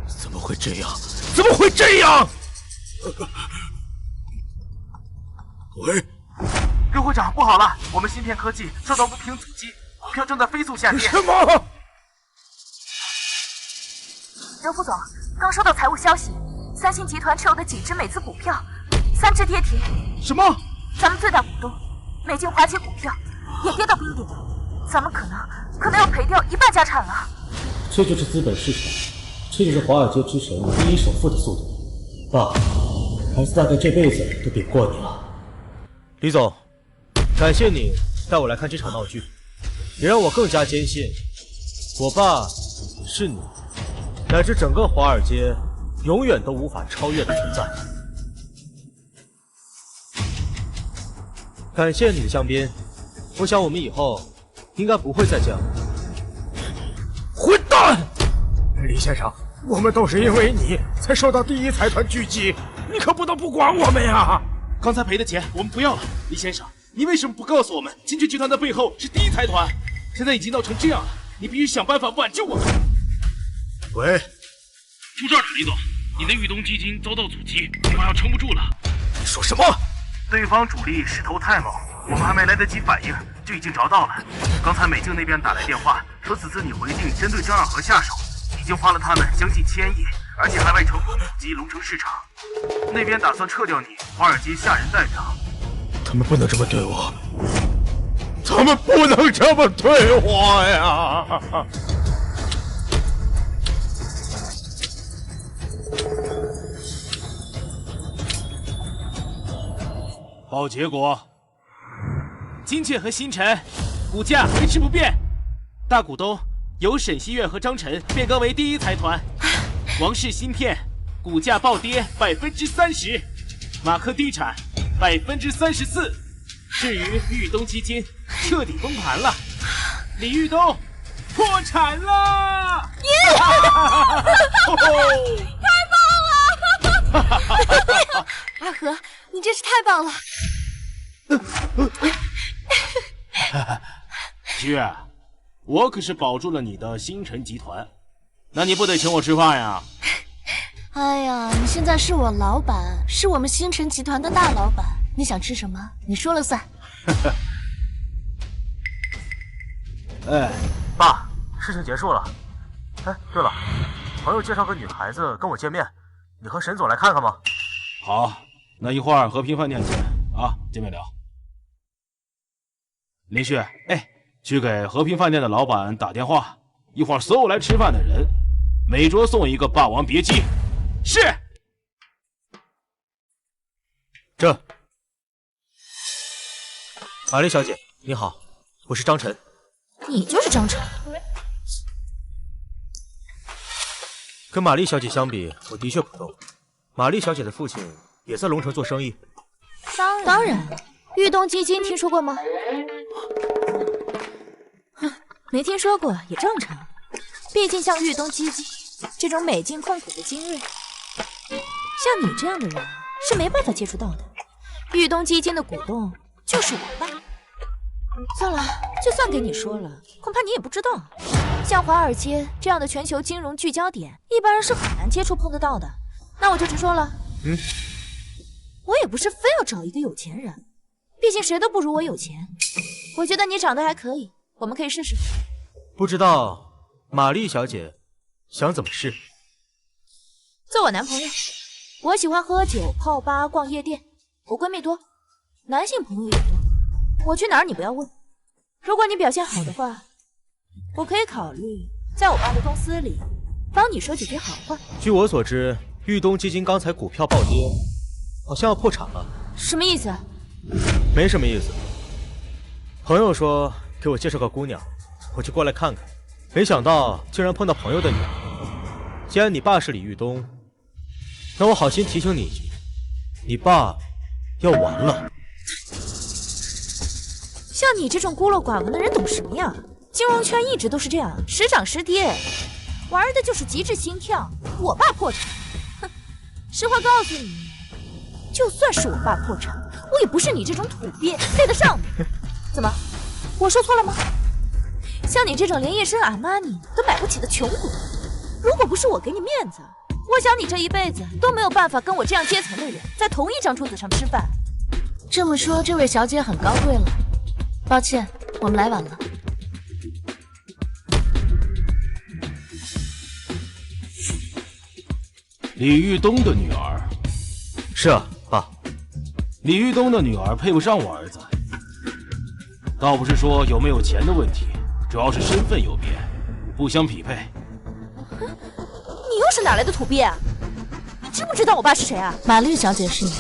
怎么会这样？怎么会这样？喂，刘会长，不好了，我们芯片科技受到不平阻击，股票正在飞速下跌。什么？刘副总，刚收到财务消息，三星集团持有的几只美资股票，3只跌停。什么？咱们最大股东美境华企股票也跌到冰点，咱们可能要赔掉1半家产了。这就是资本市场，这就是华尔街之神第一首富的速度。爸，儿子大概这辈子都比不过你了。李总，感谢你带我来看这场闹剧，也让我更加坚信，我爸是你乃至整个华尔街永远都无法超越的存在。感谢你的香槟，我想我们以后应该不会再这样。混蛋！李先生，我们都是因为你才受到第一财团狙击，你可不能不管我们呀！刚才赔的钱我们不要了，李先生，你为什么不告诉我们，清确集团的背后是第一财团？现在已经闹成这样了，你必须想办法挽救我们。喂，出事了，李总，你的豫东基金遭到阻击，恐怕要撑不住了。你说什么？对方主力势头太猛，我们还没来得及反应，就已经着到了。刚才美境那边打来电话，说此次你回定针对张二和下手，已经花了他们将近1000亿，而且还外筹普及龙城市场。那边打算撤掉你华尔街下人代表。他们不能这么对我，他们不能这么对我呀！报结果，金雀和星辰股价维持不变，大股东由沈西月和张晨变更为第一财团，王氏芯片股价暴跌30%，马克地产34%，至于豫东基金彻底崩盘了，李豫东破产了！耶！太棒了！阿和，你真是太棒了！七月，我可是保住了你的星辰集团，那你不得请我吃饭呀？哎呀，你现在是我老板，是我们星辰集团的大老板，你想吃什么，你说了算。哎，爸，事情结束了。哎，对了，朋友介绍个女孩子跟我见面，你和沈总来看看吗？好，那一会儿和平饭店见啊，见面聊。林旭，哎，去给和平饭店的老板打电话，一会儿所有来吃饭的人，每桌送一个霸王别姬。是。这，玛丽小姐，你好，我是张晨。你就是张晨？跟玛丽小姐相比，我的确普通。玛丽小姐的父亲也在龙城做生意。当然，豫东基金听说过吗？哼，没听说过也正常，毕竟像豫东基金这种美金控股的精锐，像你这样的人是没办法接触到的。豫东基金的股东就是我爸。算了，就算给你说了，恐怕你也不知道。像华尔街这样的全球金融聚焦点，一般人是很难接触碰得到的。那我就直说了，我也不是非要找一个有钱人，毕竟谁都不如我有钱。我觉得你长得还可以，我们可以试试。不知道玛丽小姐想怎么试？做我男朋友。我喜欢喝酒、泡吧、逛夜店，我闺蜜多，男性朋友也多。我去哪儿你不要问。如果你表现好的话，我可以考虑在我爸的公司里帮你说几句好话。据我所知，豫东基金刚才股票暴跌，好像要破产了。什么意思？没什么意思。朋友说给我介绍个姑娘，我就过来看看，没想到竟然碰到朋友的女儿。既然你爸是李豫东，那我好心提醒你一句，你爸要完了。像你这种孤陋寡闻的人懂什么呀？金融圈一直都是这样，时涨时跌，玩的就是极致心跳。我爸破产，哼！实话告诉你，就算是我爸破产，我也不是你这种土鳖配得上的。怎么，我说错了吗？像你这种连一身阿玛尼都买不起的穷鬼，如果不是我给你面子，我想你这一辈子都没有办法跟我这样阶层的人在同一张桌子上吃饭。这么说，这位小姐很高贵了。抱歉，我们来晚了。李豫东的女儿。是啊，爸。李豫东的女儿配不上我儿子，倒不是说有没有钱的问题，主要是身份有别，不相匹配。你又是哪来的土鳖啊？你知不知道我爸是谁啊？玛丽小姐是你。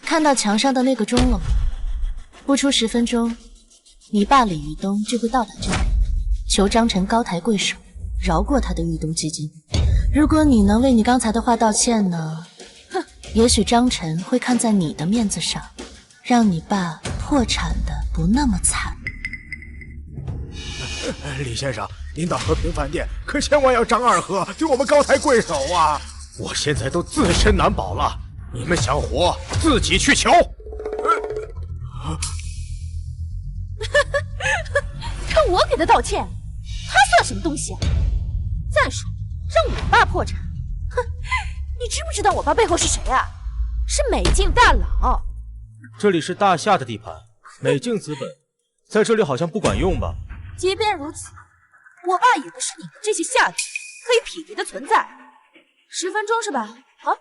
看到墙上的那个钟了吗？不出10分钟，你爸李豫东就会到达这里，求张晨高抬贵手，饶过他的豫东基金。如果你能为你刚才的话道歉呢，哼，也许张晨会看在你的面子上，让你爸破产的不那么惨。李先生，您到和平饭店可千万要张二和对我们高抬贵手啊！我现在都自身难保了，你们想活自己去求。看我给他道歉，他算什么东西啊？再说让我爸破产，哼，你知不知道我爸背后是谁啊？是美境大佬。这里是大夏的地盘，美境资本在这里好像不管用吧？即便如此，我爸也不是你们这些下等可以匹敌的存在。10分钟是吧？好，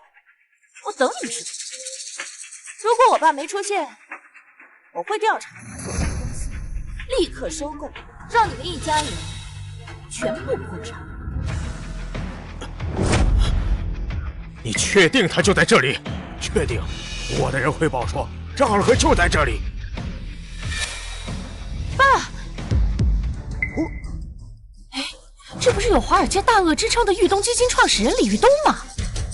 我等你们10分钟。如果我爸没出现，我会调查所有公司，立刻收购，让你们一家人全部破产。你确定他就在这里？确定。我的人汇报说，张二和就在这里。爸，这不是有华尔街大鳄之称的豫东基金创始人李豫东吗？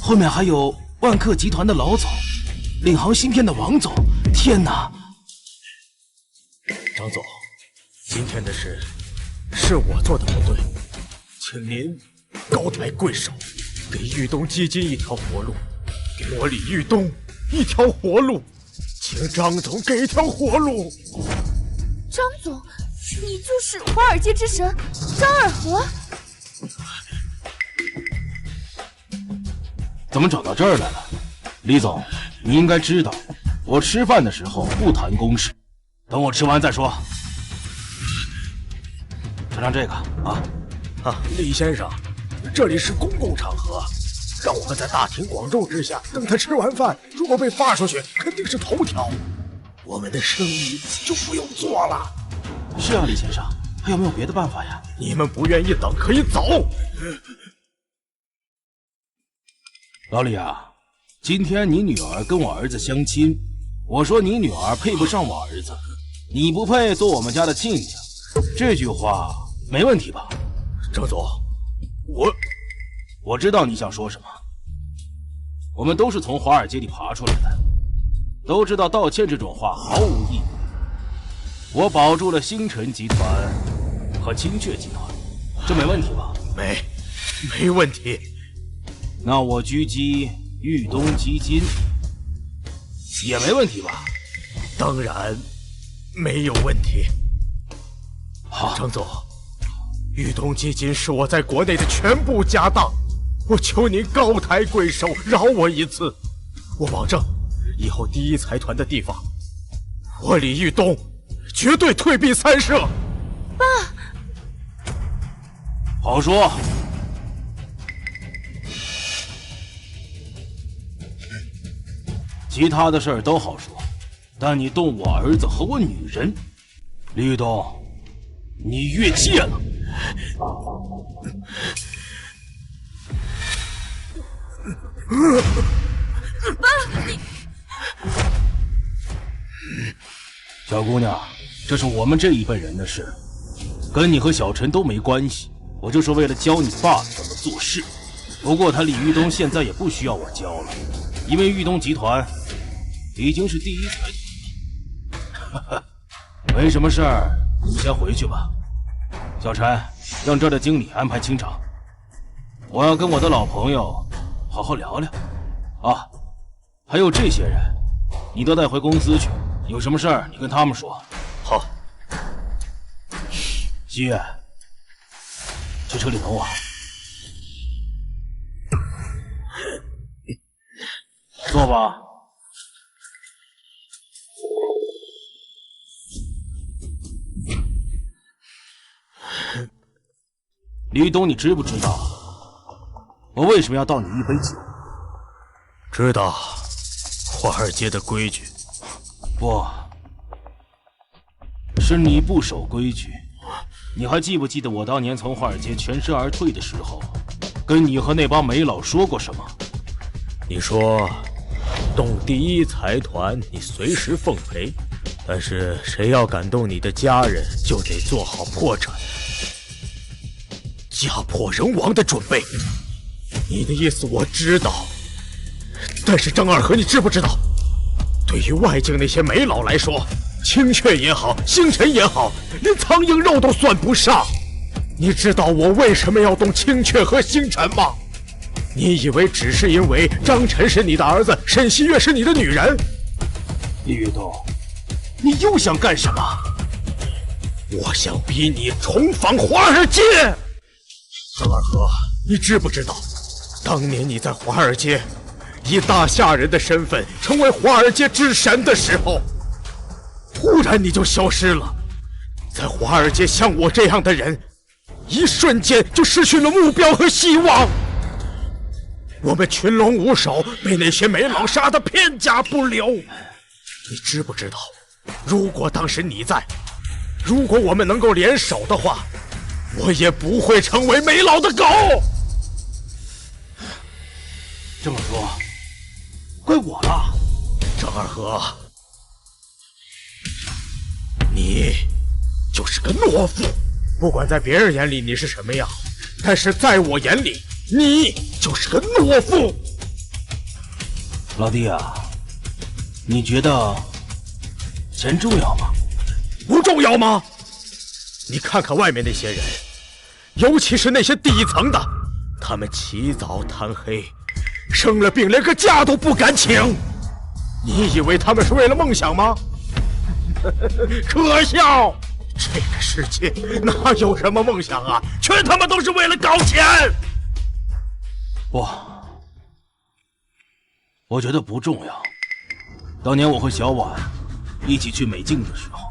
后面还有万科集团的老总，领航芯片的王总。天哪！张总，今天的事是我做的不对，请您高抬贵手，给豫东基金一条活路，给我李豫东一条活路，请张总给一条活路。张总，你就是华尔街之神张二和？怎么找到这儿来了？李总，你应该知道，我吃饭的时候不谈公事，等我吃完再说。尝尝这个啊！李先生，这里是公共场合，让我们在大庭广众之下等他吃完饭。如果被发出去，肯定是头条，我们的生意就不用做了。是啊，李先生，还有没有别的办法呀？你们不愿意等，可以走。老李啊，今天你女儿跟我儿子相亲，我说你女儿配不上我儿子，你不配做我们家的亲家，这句话没问题吧？张总，我知道你想说什么。我们都是从华尔街里爬出来的，都知道道歉这种话毫无意义。我保住了星辰集团和青雀集团，这没问题吧？没问题。那我狙击豫东基金也没问题吧？当然没有问题。好，张总，豫东基金是我在国内的全部家当，我求您高抬贵手，饶我一次。我保证，以后第一财团的地方，我李豫东绝对退避三舍。爸，好说。其他的事儿都好说，但你动我儿子和我女人，李豫东，你越界了。爸，你小姑娘，这是我们这一辈人的事，跟你和小陈都没关系。我就是为了教你爸怎么做事。不过他李豫东现在也不需要我教了，因为豫东集团已经是第一财团。没什么事儿，你们先回去吧。小陈，让这儿的经理安排清场，我要跟我的老朋友好好聊聊。啊，还有这些人，你都带回公司去。有什么事儿你跟他们说。好。西月，去车里等我。坐吧。李东，你知不知道我为什么要倒你一杯酒？知道，华尔街的规矩。不，是你不守规矩。你还记不记得我当年从华尔街全身而退的时候，跟你和那帮煤老说过什么？你说，动第一财团你随时奉陪，但是谁要敢动你的家人，就得做好破产、家破人亡的准备。你的意思我知道，但是张二和，你知不知道？对于外境那些煤老来说，青雀也好，星辰也好，连苍蝇肉都算不上。你知道我为什么要动青雀和星辰吗？你以为只是因为张晨是你的儿子，沈西月是你的女人？李岳东，你又想干什么？我想逼你重返华尔街。张二和，你知不知道，当年你在华尔街以大夏人的身份成为华尔街之神的时候，突然你就消失了。在华尔街，像我这样的人，一瞬间就失去了目标和希望。我们群龙无首，被那些煤老杀得片甲不留。你知不知道，如果当时你在，如果我们能够联手的话，我也不会成为煤老的狗。这么说，怪我了。张二和，你就是个懦夫。不管在别人眼里你是什么样，但是在我眼里，你就是个懦夫。老弟啊，你觉得钱重要吗？不重要吗？你看看外面那些人，尤其是那些底层的，他们起早贪黑，生了病连个假都不敢请。你以为他们是为了梦想吗？可笑！这个世界哪有什么梦想啊？全他妈都是为了搞钱！不，我觉得不重要。当年我和小婉一起去美境的时候，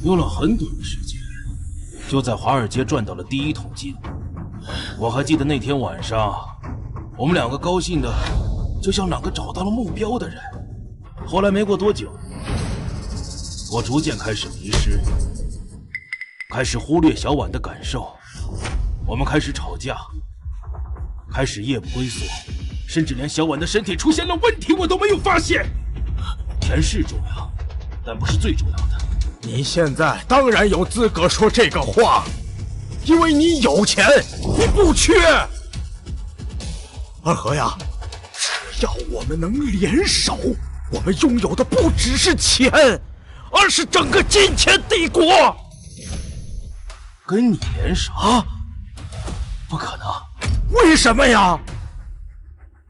用了很短的时间，就在华尔街赚到了第一桶金。我还记得那天晚上，我们两个高兴的就像两个找到了目标的人。后来没过多久，我逐渐开始迷失，开始忽略小婉的感受，我们开始吵架，开始夜不归宿，甚至连小婉的身体出现了问题我都没有发现。钱是重要，但不是最重要的。你现在当然有资格说这个话，因为你有钱，你不缺。二和呀，只要我们能联手，我们拥有的不只是钱，而是整个金钱帝国。跟你联手啊？不可能！为什么呀？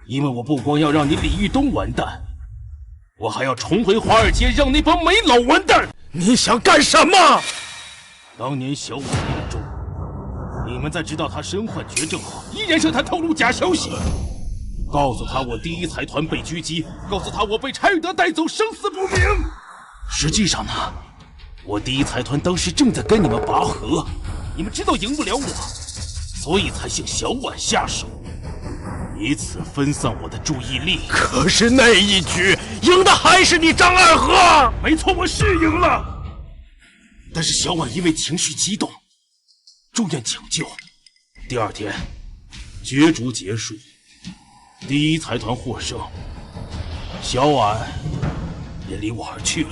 因为我不光要让你李玉东完蛋，我还要重回华尔街，让那帮没老完蛋。你想干什么？当年小婉病重，你们在知道他身患绝症后，依然向他透露假消息，告诉他我第一财团被狙击，告诉他我被柴尔德带走，生死不明。实际上呢，我第一财团当时正在跟你们拔河，你们知道赢不了我，所以才向小婉下手，以此分散我的注意力。可是那一局赢的还是你张二和。没错，我是赢了，但是小婉因为情绪激动，住院抢救。第二天，角逐结束，第一财团获胜，小婉也离我而去了。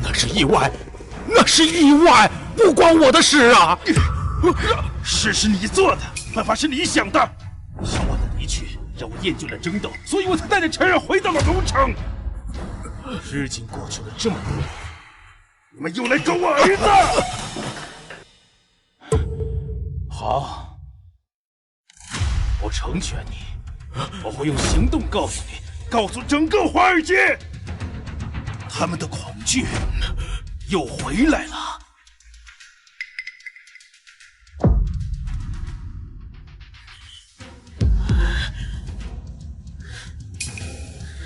那是意外，那是意外，不关我的事啊！事是你做的，办法是你想的。小婉的离去让我厌倦了争斗，所以我才带着陈儿回到了龙城。事情过去了这么多年，你们又来搞我儿子！好，我成全你，我会用行动告诉你，告诉整个华尔街，他们的恐惧又回来了。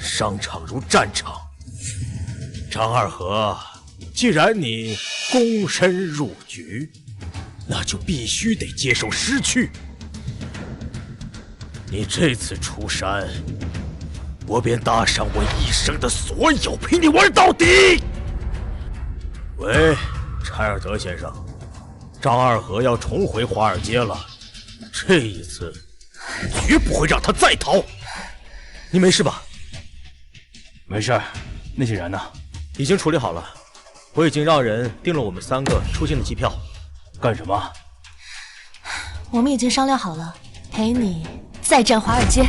商场如战场，张二和，既然你躬身入局，那就必须得接受失去。你这次出山，我便搭上我一生的所有，陪你玩到底。喂，柴尔德先生，张二和要重回华尔街了，这一次绝不会让他再逃。你没事吧？没事儿，那些人呢？已经处理好了，我已经让人订了我们3个出境的机票。干什么？我们已经商量好了，陪你再战华尔街。